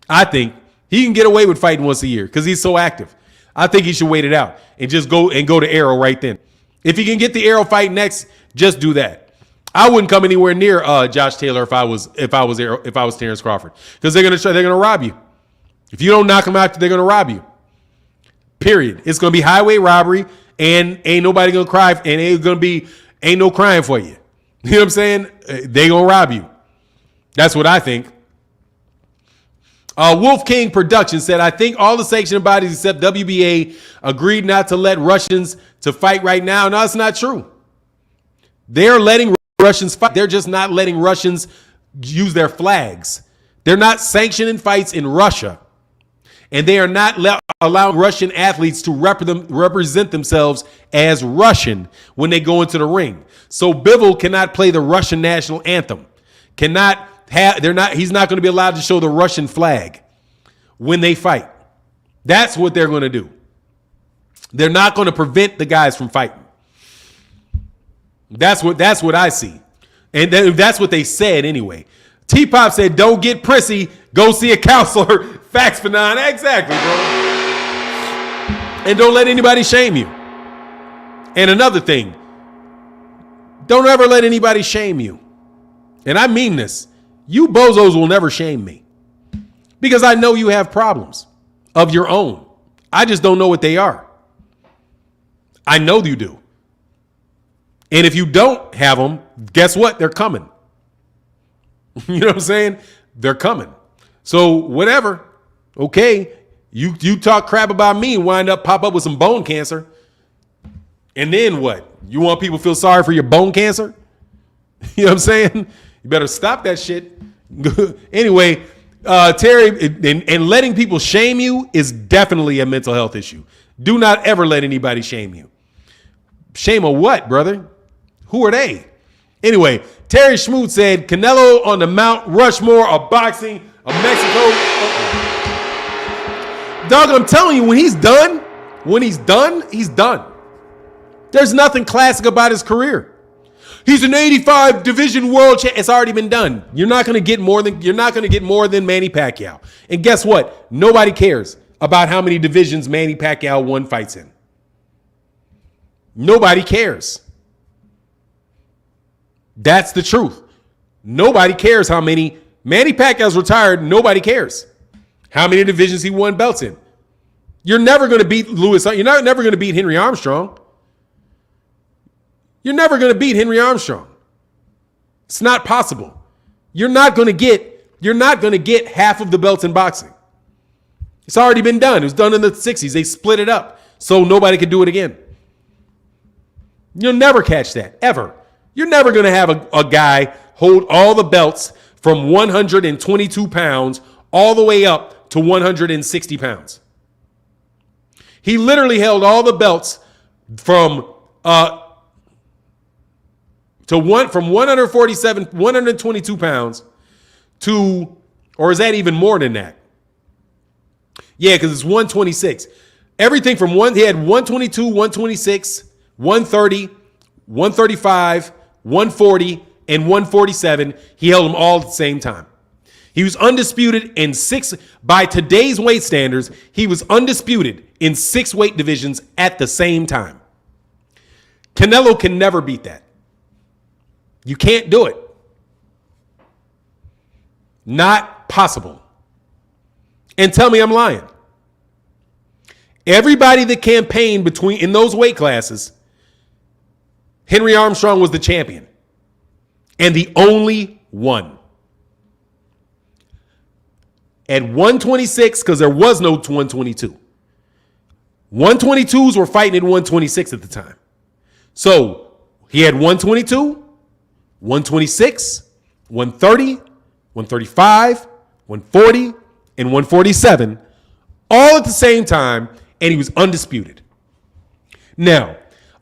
I think he can get away with fighting once a year because he's so active. I think he should wait it out and just go to Arrow right then. If he can get the Arrow fight next, just do that. I wouldn't come anywhere near Josh Taylor if I was Terence Crawford because they're gonna rob you. If you don't knock him out, they're gonna rob you. Period. It's gonna be highway robbery and ain't nobody gonna cry and ain't no crying for you. You know what I'm saying? They gonna rob you. That's what I think. Wolf King Productions said, I think all the sanctioning bodies except WBA agreed not to let Russians to fight right now. No, it's not true. They're letting Russians fight. They're just not letting Russians use their flags. They're not sanctioning fights in Russia. And they are not allowing Russian athletes to represent themselves as Russian when they go into the ring. So Bivol cannot play the Russian national anthem. He's not going to be allowed to show the Russian flag when they fight. That's what they're going to do. They're not going to prevent the guys from fighting. That's what I see. And that's what they said anyway. T-Pop said, don't get prissy. Go see a counselor. Facts for nine. Exactly, bro. And don't let anybody shame you. And another thing, don't ever let anybody shame you. And I mean this. You bozos will never shame me because I know you have problems of your own. I just don't know what they are. I know you do. And if you don't have them, guess what? They're coming. You know what I'm saying? They're coming. So whatever. Okay. You talk crap about me and wind up pop up with some bone cancer. And then what? You want people to feel sorry for your bone cancer? You know what I'm saying? You better stop that shit. Anyway, Terry, and letting people shame you is definitely a mental health issue. Do not ever let anybody shame you. Shame of what, brother? Who are they? Anyway, Terry Schmoot said, Canelo on the Mount Rushmore of boxing of Mexico. Dog, I'm telling you, when he's done, he's done. There's nothing classic about his career. He's an 85 division world champ. It's already been done. You're not going to get more than Manny Pacquiao. And guess what? Nobody cares about how many divisions Manny Pacquiao won fights in. Nobody cares. That's the truth. Nobody cares how many. Manny Pacquiao's retired. Nobody cares how many divisions he won belts in. You're never going to beat Lewis. You're never going to beat Henry Armstrong. You're never going to beat Henry Armstrong. It's not possible. You're not going to get half of the belts in boxing. It's already been done. It was done in the 60s. They split it up so nobody could do it again. You'll never catch that, ever. You're never going to have a guy hold all the belts from 122 pounds all the way up to 160 pounds. He literally held all the belts from 122 pounds to, or is that even more than that? Yeah, because it's 126. Everything from he had 122, 126, 130, 135, 140, and 147. He held them all at the same time. He was undisputed in by today's weight standards, he was undisputed in 6 weight divisions at the same time. Canelo can never beat that. You can't do it. Not possible. And tell me I'm lying. Everybody that campaigned in those weight classes, Henry Armstrong was the champion and the only one. At 126, because there was no 122. 122s were fighting at 126 at the time. So he had 122, 126, 130, 135, 140, and 147, all at the same time, and he was undisputed. Now,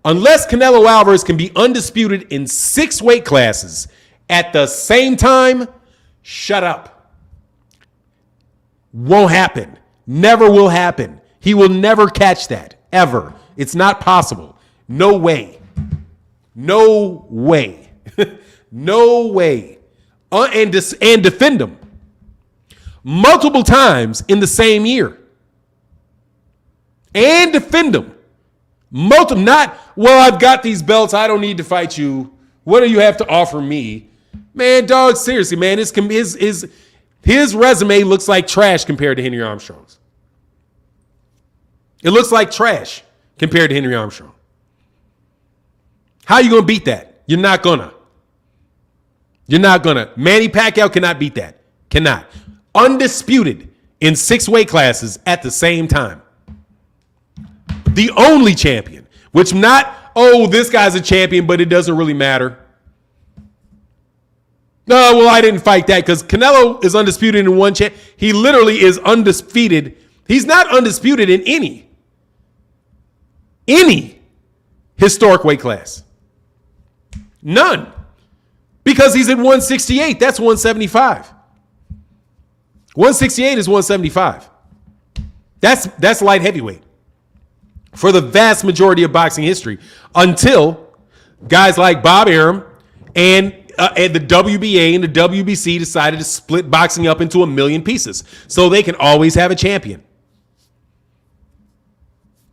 unless Canelo Alvarez can be undisputed in 6 weight classes at the same time, shut up. Won't happen. Never will happen. He will never catch that, ever. It's not possible. No way. No way. No way. And defend him multiple times in the same year. And defend him. Not, well, I've got these belts. I don't need to fight you. What do you have to offer me? Man, dog, seriously, man, his resume looks like trash compared to Henry Armstrong's. It looks like trash compared to Henry Armstrong. How are you going to beat that? You're not going to. You're not going to. Manny Pacquiao cannot beat that. Cannot. Undisputed in 6 weight classes at the same time. The only champion, which this guy's a champion, but it doesn't really matter. No, well, I didn't fight that because Canelo is undisputed in one champ. He literally is undisputed. He's not undisputed in any historic weight class. None. Because he's at 168. That's 175. 168 is 175. That's light heavyweight for the vast majority of boxing history until guys like Bob Arum and the WBA and the WBC decided to split boxing up into 1,000,000 pieces so they can always have a champion.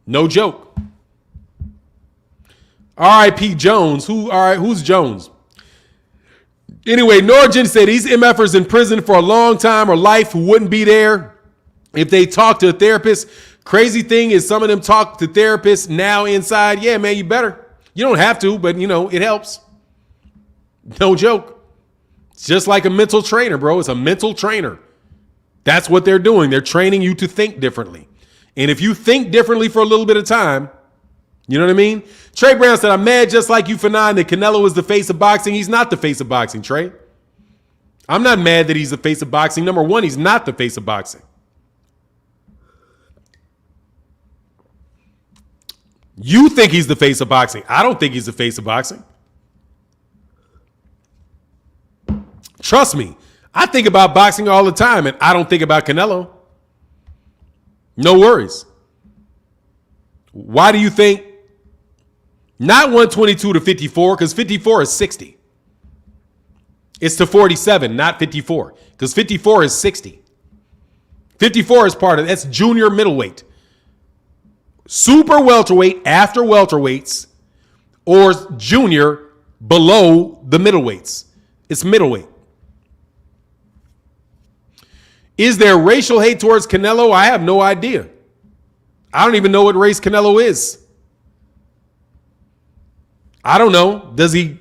No joke. R.I.P. Jones. Who's Jones? Anyway, Norgen said these MFers in prison for a long time or life who wouldn't be there if they talk to a therapist. Crazy thing is some of them talk to therapists now inside. Yeah, man, you better. You don't have to, but, it helps. No joke. It's just like a mental trainer, bro. It's a mental trainer. That's what they're doing. They're training you to think differently. And if you think differently for a little bit of time, you know what I mean? Trey Brown said, I'm mad just like you for nine that Canelo is the face of boxing. He's not the face of boxing, Trey. I'm not mad that he's the face of boxing. Number one, he's not the face of boxing. You think he's the face of boxing. I don't think he's the face of boxing. Trust me. I think about boxing all the time, and I don't think about Canelo. No worries. Why do you think? Not 122 to 54, because 54 is 60. It's to 47, not 54, because 54 is 60. 54 is part of that's junior middleweight. Super welterweight after welterweights, or junior below the middleweights. It's middleweight. Is there racial hate towards Canelo? I have no idea. I don't even know what race Canelo is. I don't know. Does he?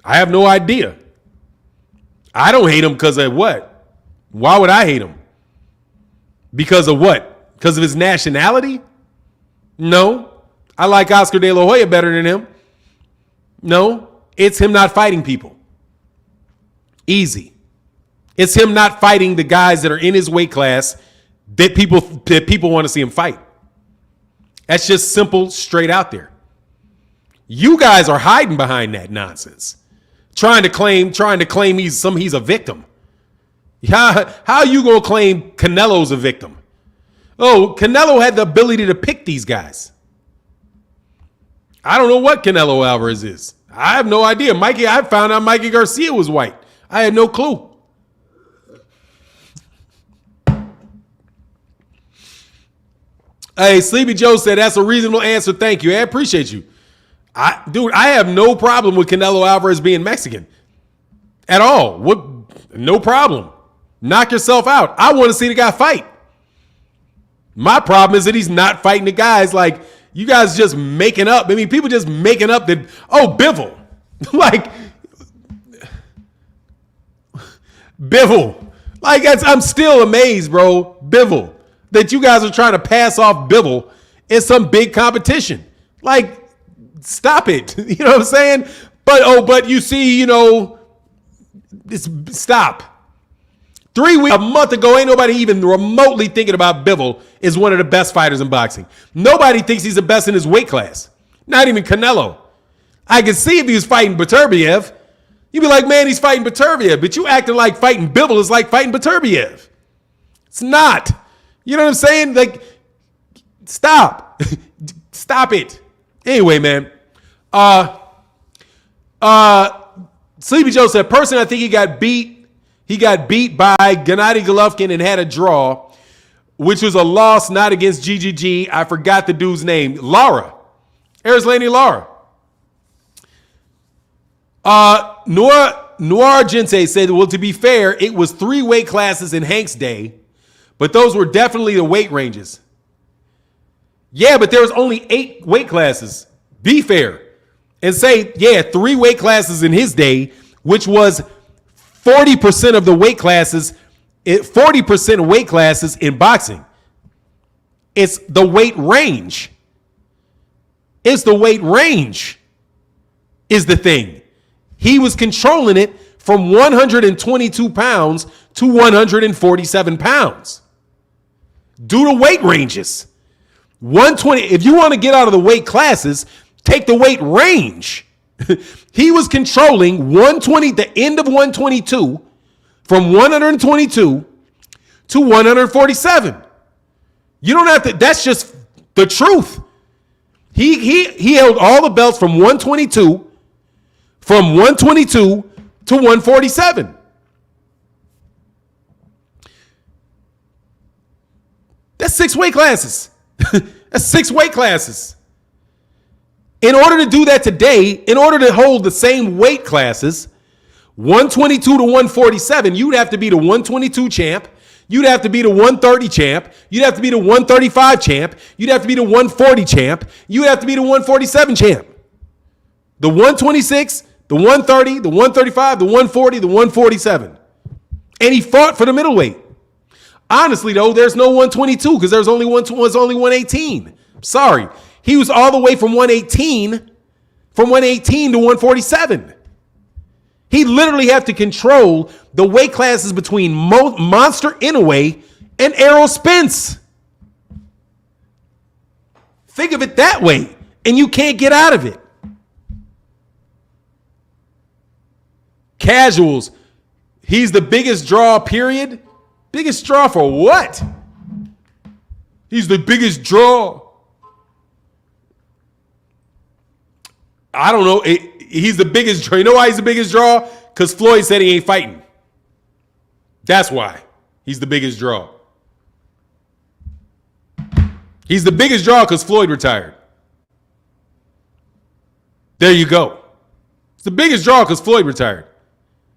I have no idea. I don't hate him because of what? Why would I hate him? Because of what? Because of his nationality? No. I like Oscar De La Hoya better than him. No. It's him not fighting people. Easy. It's him not fighting the guys that are in his weight class that people want to see him fight. That's just simple, straight out there. You guys are hiding behind that nonsense. Trying to claim he's a victim. How you gonna claim Canelo's a victim? Oh, Canelo had the ability to pick these guys. I don't know what Canelo Alvarez is. I have no idea. I found out Mikey Garcia was white. I had no clue. Hey, Sleepy Joe said that's a reasonable answer. Thank you. I appreciate you. I have no problem with Canelo Alvarez being Mexican at all. No problem. Knock yourself out. I want to see the guy fight. My problem is that he's not fighting the guys like you guys just making up. I mean, people just making up that, Bivol. Like, Bivol. Like, I'm still amazed, bro. Bivol. That you guys are trying to pass off Bivol in some big competition. Like, stop it. You know what I'm saying? But you see, stop. 3 weeks, a month ago, ain't nobody even remotely thinking about Bivol is one of the best fighters in boxing. Nobody thinks he's the best in his weight class. Not even Canelo. I could see if he was fighting Beterbiev. You'd be like, man, he's fighting Beterbiev. But you acting like fighting Bivol is like fighting Beterbiev. It's not. You know what I'm saying? Like, stop. Stop it. Anyway, man. Sleepy Joe said, personally, I think he got beat by Gennady Golovkin and had a draw, which was a loss not against GGG. I forgot the dude's name. Lara. Arislani Lara. Noir Gente said, well, to be fair, it was 3 weight classes in Hank's day, but those were definitely the weight ranges. Yeah, but there was only 8 weight classes. Be fair. And say, 3 weight classes in his day, which was 40% of the weight classes, 40% weight classes in boxing. It's the weight range. It's the weight range is the thing. He was controlling it from 122 pounds to 147 pounds. Due to weight ranges. 120, if you want to get out of the weight classes, take the weight range. He was controlling 120, the end of 122, from 122 to 147. You don't have to, that's just the truth. He held all the belts from 122 to 147. That's 6 weight classes. That's 6 weight classes. In order to do that today, in order to hold the same weight classes, 122 to 147, you'd have to be the 122 champ. You'd have to be the 130 champ. You'd have to be the 135 champ. You'd have to be the 140 champ. You'd have to be the 147 champ. The 126 the 130, the 135, the 140, the 147. And he fought for the middleweight. Honestly, though, there's no 122 because there's only 118. Sorry. He was all the way from 118 to 147. He literally had to control the weight classes between Monster Inoue and Errol Spence. Think of it that way, and you can't get out of it. Casuals, he's the biggest draw, period. Biggest draw for what? He's the biggest draw. I don't know. He's the biggest draw. You know why he's the biggest draw? Because Floyd said he ain't fighting. That's why he's the biggest draw. He's the biggest draw because Floyd retired. There you go. It's the biggest draw because Floyd retired.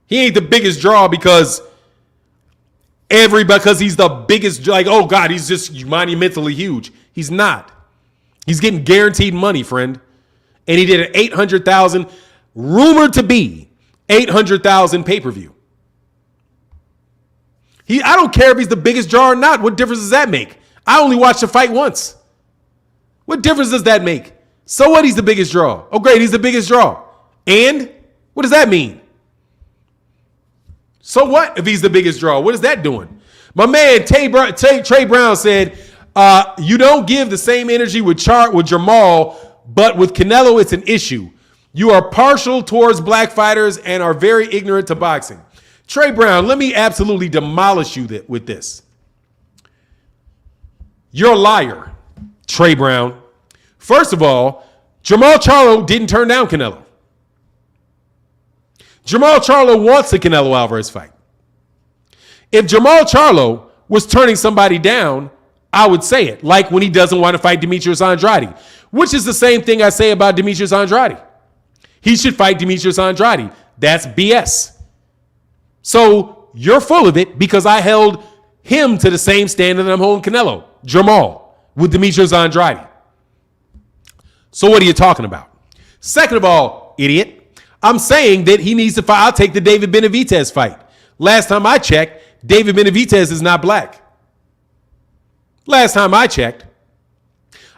He ain't the biggest draw because he's the biggest, like, oh God, he's just monumentally huge. He's not. He's getting guaranteed money, friend. And he did an 800,000, rumored to be 800,000 pay-per-view. I don't care if he's the biggest draw or not. What difference does that make? I only watched the fight once. What difference does that make? So what? He's the biggest draw. Oh, great. He's the biggest draw. And what does that mean? So what if he's the biggest draw? What is that doing? My man Trey Brown said, you don't give the same energy with Jamal, but with Canelo, it's an issue. You are partial towards black fighters and are very ignorant to boxing. Trey Brown, let me absolutely demolish you with this. You're a liar, Trey Brown. First of all, Jamal Charlo didn't turn down Canelo. Jamal Charlo wants the Canelo Alvarez fight. If Jamal Charlo was turning somebody down, I would say it, like when he doesn't want to fight Demetrius Andrade, which is the same thing I say about Demetrius Andrade. He should fight Demetrius Andrade. That's BS. So you're full of it because I held him to the same standard that I'm holding Canelo, Jamal, with Demetrius Andrade. So what are you talking about? Second of all, idiot, I'm saying that he needs to fight. I'll take the David Benavidez fight. Last time I checked, David Benavidez is not black. Last time I checked.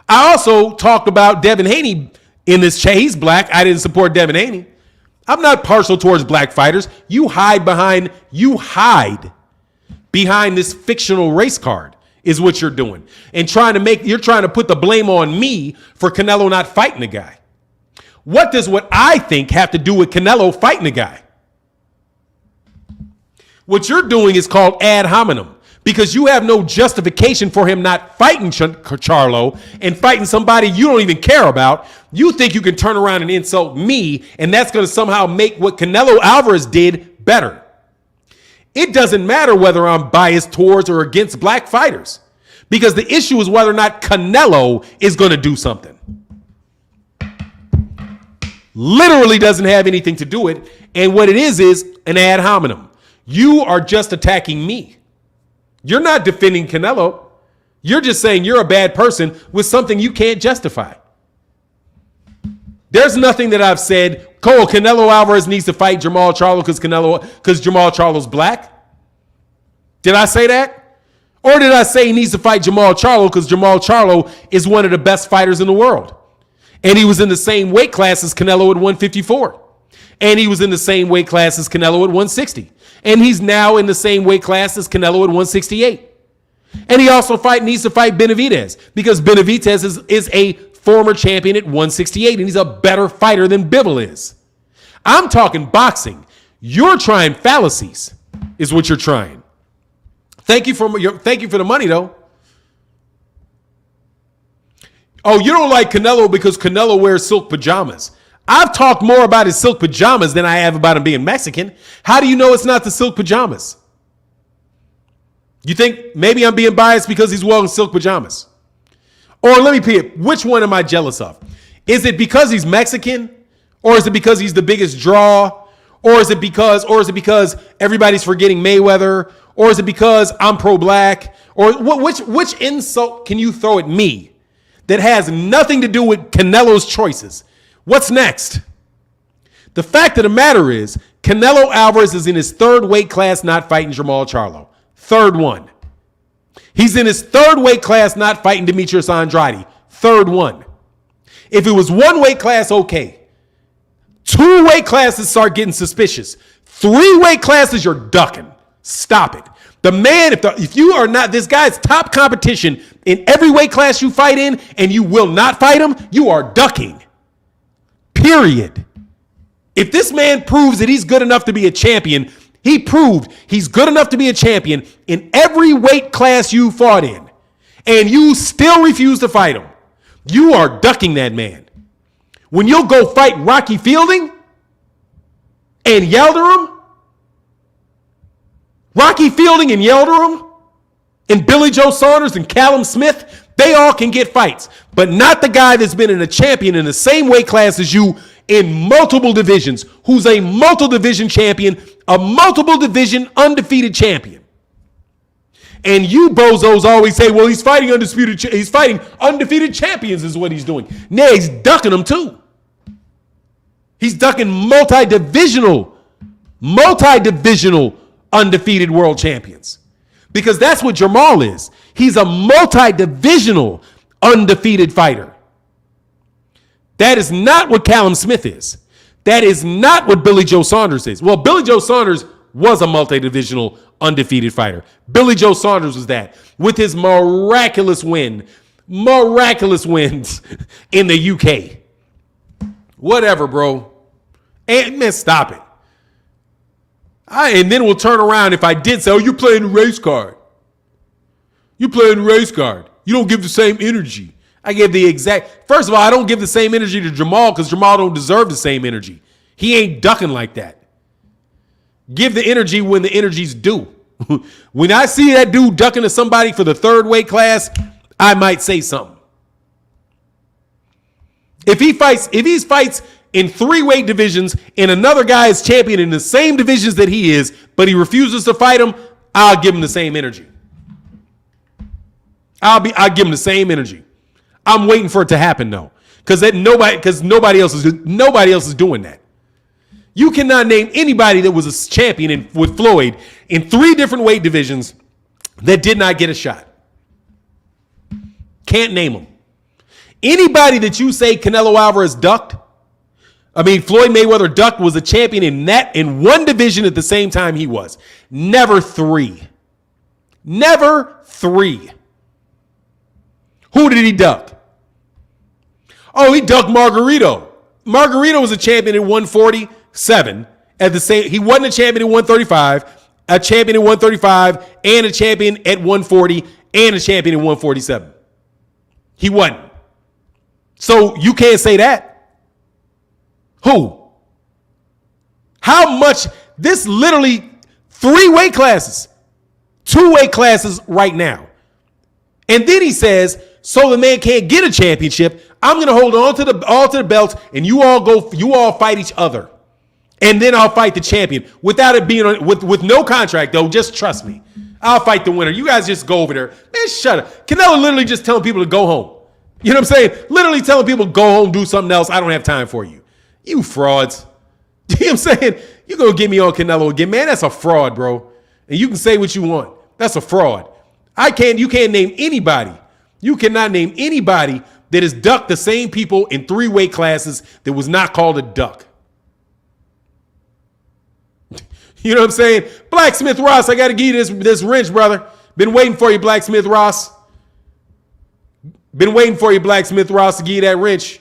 I also talked about Devin Haney in this chat. He's black. I didn't support Devin Haney. I'm not partial towards black fighters. You hide behind this fictional race card is what you're doing. And you're trying to put the blame on me for Canelo not fighting the guy. What does what I think have to do with Canelo fighting the guy? What you're doing is called ad hominem because you have no justification for him not fighting Charlo and fighting somebody you don't even care about. You think you can turn around and insult me, and that's going to somehow make what Canelo Alvarez did better. It doesn't matter whether I'm biased towards or against black fighters because the issue is whether or not Canelo is going to do something. Literally doesn't have anything to do with it. And what it is an ad hominem. You are just attacking me. You're not defending Canelo. You're just saying you're a bad person with something you can't justify. There's nothing that I've said, Canelo Alvarez needs to fight Jamal Charlo because Jamal Charlo's black. Did I say that? Or did I say he needs to fight Jamal Charlo because Jamal Charlo is one of the best fighters in the world? And he was in the same weight class as Canelo at 154. And he was in the same weight class as Canelo at 160. And he's now in the same weight class as Canelo at 168. And he also needs to fight Benavidez because Benavidez is a former champion at 168, and he's a better fighter than Bivol is. I'm talking boxing. You're trying fallacies, is what you're trying. Thank you for the money, though. Oh, you don't like Canelo because Canelo wears silk pajamas. I've talked more about his silk pajamas than I have about him being Mexican. How do you know it's not the silk pajamas? You think maybe I'm being biased because he's wearing silk pajamas? Or let me pick, which one am I jealous of? Is it because he's Mexican? Or is it because he's the biggest draw? Or is it because everybody's forgetting Mayweather? Or is it because I'm pro-black? Or which insult can you throw at me that has nothing to do with Canelo's choices? What's next? The fact of the matter is, Canelo Alvarez is in his third weight class not fighting Jermall Charlo. Third one. He's in his third weight class not fighting Demetrius Andrade. Third one. If it was one weight class, okay. 2 weight classes start getting suspicious. 3 weight classes, you're ducking. Stop it. The man, if you are not, this guy's top competition in every weight class you fight in and you will not fight him, you are ducking. Period. If this man proves that he's good enough to be a champion, he proved he's good enough to be a champion in every weight class you fought in, and you still refuse to fight him, you are ducking that man. When you'll go fight Rocky Fielding and Yildirim, Rocky Fielding and Yildirim, and Billy Joe Saunders and Callum Smith, they all can get fights, but not the guy that's been in a champion in the same weight class as you in multiple divisions, who's a multiple division champion, a multiple division undefeated champion. And you bozos always say, well, he's fighting undefeated champions is what he's doing. Nah, he's ducking them too. He's ducking multi-divisional undefeated world champions. Because that's what Jermall is. He's a multi-divisional undefeated fighter. That is not what Callum Smith is. That is not what Billy Joe Saunders is. Well, Billy Joe Saunders was a multi-divisional undefeated fighter. Billy Joe Saunders was that with his miraculous wins in the UK. Whatever, bro. And man, stop it. And then we'll turn around if I did say, oh, you're playing the race card. You're playing the race card. You don't give the same energy. I give the exact, first of all, I don't give the same energy to Jermall because Jermall don't deserve the same energy. He ain't ducking like that. Give the energy when the energy's due. When I see that dude ducking to somebody for the third weight class, I might say something. If he fights in 3 weight divisions and another guy is champion in the same divisions that he is, but he refuses to fight him, I'll give him the same energy. I'll give him the same energy. I'm waiting for it to happen though, because nobody else is doing that. You cannot name anybody that was a champion with Floyd in 3 different weight divisions that did not get a shot. Can't name them. Anybody that you say Canelo Alvarez ducked, Floyd Mayweather ducked, was a champion in one division at the same time he was. Never 3. Never 3. Who did he duck? Oh, he ducked Margarito. Margarito was a champion at 147. He wasn't a champion at 135, a champion at 135, and a champion at 140, and a champion at 147. He wasn't. So you can't say that. Who? How much? This literally 3 weight classes, 2 weight classes right now. And then he says, so the man can't get a championship, I'm going to hold on to the belts and you all fight each other. And then I'll fight the champion without it being with no contract though. Just trust me. I'll fight the winner. You guys just go over there. Man, shut up. Canelo literally just telling people to go home. You know what I'm saying? Literally telling people go home, do something else. I don't have time for you. You frauds. You know what I'm saying? You're going to get me on Canelo again. Man, that's a fraud, bro. And you can say what you want. That's a fraud. You can't name anybody. You cannot name anybody that has ducked the same people in 3 weight classes that was not called a duck. You know what I'm saying? Blacksmith Ross, I got to give you this wrench, brother. Been waiting for you, Blacksmith Ross. Been waiting for you, Blacksmith Ross, to give you that wrench.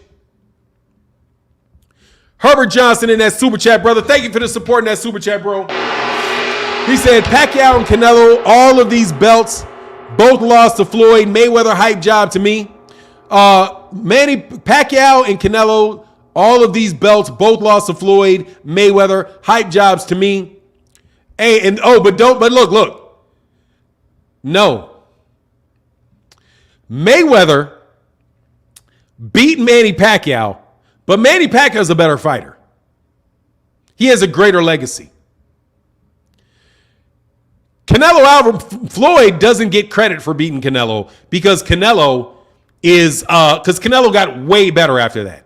Herbert Johnson in that super chat, brother. Thank you for the support in that super chat, bro. He said, Pacquiao and Canelo, all of these belts, both lost to Floyd. Mayweather hype job to me. Manny Pacquiao and Canelo, all of these belts, both lost to Floyd. Mayweather hype jobs to me. Hey, but look. No. Mayweather beat Manny Pacquiao, but Manny Pacquiao is a better fighter. He has a greater legacy. Floyd doesn't get credit for beating Canelo because Canelo got way better after that.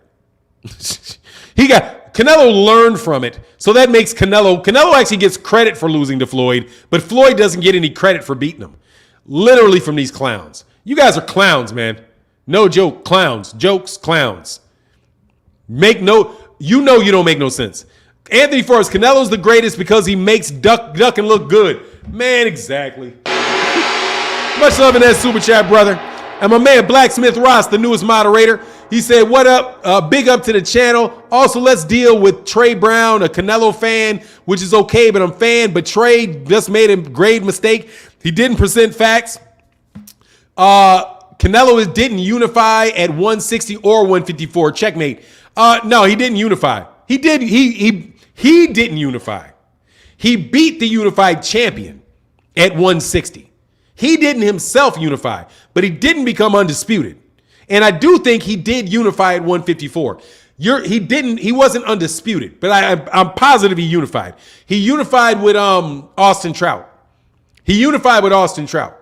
Canelo learned from it. So that makes Canelo actually gets credit for losing to Floyd, but Floyd doesn't get any credit for beating him. Literally from these clowns. You guys are clowns, man. No joke, clowns. Jokes, clowns. You don't make no sense. Anthony Forrest, Canelo's the greatest because he makes ducking look good. Man, exactly. Much love in that super chat, brother. And my man Blacksmith Ross, the newest moderator, he said, what up? Big up to the channel. Also, let's deal with Trey Brown, a Canelo fan, which is okay, but I'm fan. But Trey just made a grave mistake. He didn't present facts. Canelo didn't unify at 160 or 154. Checkmate. No, he didn't unify. He didn't unify. He beat the unified champion at 160. He didn't himself unify, but he didn't become undisputed. And I do think he did unify at 154. He wasn't undisputed, but I'm positive he unified. He unified with Austin Trout. He unified with Austin Trout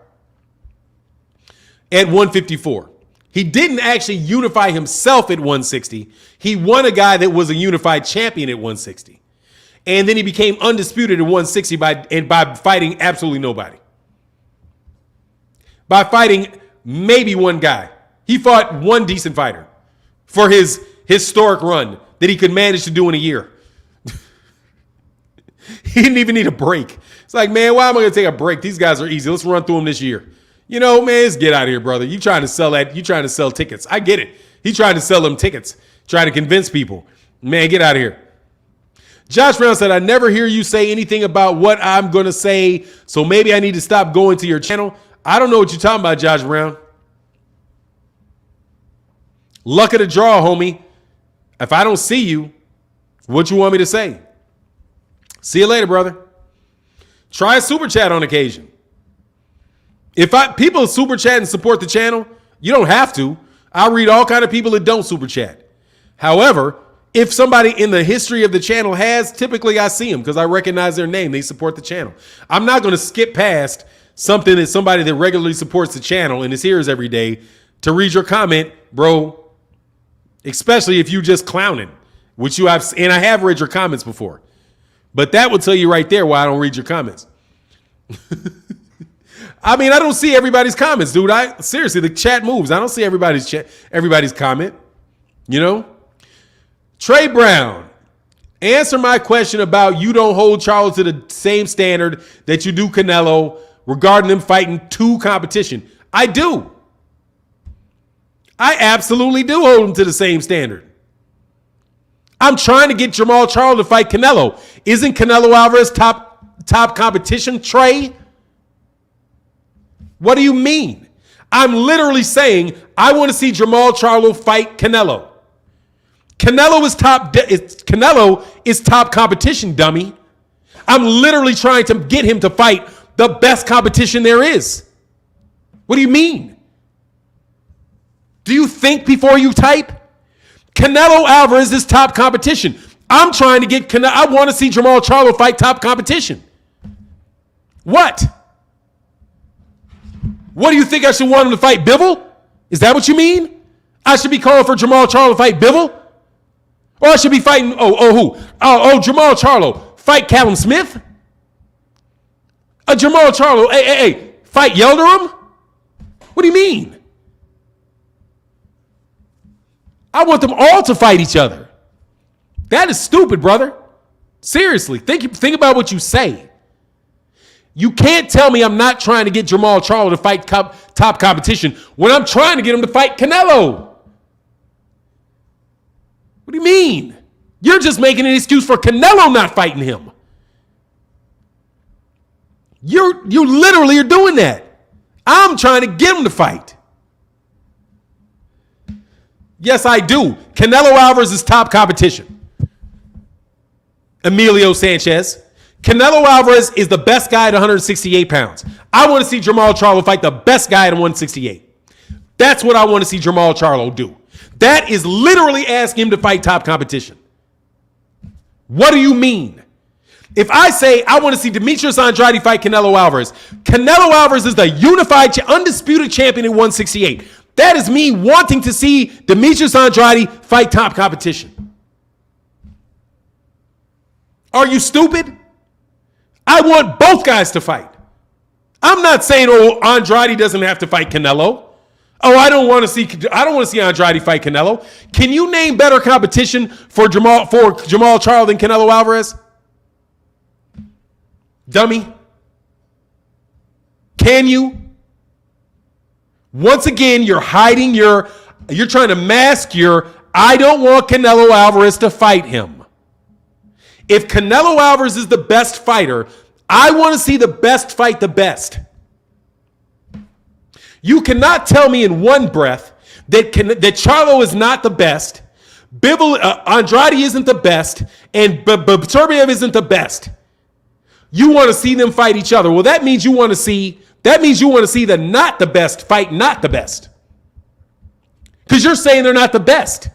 at 154. He didn't actually unify himself at 160. He won a guy that was a unified champion at 160. And then he became undisputed at 160 by fighting absolutely nobody. By fighting maybe one guy. He fought one decent fighter for his historic run that he could manage to do in a year. He didn't even need a break. It's like, man, why am I going to take a break? These guys are easy. Let's run through them this year. You know, man, let's get out of here, brother. You trying to sell that? You trying to sell tickets? I get it. He tried to sell them tickets, trying to convince people. Man, get out of here. Josh Brown said, I never hear you say anything about what I'm going to say, so maybe I need to stop going to your channel. I don't know what you're talking about, Josh Brown. Luck of the draw, homie. If I don't see you, what you want me to say? See you later, brother. Try a super chat on occasion. If people super chat and support the channel, you don't have to. I read all kind of people that don't super chat. However, if somebody in the history of the channel has, typically I see them because I recognize their name. They support the channel. I'm not going to skip past something that somebody that regularly supports the channel and is here every day to read your comment, bro. Especially if you just clowning, which you have, and I have read your comments before. But that will tell you right there why I don't read your comments. I mean, I don't see everybody's comments, dude. Seriously, the chat moves. I don't see everybody's comment. You know? Trey Brown, answer my question about you don't hold Charles to the same standard that you do Canelo regarding them fighting two competition. I do. I absolutely do hold him to the same standard. I'm trying to get Jamal Charles to fight Canelo. Isn't Canelo Alvarez top competition, Trey? What do you mean? I'm literally saying I want to see Jamal Charlo fight Canelo. Canelo is top competition, dummy. I'm literally trying to get him to fight the best competition there is. What do you mean? Do you think before you type? Canelo Alvarez is top competition. I'm trying to get Canelo. I want to see Jamal Charlo fight top competition. What? What do you think I should want him to fight Bivol? Is that what you mean? I should be calling for Jamal Charlo to fight Bivol? Or I should be fighting, who? Jamal Charlo. Fight Callum Smith? Jamal Charlo, fight Yildirim? What do you mean? I want them all to fight each other. That is stupid, brother. Seriously, think about what you say. You can't tell me I'm not trying to get Jamal Charlo to fight top competition when I'm trying to get him to fight Canelo. What do you mean? You're just making an excuse for Canelo not fighting him. You literally are doing that. I'm trying to get him to fight. Yes, I do. Canelo Alvarez is top competition. Emilio Sanchez. Canelo Alvarez is the best guy at 168 pounds. I want to see Jamal Charlo fight the best guy at 168. That's what I want to see Jamal Charlo do. That is literally asking him to fight top competition. What do you mean? If I say I want to see Demetrius Andrade fight Canelo Alvarez is the unified, undisputed champion at 168. That is me wanting to see Demetrius Andrade fight top competition. Are you stupid? I want both guys to fight. I'm not saying, oh, Andrade doesn't have to fight Canelo. Oh, I don't want to see Andrade fight Canelo. Can you name better competition for Jamal Charlo than Canelo Alvarez? Dummy. Can you? Once again, you're hiding you're trying to mask I don't want Canelo Alvarez to fight him. If Canelo Alvarez is the best fighter, I want to see the best fight the best. You cannot tell me in one breath that Charlo is not the best, Andrade isn't the best, and Beterbiev isn't the best. You want to see them fight each other. Well, that means you want to see the not the best fight not the best. Because you're saying they're not the best.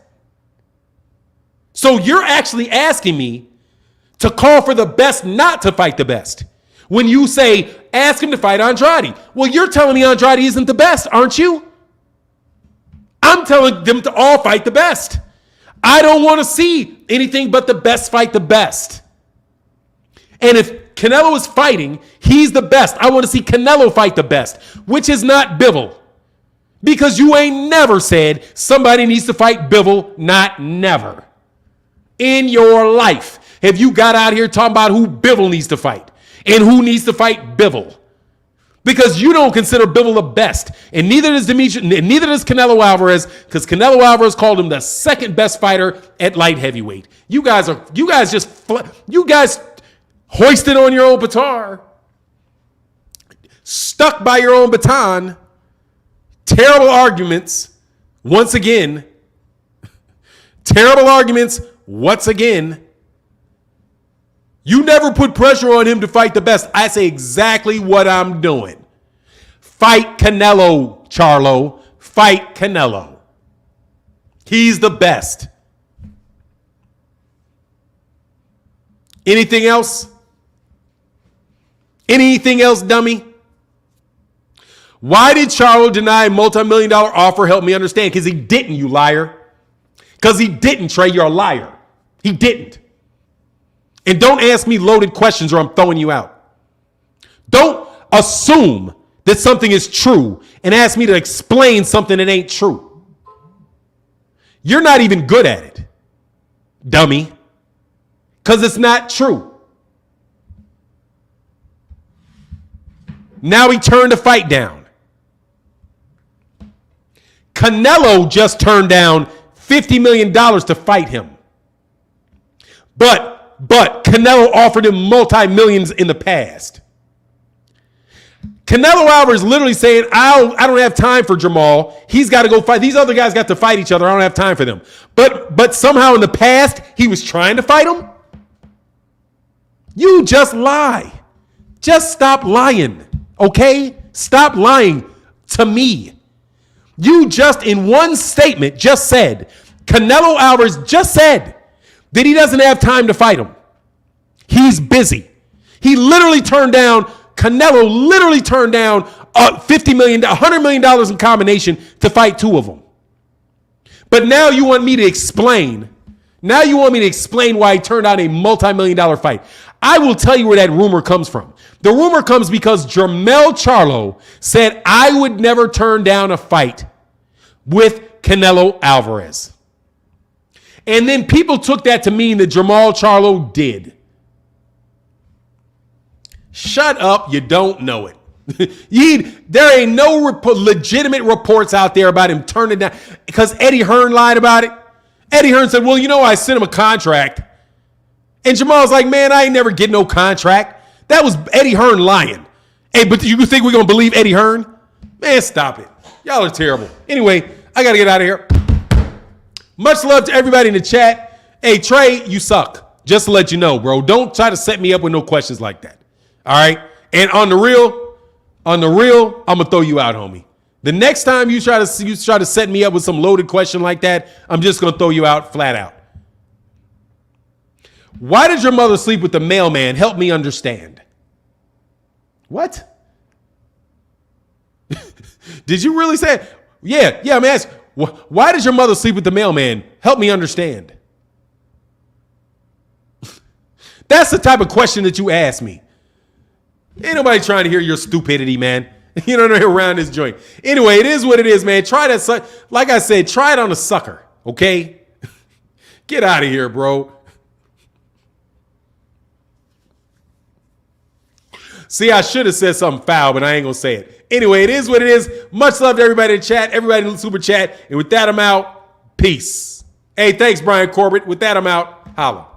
So you're actually asking me to call for the best not to fight the best. When you say, ask him to fight Andrade. Well, you're telling me Andrade isn't the best, aren't you? I'm telling them to all fight the best. I don't want to see anything but the best fight the best. And if Canelo is fighting, he's the best. I want to see Canelo fight the best, which is not Bivol. Because you ain't never said somebody needs to fight Bivol, not never. In your life, have you got out here talking about who Bivol needs to fight and who needs to fight Bivol? Because you don't consider Bivol the best, and neither does Canelo Alvarez, because Canelo Alvarez called him the second best fighter at light heavyweight. You guys hoisted on your own baton, stuck by your own baton. Terrible arguments, once again. Terrible arguments, once again. You never put pressure on him to fight the best. I say exactly what I'm doing. Fight Canelo, Charlo. Fight Canelo. He's the best. Anything else? Anything else, dummy? Why did Charlo deny a multi-million-dollar offer? Help me understand. Because he didn't, you liar. Because he didn't, Trey. You're a liar. He didn't. And don't ask me loaded questions or I'm throwing you out. Don't assume that something is true and ask me to explain something that ain't true. You're not even good at it, dummy. Because it's not true. Now he turned the fight down. Canelo just turned down $50 million to fight him. But Canelo offered him multi-millions in the past. Canelo Alvarez literally saying, I don't have time for Jamal. He's got to go fight. These other guys got to fight each other. I don't have time for them. But somehow in the past, he was trying to fight him. You just lie. Just stop lying, okay? Stop lying to me. You just in one statement just said, Canelo Alvarez just said that he doesn't have time to fight him. He's busy. Canelo literally turned down $50 million, $100 million in combination to fight two of them. But now you want me to explain. Now you want me to explain why he turned down a multi-million-dollar fight. I will tell you where that rumor comes from. The rumor comes because Jermell Charlo said, I would never turn down a fight with Canelo Alvarez. And then people took that to mean that Jermell Charlo did. Shut up, you don't know it. There ain't no legitimate reports out there about him turning down, because Eddie Hearn lied about it. Eddie Hearn said, well, I sent him a contract. And Jamal's like, man, I ain't never get no contract. That was Eddie Hearn lying. Hey, but you think we're going to believe Eddie Hearn? Man, stop it. Y'all are terrible. Anyway, I got to get out of here. Much love to everybody in the chat. Hey, Trey, you suck. Just to let you know, bro. Don't try to set me up with no questions like that. All right? And on the real, I'm going to throw you out, homie. The next time you try to set me up with some loaded question like that, I'm just going to throw you out flat out. Why did your mother sleep with the mailman? Help me understand. What? Did you really say it? Yeah, I'm asking. Why did your mother sleep with the mailman? Help me understand. That's the type of question that you ask me. Ain't nobody trying to hear your stupidity, man. You don't know around this joint. Anyway, it is what it is, man. Try that. Like I said, try it on a sucker, okay? Get out of here, bro. See, I should have said something foul, but I ain't going to say it. Anyway, it is what it is. Much love to everybody in the chat, everybody in the super chat. And with that, I'm out. Peace. Hey, thanks, Brian Corbett. With that, I'm out. Holla.